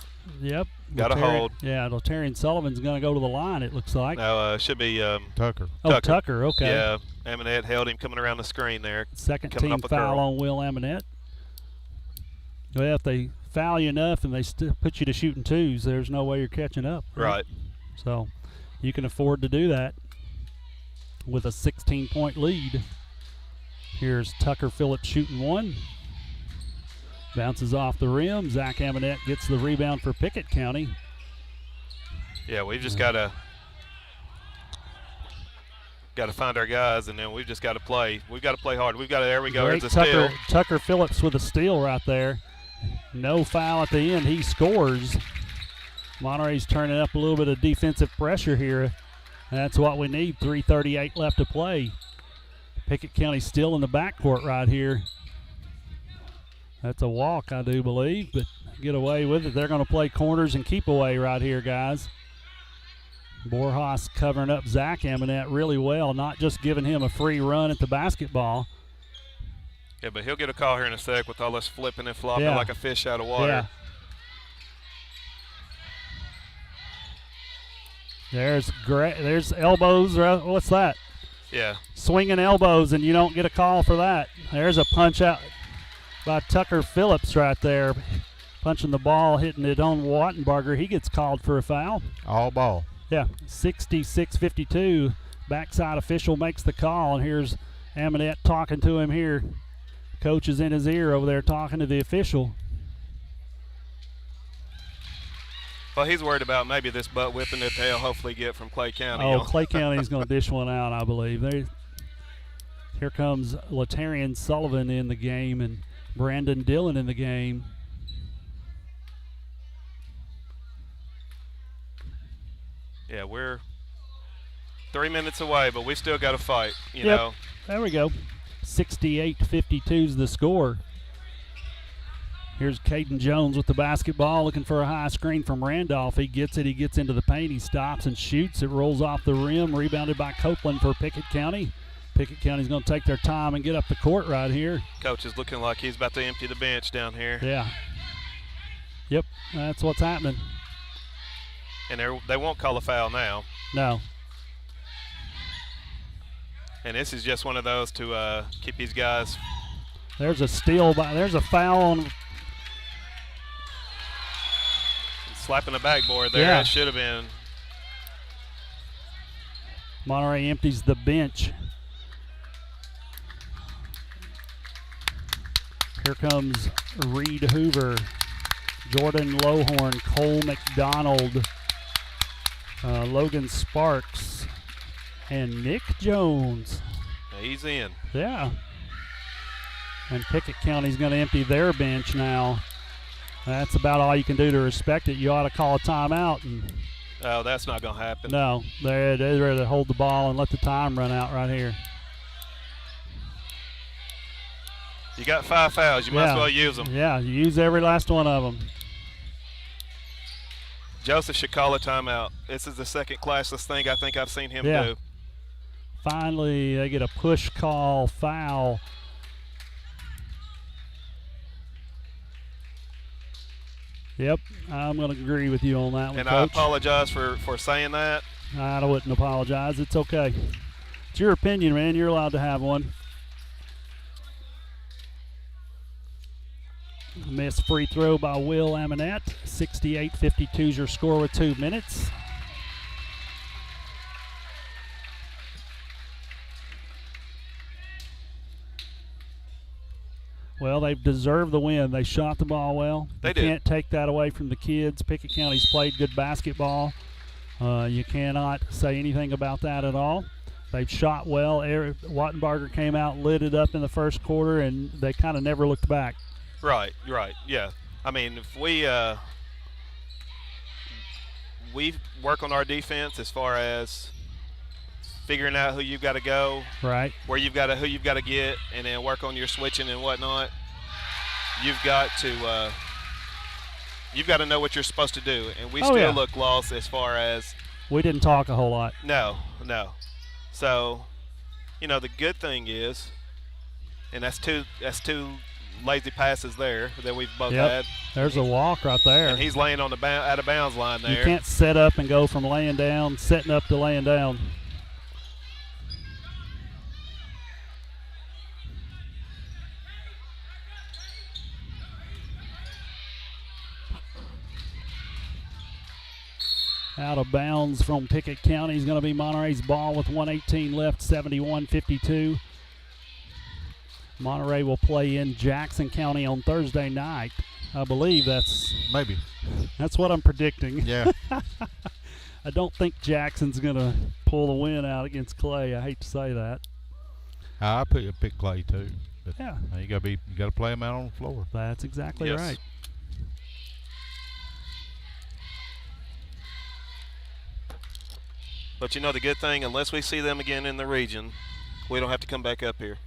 Yep. Got a hold. Yeah, Letarian Sullivan's going to go to the line, it looks like. No, should be Tucker. Oh, Tucker, okay. Yeah, Amonette held him coming around the screen there. Second team foul on Will Amonette. Well, if they foul you enough and they put you to shooting twos, there's no way you're catching up. Right. So you can afford to do that with a 16-point lead. Here's Tucker Phillips shooting one. Bounces off the rim. Zach Amonette gets the rebound for Pickett County. Yeah, we've just got to find our guys, and then we've just got to play. We've got to play hard. We've got to. There we go. Great There's a steal. Tucker Phillips with a steal right there. No foul at the end. He scores. Monterey's turning up a little bit of defensive pressure here. That's what we need. 3:38 left to play. Pickett County still in the backcourt right here. That's a walk, I do believe, but get away with it. They're going to play corners and keep away right here, guys. Borjas covering up Zach Amonette really well, not just giving him a free run at the basketball. Yeah, but he'll get a call here in a sec with all this flipping and flopping like a fish out of water. Yeah. There's elbows. What's that? Yeah. Swinging elbows, and you don't get a call for that. There's a punch out by Tucker Phillips right there. Punching the ball, hitting it on Wattenbarger. He gets called for a foul. All ball. Yeah, 66-52. Backside official makes the call, and here's Amonette talking to him here. Coach is in his ear over there talking to the official. Well, he's worried about maybe this butt whipping that they'll hopefully get from Clay County. Oh, Clay County's going to dish one out, I believe. Here comes Letarian Sullivan in the game and Brandon Dillon in the game. Yeah, we're 3 minutes away, but we still got to fight, you know. There we go. 68-52 is the score. Here's Caden Jones with the basketball, looking for a high screen from Randolph. He gets it. He gets into the paint. He stops and shoots. It rolls off the rim. Rebounded by Copeland for Pickett County. Pickett County's going to take their time and get up the court right here. Coach is looking like he's about to empty the bench down here. Yeah. Yep, that's what's happening. And they won't call a foul now. No. And this is just one of those to keep these guys. There's a steal. There's a foul on. Slapping the backboard there. Yeah. It should have been. Monterey empties the bench. Here comes Reed Hoover, Jordan Lohorn, Cole McDonald, Logan Sparks, and Nick Jones. He's in. Yeah. And Pickett County's going to empty their bench now. That's about all you can do to respect it. You ought to call a timeout. Oh, that's not going to happen. No, they're ready to hold the ball and let the time run out right here. You got 5 fouls. You might as well use them. Yeah, you use every last one of them. Joseph should call a timeout. This is the second classless thing I think I've seen him do. Finally, they get a push call foul. Yep, I'm going to agree with you on that one, and Coach. I apologize for saying that. I wouldn't apologize. It's okay. It's your opinion, man. You're allowed to have one. Missed free throw by Will Amonette. 68-52 is your score with 2 minutes. Well, they've deserved the win. They shot the ball well. They you did. Can't take that away from the kids. Pickett County's played good basketball. You cannot say anything about that at all. They've shot well. Wattenbarger came out, lit it up in the first quarter, and they kind of never looked back. Right, yeah. I mean, if we we work on our defense as far as figuring out who you've got to go, right, who you've got to get, and then work on your switching and whatnot. You've got to know what you're supposed to do, and we still look lost as far as we didn't talk a whole lot. No. So, the good thing is, and that's two lazy passes there that we've both had. There's a walk right there. And he's laying on the out of bounds line there. You can't set up and go from laying down, setting up to laying down. Out of bounds from Pickett County is going to be Monterey's ball with 1:18 left, 71-52. Monterey will play in Jackson County on Thursday night. I believe that's what I'm predicting. Yeah. I don't think Jackson's going to pull the win out against Clay. I hate to say that. I pick Clay too. But yeah. You got to play him out on the floor. That's exactly right. But the good thing, unless we see them again in the region, we don't have to come back up here.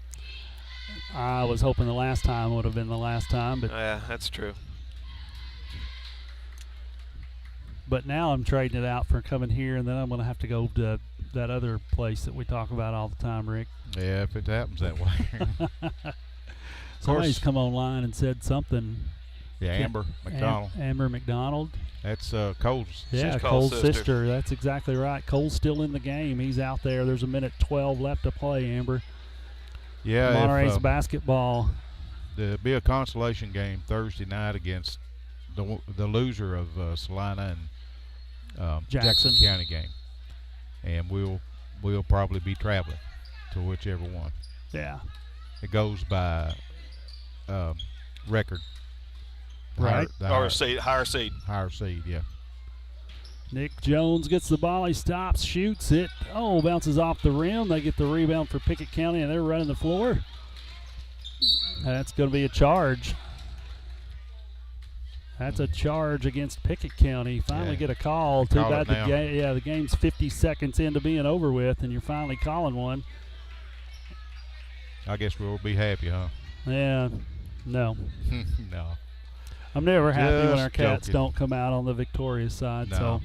I was hoping the last time would have been the last time, but yeah, that's true. But now I'm trading it out for coming here, and then I'm going to have to go to that other place that we talk about all the time, Rick. Yeah, if it happens that way. Somebody's come online and said something. Yeah, Amber McDonald. Amber McDonald. That's Cole's. Yeah, Cole's sister. That's exactly right. Cole's still in the game. He's out there. There's 1:12 left to play, Amber. Yeah, Monterey's basketball. There'll be a consolation game Thursday night against the loser of Salina and Jackson County game, and we'll probably be traveling to whichever one. Yeah, it goes by record. Right. Higher seed. Higher seed, yeah. Nick Jones gets the ball. He stops, shoots it. Oh, bounces off the rim. They get the rebound for Pickett County, and they're running the floor. That's going to be a charge. That's a charge against Pickett County. Finally get a call. Too bad the game's 50 seconds into being over with, and you're finally calling one. I guess we'll be happy, huh? Yeah. No. No. I'm never happy when our Cats don't come out on the victorious side, so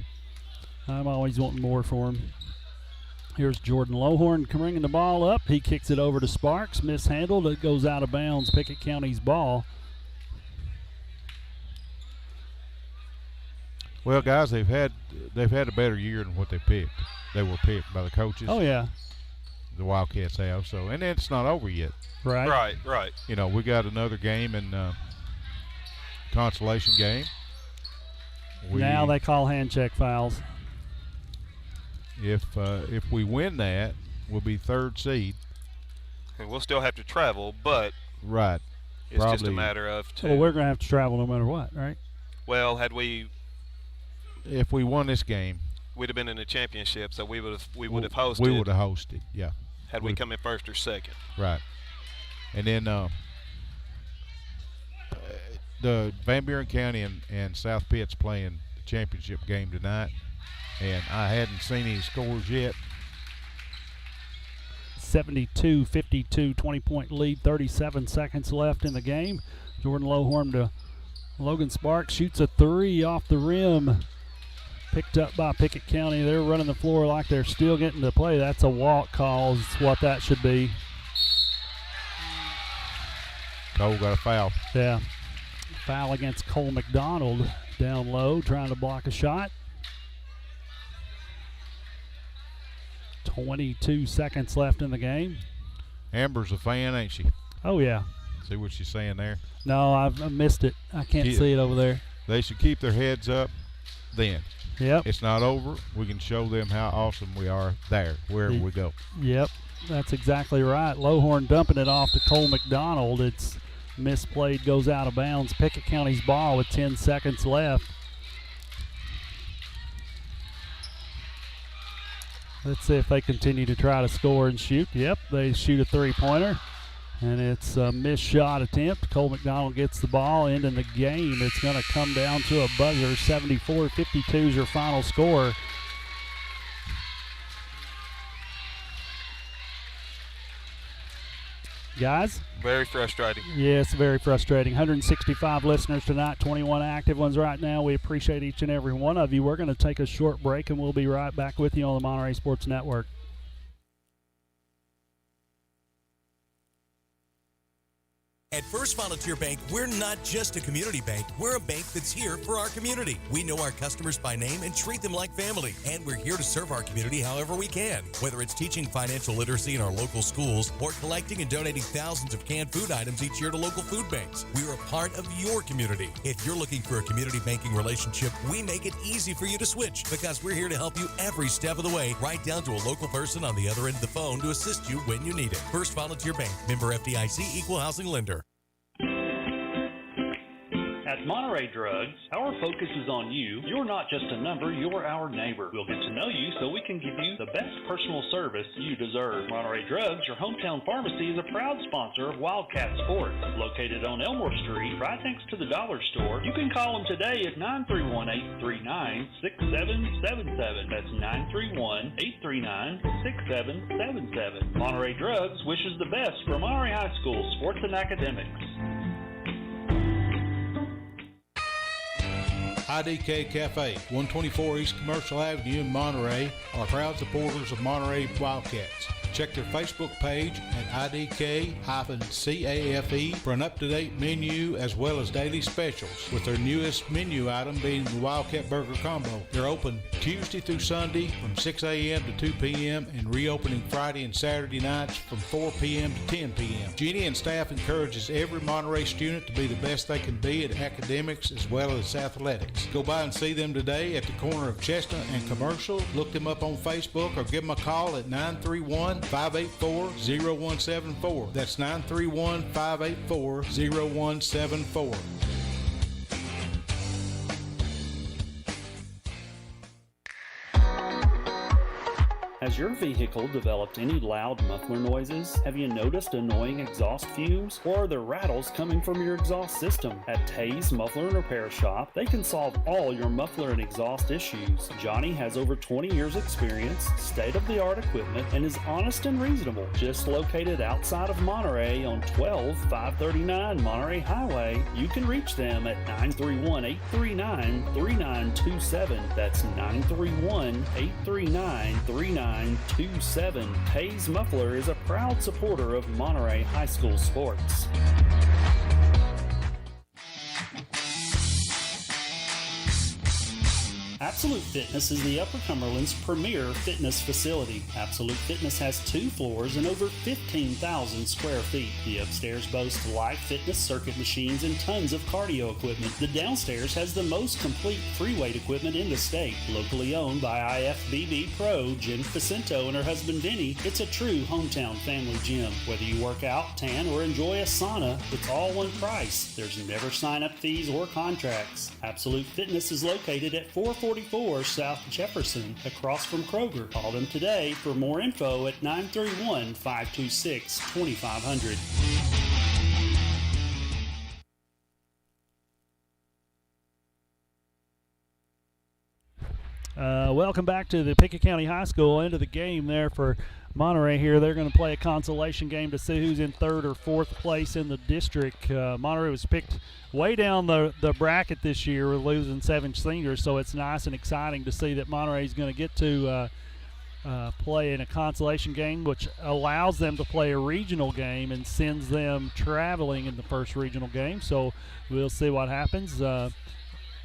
I'm always wanting more for them. Here's Jordan Lohorn bringing the ball up. He kicks it over to Sparks, mishandled. It goes out of bounds. Pickett County's ball. Well, guys, they've had a better year than what they picked. They were picked by the coaches. Oh yeah, the Wildcats have. So, and it's not over yet. Right. We got another game in consolation game. Now they call hand check fouls. If we win that, we'll be third seed. And we'll still have to travel, but right, it's probably just a matter of two. Well, we're going to have to travel no matter what, right? Well, if we won this game, we'd have been in the championship, so we would have hosted. We would have hosted, yeah. Had we come in first or second. Right. And then the Van Buren County and South Pitt's playing the championship game tonight, and I hadn't seen any scores yet. 72-52, 20-point lead, 37 seconds left in the game. Jordan Lohorn to Logan Sparks, shoots a three off the rim. Picked up by Pickett County. They're running the floor like they're still getting to play. That's a walk call is what that should be. Cole got a foul. Yeah. Foul against Cole McDonald down low, trying to block a shot. 22 seconds left in the game. Amber's a fan, ain't she? Oh, yeah. See what she's saying there? No, I've missed it. I can't see it over there. They should keep their heads up then. Yep. It's not over. We can show them how awesome we are there, wherever we go. Yep, that's exactly right. Lohorn dumping it off to Cole McDonald. It's misplayed, goes out of bounds. Pickett County's ball with 10 seconds left. Let's see if they continue to try to score and shoot. Yep, they shoot a three-pointer. And it's a missed shot attempt. Cole McDonald gets the ball, ending the game. It's going to come down to a buzzer. 74-52 is your final score. Guys? Very frustrating. Yes, very frustrating. 165 listeners tonight, 21 active ones right now. We appreciate each and every one of you. We're going to take a short break, and we'll be right back with you on the Monterey Sports Network. At First Volunteer Bank, we're not just a community bank. We're a bank that's here for our community. We know our customers by name and treat them like family. And we're here to serve our community however we can. Whether it's teaching financial literacy in our local schools or collecting and donating thousands of canned food items each year to local food banks, we're a part of your community. If you're looking for a community banking relationship, we make it easy for you to switch because we're here to help you every step of the way, right down to a local person on the other end of the phone to assist you when you need it. First Volunteer Bank, member FDIC, equal housing lender. At Monterey Drugs, our focus is on you. You're not just a number, you're our neighbor. We'll get to know you so we can give you the best personal service you deserve. Monterey Drugs, your hometown pharmacy, is a proud sponsor of Wildcat Sports. Located on Elmore Street, right next to the dollar store. You can call them today at 931-839-6777. That's 931-839-6777. Monterey Drugs wishes the best for Monterey High School sports and academics. IDK Cafe, 124 East Commercial Avenue in Monterey, are proud supporters of Monterey Wildcats. Check their Facebook page at IDK-CAFE for an up-to-date menu as well as daily specials, with their newest menu item being the Wildcat Burger Combo. They're open Tuesday through Sunday from 6 a.m. to 2 p.m. and reopening Friday and Saturday nights from 4 p.m. to 10 p.m. Jeannie and staff encourages every Monterey student to be the best they can be at academics as well as athletics. Go by and see them today at the corner of Chestnut and Commercial. Look them up on Facebook or give them a call at 931-584-0174. That's 931-584-0174. Has your vehicle developed any loud muffler noises? Have you noticed annoying exhaust fumes? Or are there rattles coming from your exhaust system? At Tay's Muffler and Repair Shop, they can solve all your muffler and exhaust issues. Johnny has over 20 years experience, state-of-the-art equipment, and is honest and reasonable. Just located outside of Monterey on 12539 Monterey Highway, you can reach them at 931-839-3927. That's 931-839-3927. Tay's Muffler is a proud supporter of Monterey High School sports. Absolute Fitness is the Upper Cumberland's premier fitness facility. Absolute Fitness has 2 floors and over 15,000 square feet. The upstairs boasts live fitness circuit machines and tons of cardio equipment. The downstairs has the most complete free weight equipment in the state. Locally owned by IFBB Pro Jen Facento and her husband Vinny, it's a true hometown family gym. Whether you work out, tan, or enjoy a sauna, it's all one price. There's never sign-up fees or contracts. Absolute Fitness is located at 444 South Jefferson, across from Kroger. Call them today for more info at 931-526-2500. Welcome back to the Pickett County High School. End of the game there for Monterey here. They're going to play a consolation game to see who's in 3rd or 4th place in the district. Monterey was picked way down the bracket this year with losing 7 seniors, so it's nice and exciting to see that Monterey's going to get to play in a consolation game, which allows them to play a regional game and sends them traveling in the first regional game. So we'll see what happens.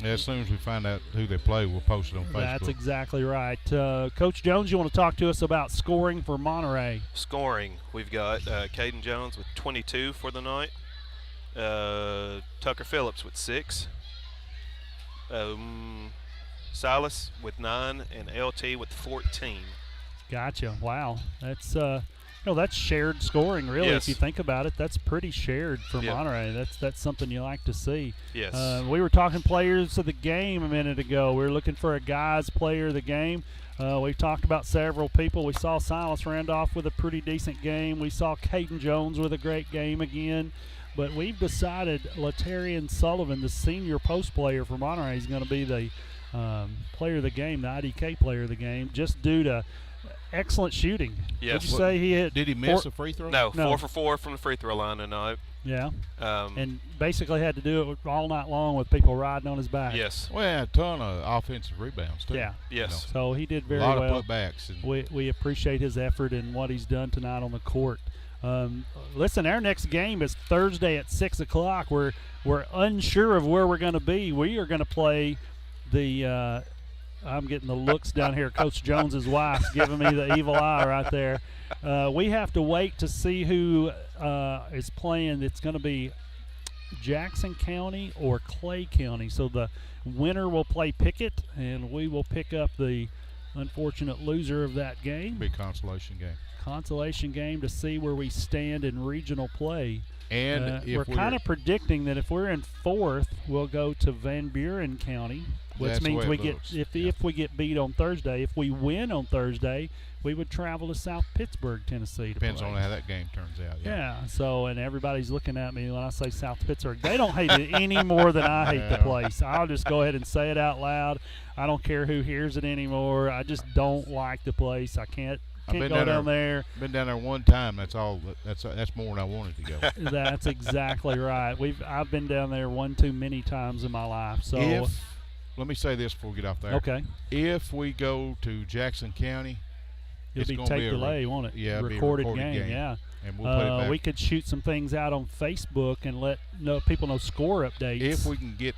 Yeah, as soon as we find out who they play, we'll post it on Facebook. That's exactly right. Coach Jones, you want to talk to us about scoring for Monterey? Scoring, we've got Caden Jones with 22 for the night. Tucker Phillips with 6. Silas with 9, and LT with 14. Gotcha. Wow. That's going that's shared scoring, really. Yes. If you think about it, that's pretty shared for Yep. Monterey. That's something you like to see. Yes. We were talking players of the game a minute ago. We were looking for a guy's player of the game. We've talked about several people. We saw Silas Randolph with a pretty decent game. We saw Caden Jones with a great game again. But we've decided Latarian Sullivan, the senior post player for Monterey, is going to be the player of the game, the IDK player of the game, just due to excellent shooting. Yes. Would you say he hit? Did he miss a free throw? No, No. 4 for 4 from the free throw line tonight. Yeah. Um, And basically had to do it all night long with people riding on his back. yes. Well, a ton of offensive rebounds, too. Yeah. Yes. So he did very a lot well. of putbacks. And We appreciate his effort and what he's done tonight on the court. Listen, our next game is Thursday at 6 o'clock. We're unsure of where we're going to be. We are going to play the I'm getting the looks down here. Coach Jones's wife's giving me the evil eye right there. We have to wait to see who is playing. It's going to be Jackson County or Clay County. So the winner will play Pickett, and we will pick up the unfortunate loser of that game. big consolation game. To see where we stand in regional play. And we're kind of predicting that if we're in fourth, we'll go to Van Buren County, which That's the means way we it get looks. if we get beat on Thursday. If we win on Thursday, we would travel to South Pittsburgh, Tennessee. Depends to play. on how that game turns out. Yeah. So, and everybody's looking at me when I say South Pittsburgh. They don't hate it any more than I hate the place. I'll just go ahead and say it out loud. I don't care who hears it anymore. I just don't like the place. I can't been go down down there. Been down there one time. That's all. That's more than I wanted to go. That's exactly right. I've been down there one too many times in my life. So Let me say this before we get off there. okay, If we go to Jackson County, it'll be gonna tape be a delay, won't it? yeah, it'll be a recorded recorded game. Yeah. and we'll put it back. We could shoot some things out on Facebook and let people know score updates. If we can get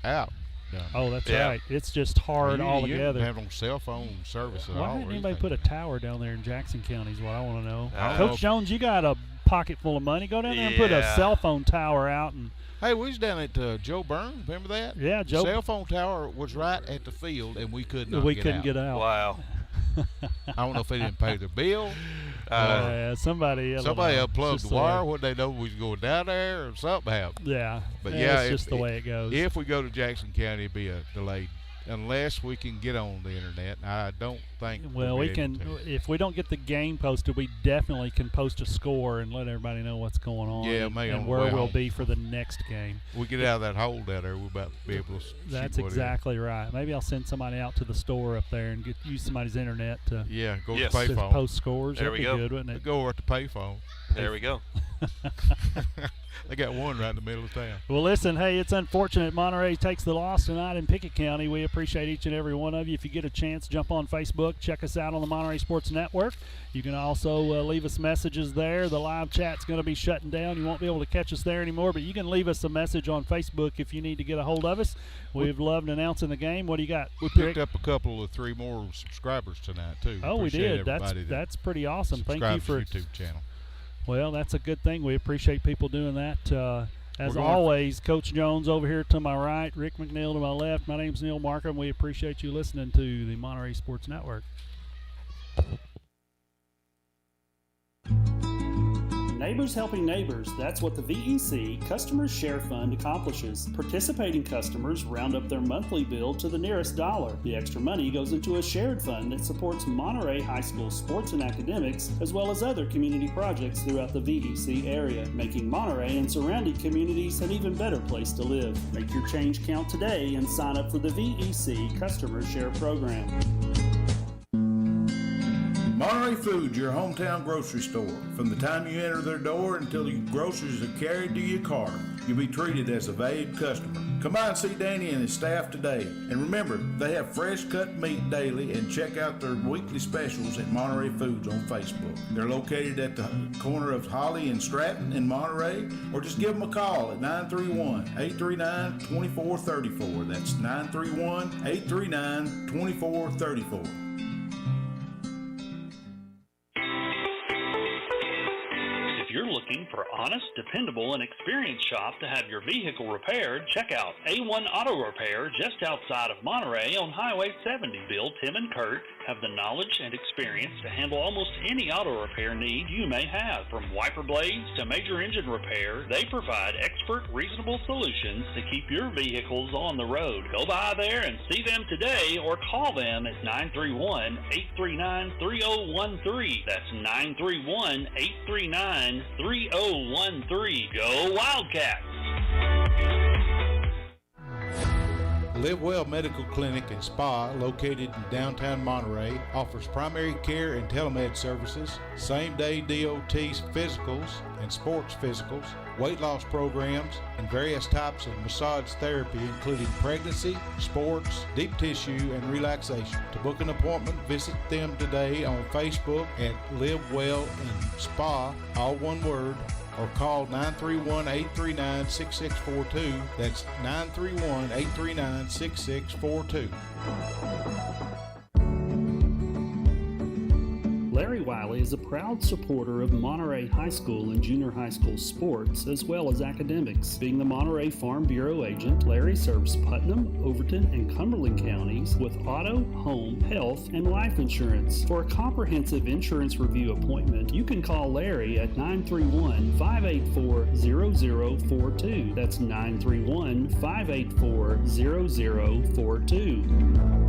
out. Done. Oh, that's Yeah. right. It's just hard You altogether. don't have no cell phone service at all. Why didn't or anybody anything. put a tower down there in Jackson County is what I want to know. I don't Coach know. Jones, you got a pocket full of money. Go down there and put a Yeah. cell phone tower out. And Hey, we was down at Joe Burns. Remember that? yeah, Joe, The cell phone tower was right at the field, and we could not couldn't get out. Wow. I don't know if they didn't pay their bill. Yeah, somebody Unplugged just the wire when they know we was going down there, or something happened. Yeah, But yeah, it's if- just the way it goes. If we go to Jackson County, it'd be a delayed, unless we can get on the internet. I don't think. Well, we'll we be can. able to. If we don't get the game posted, we definitely can post a score and let everybody know what's going on. Yeah, and, maybe on and the where way we'll home. be for the next game. We get out of that hole down there, we'll about be able to. That's see what it is. exactly right. Maybe I'll send somebody out to the store up there and use somebody's internet to, Yeah, go Yes. to to payphone. post scores. There That'd we be go. good, wouldn't it? Go over at the payphone. There we go. They got one right in the middle of town. Well, listen, hey, it's unfortunate Monterey takes the loss tonight in Pickett County. We appreciate each and every one of you. If you get a chance, jump on Facebook. Check us out on the Monterey Sports Network. You can also leave us messages there. The live chat's going to be shutting down. You won't be able to catch us there anymore, but you can leave us a message on Facebook if you need to get a hold of us. We've loved announcing the game. What do you got, We Rick? picked up a couple of 3 more subscribers tonight, too. Oh, we Appreciate did. everybody that That's pretty awesome. Thank you subscribes for to the YouTube channel. Well, that's a good thing. We appreciate people doing that. As We're going- always, Coach Jones over here to my right, Rick McNeil to my left. My name's Neil Markham. We appreciate you listening to the Monterey Sports Network. Neighbors helping neighbors, that's what the VEC Customers Share Fund accomplishes. Participating customers round up their monthly bill to the nearest dollar. The extra money goes into a shared fund that supports Monterey High School sports and academics, as well as other community projects throughout the VEC area, making Monterey and surrounding communities an even better place to live. Make your change count today and sign up for the VEC Customers Share Program. Monterey Foods, your hometown grocery store. From the time you enter their door until your groceries are carried to your car, you'll be treated as a valued customer. Come by and see Danny and his staff today. And remember, they have fresh cut meat daily, and check out their weekly specials at Monterey Foods on Facebook. They're located at the corner of Holly and Stratton in Monterey, or just give them a call at 931-839-2434. That's 931-839-2434. If you're looking for honest, dependable, and experienced shop to have your vehicle repaired, check out A1 Auto Repair just outside of Monterey on Highway 70. Bill, Tim, and Kurt have the knowledge and experience to handle almost any auto repair need you may have. From wiper blades to major engine repair, they provide expert, reasonable solutions to keep your vehicles on the road. Go by there and see them today or call them at 931-839-3013. That's 931-839-3013. Go Wildcats! Live Well Medical Clinic and Spa, located in downtown Monterey, offers primary care and telemed services, same-day DOT physicals and sports physicals, weight loss programs, and various types of massage therapy, including pregnancy, sports, deep tissue, and relaxation. To book an appointment, visit them today on Facebook at Live Well and Spa, all one word, or call 931-839-6642. That's 931-839-6642. Larry Wiley is a proud supporter of Monterey High School and junior high school sports, as well as academics. Being the Monterey Farm Bureau agent, Larry serves Putnam, Overton, and Cumberland counties with auto, home, health, and life insurance. For a comprehensive insurance review appointment, you can call Larry at 931-584-0042. That's 931-584-0042.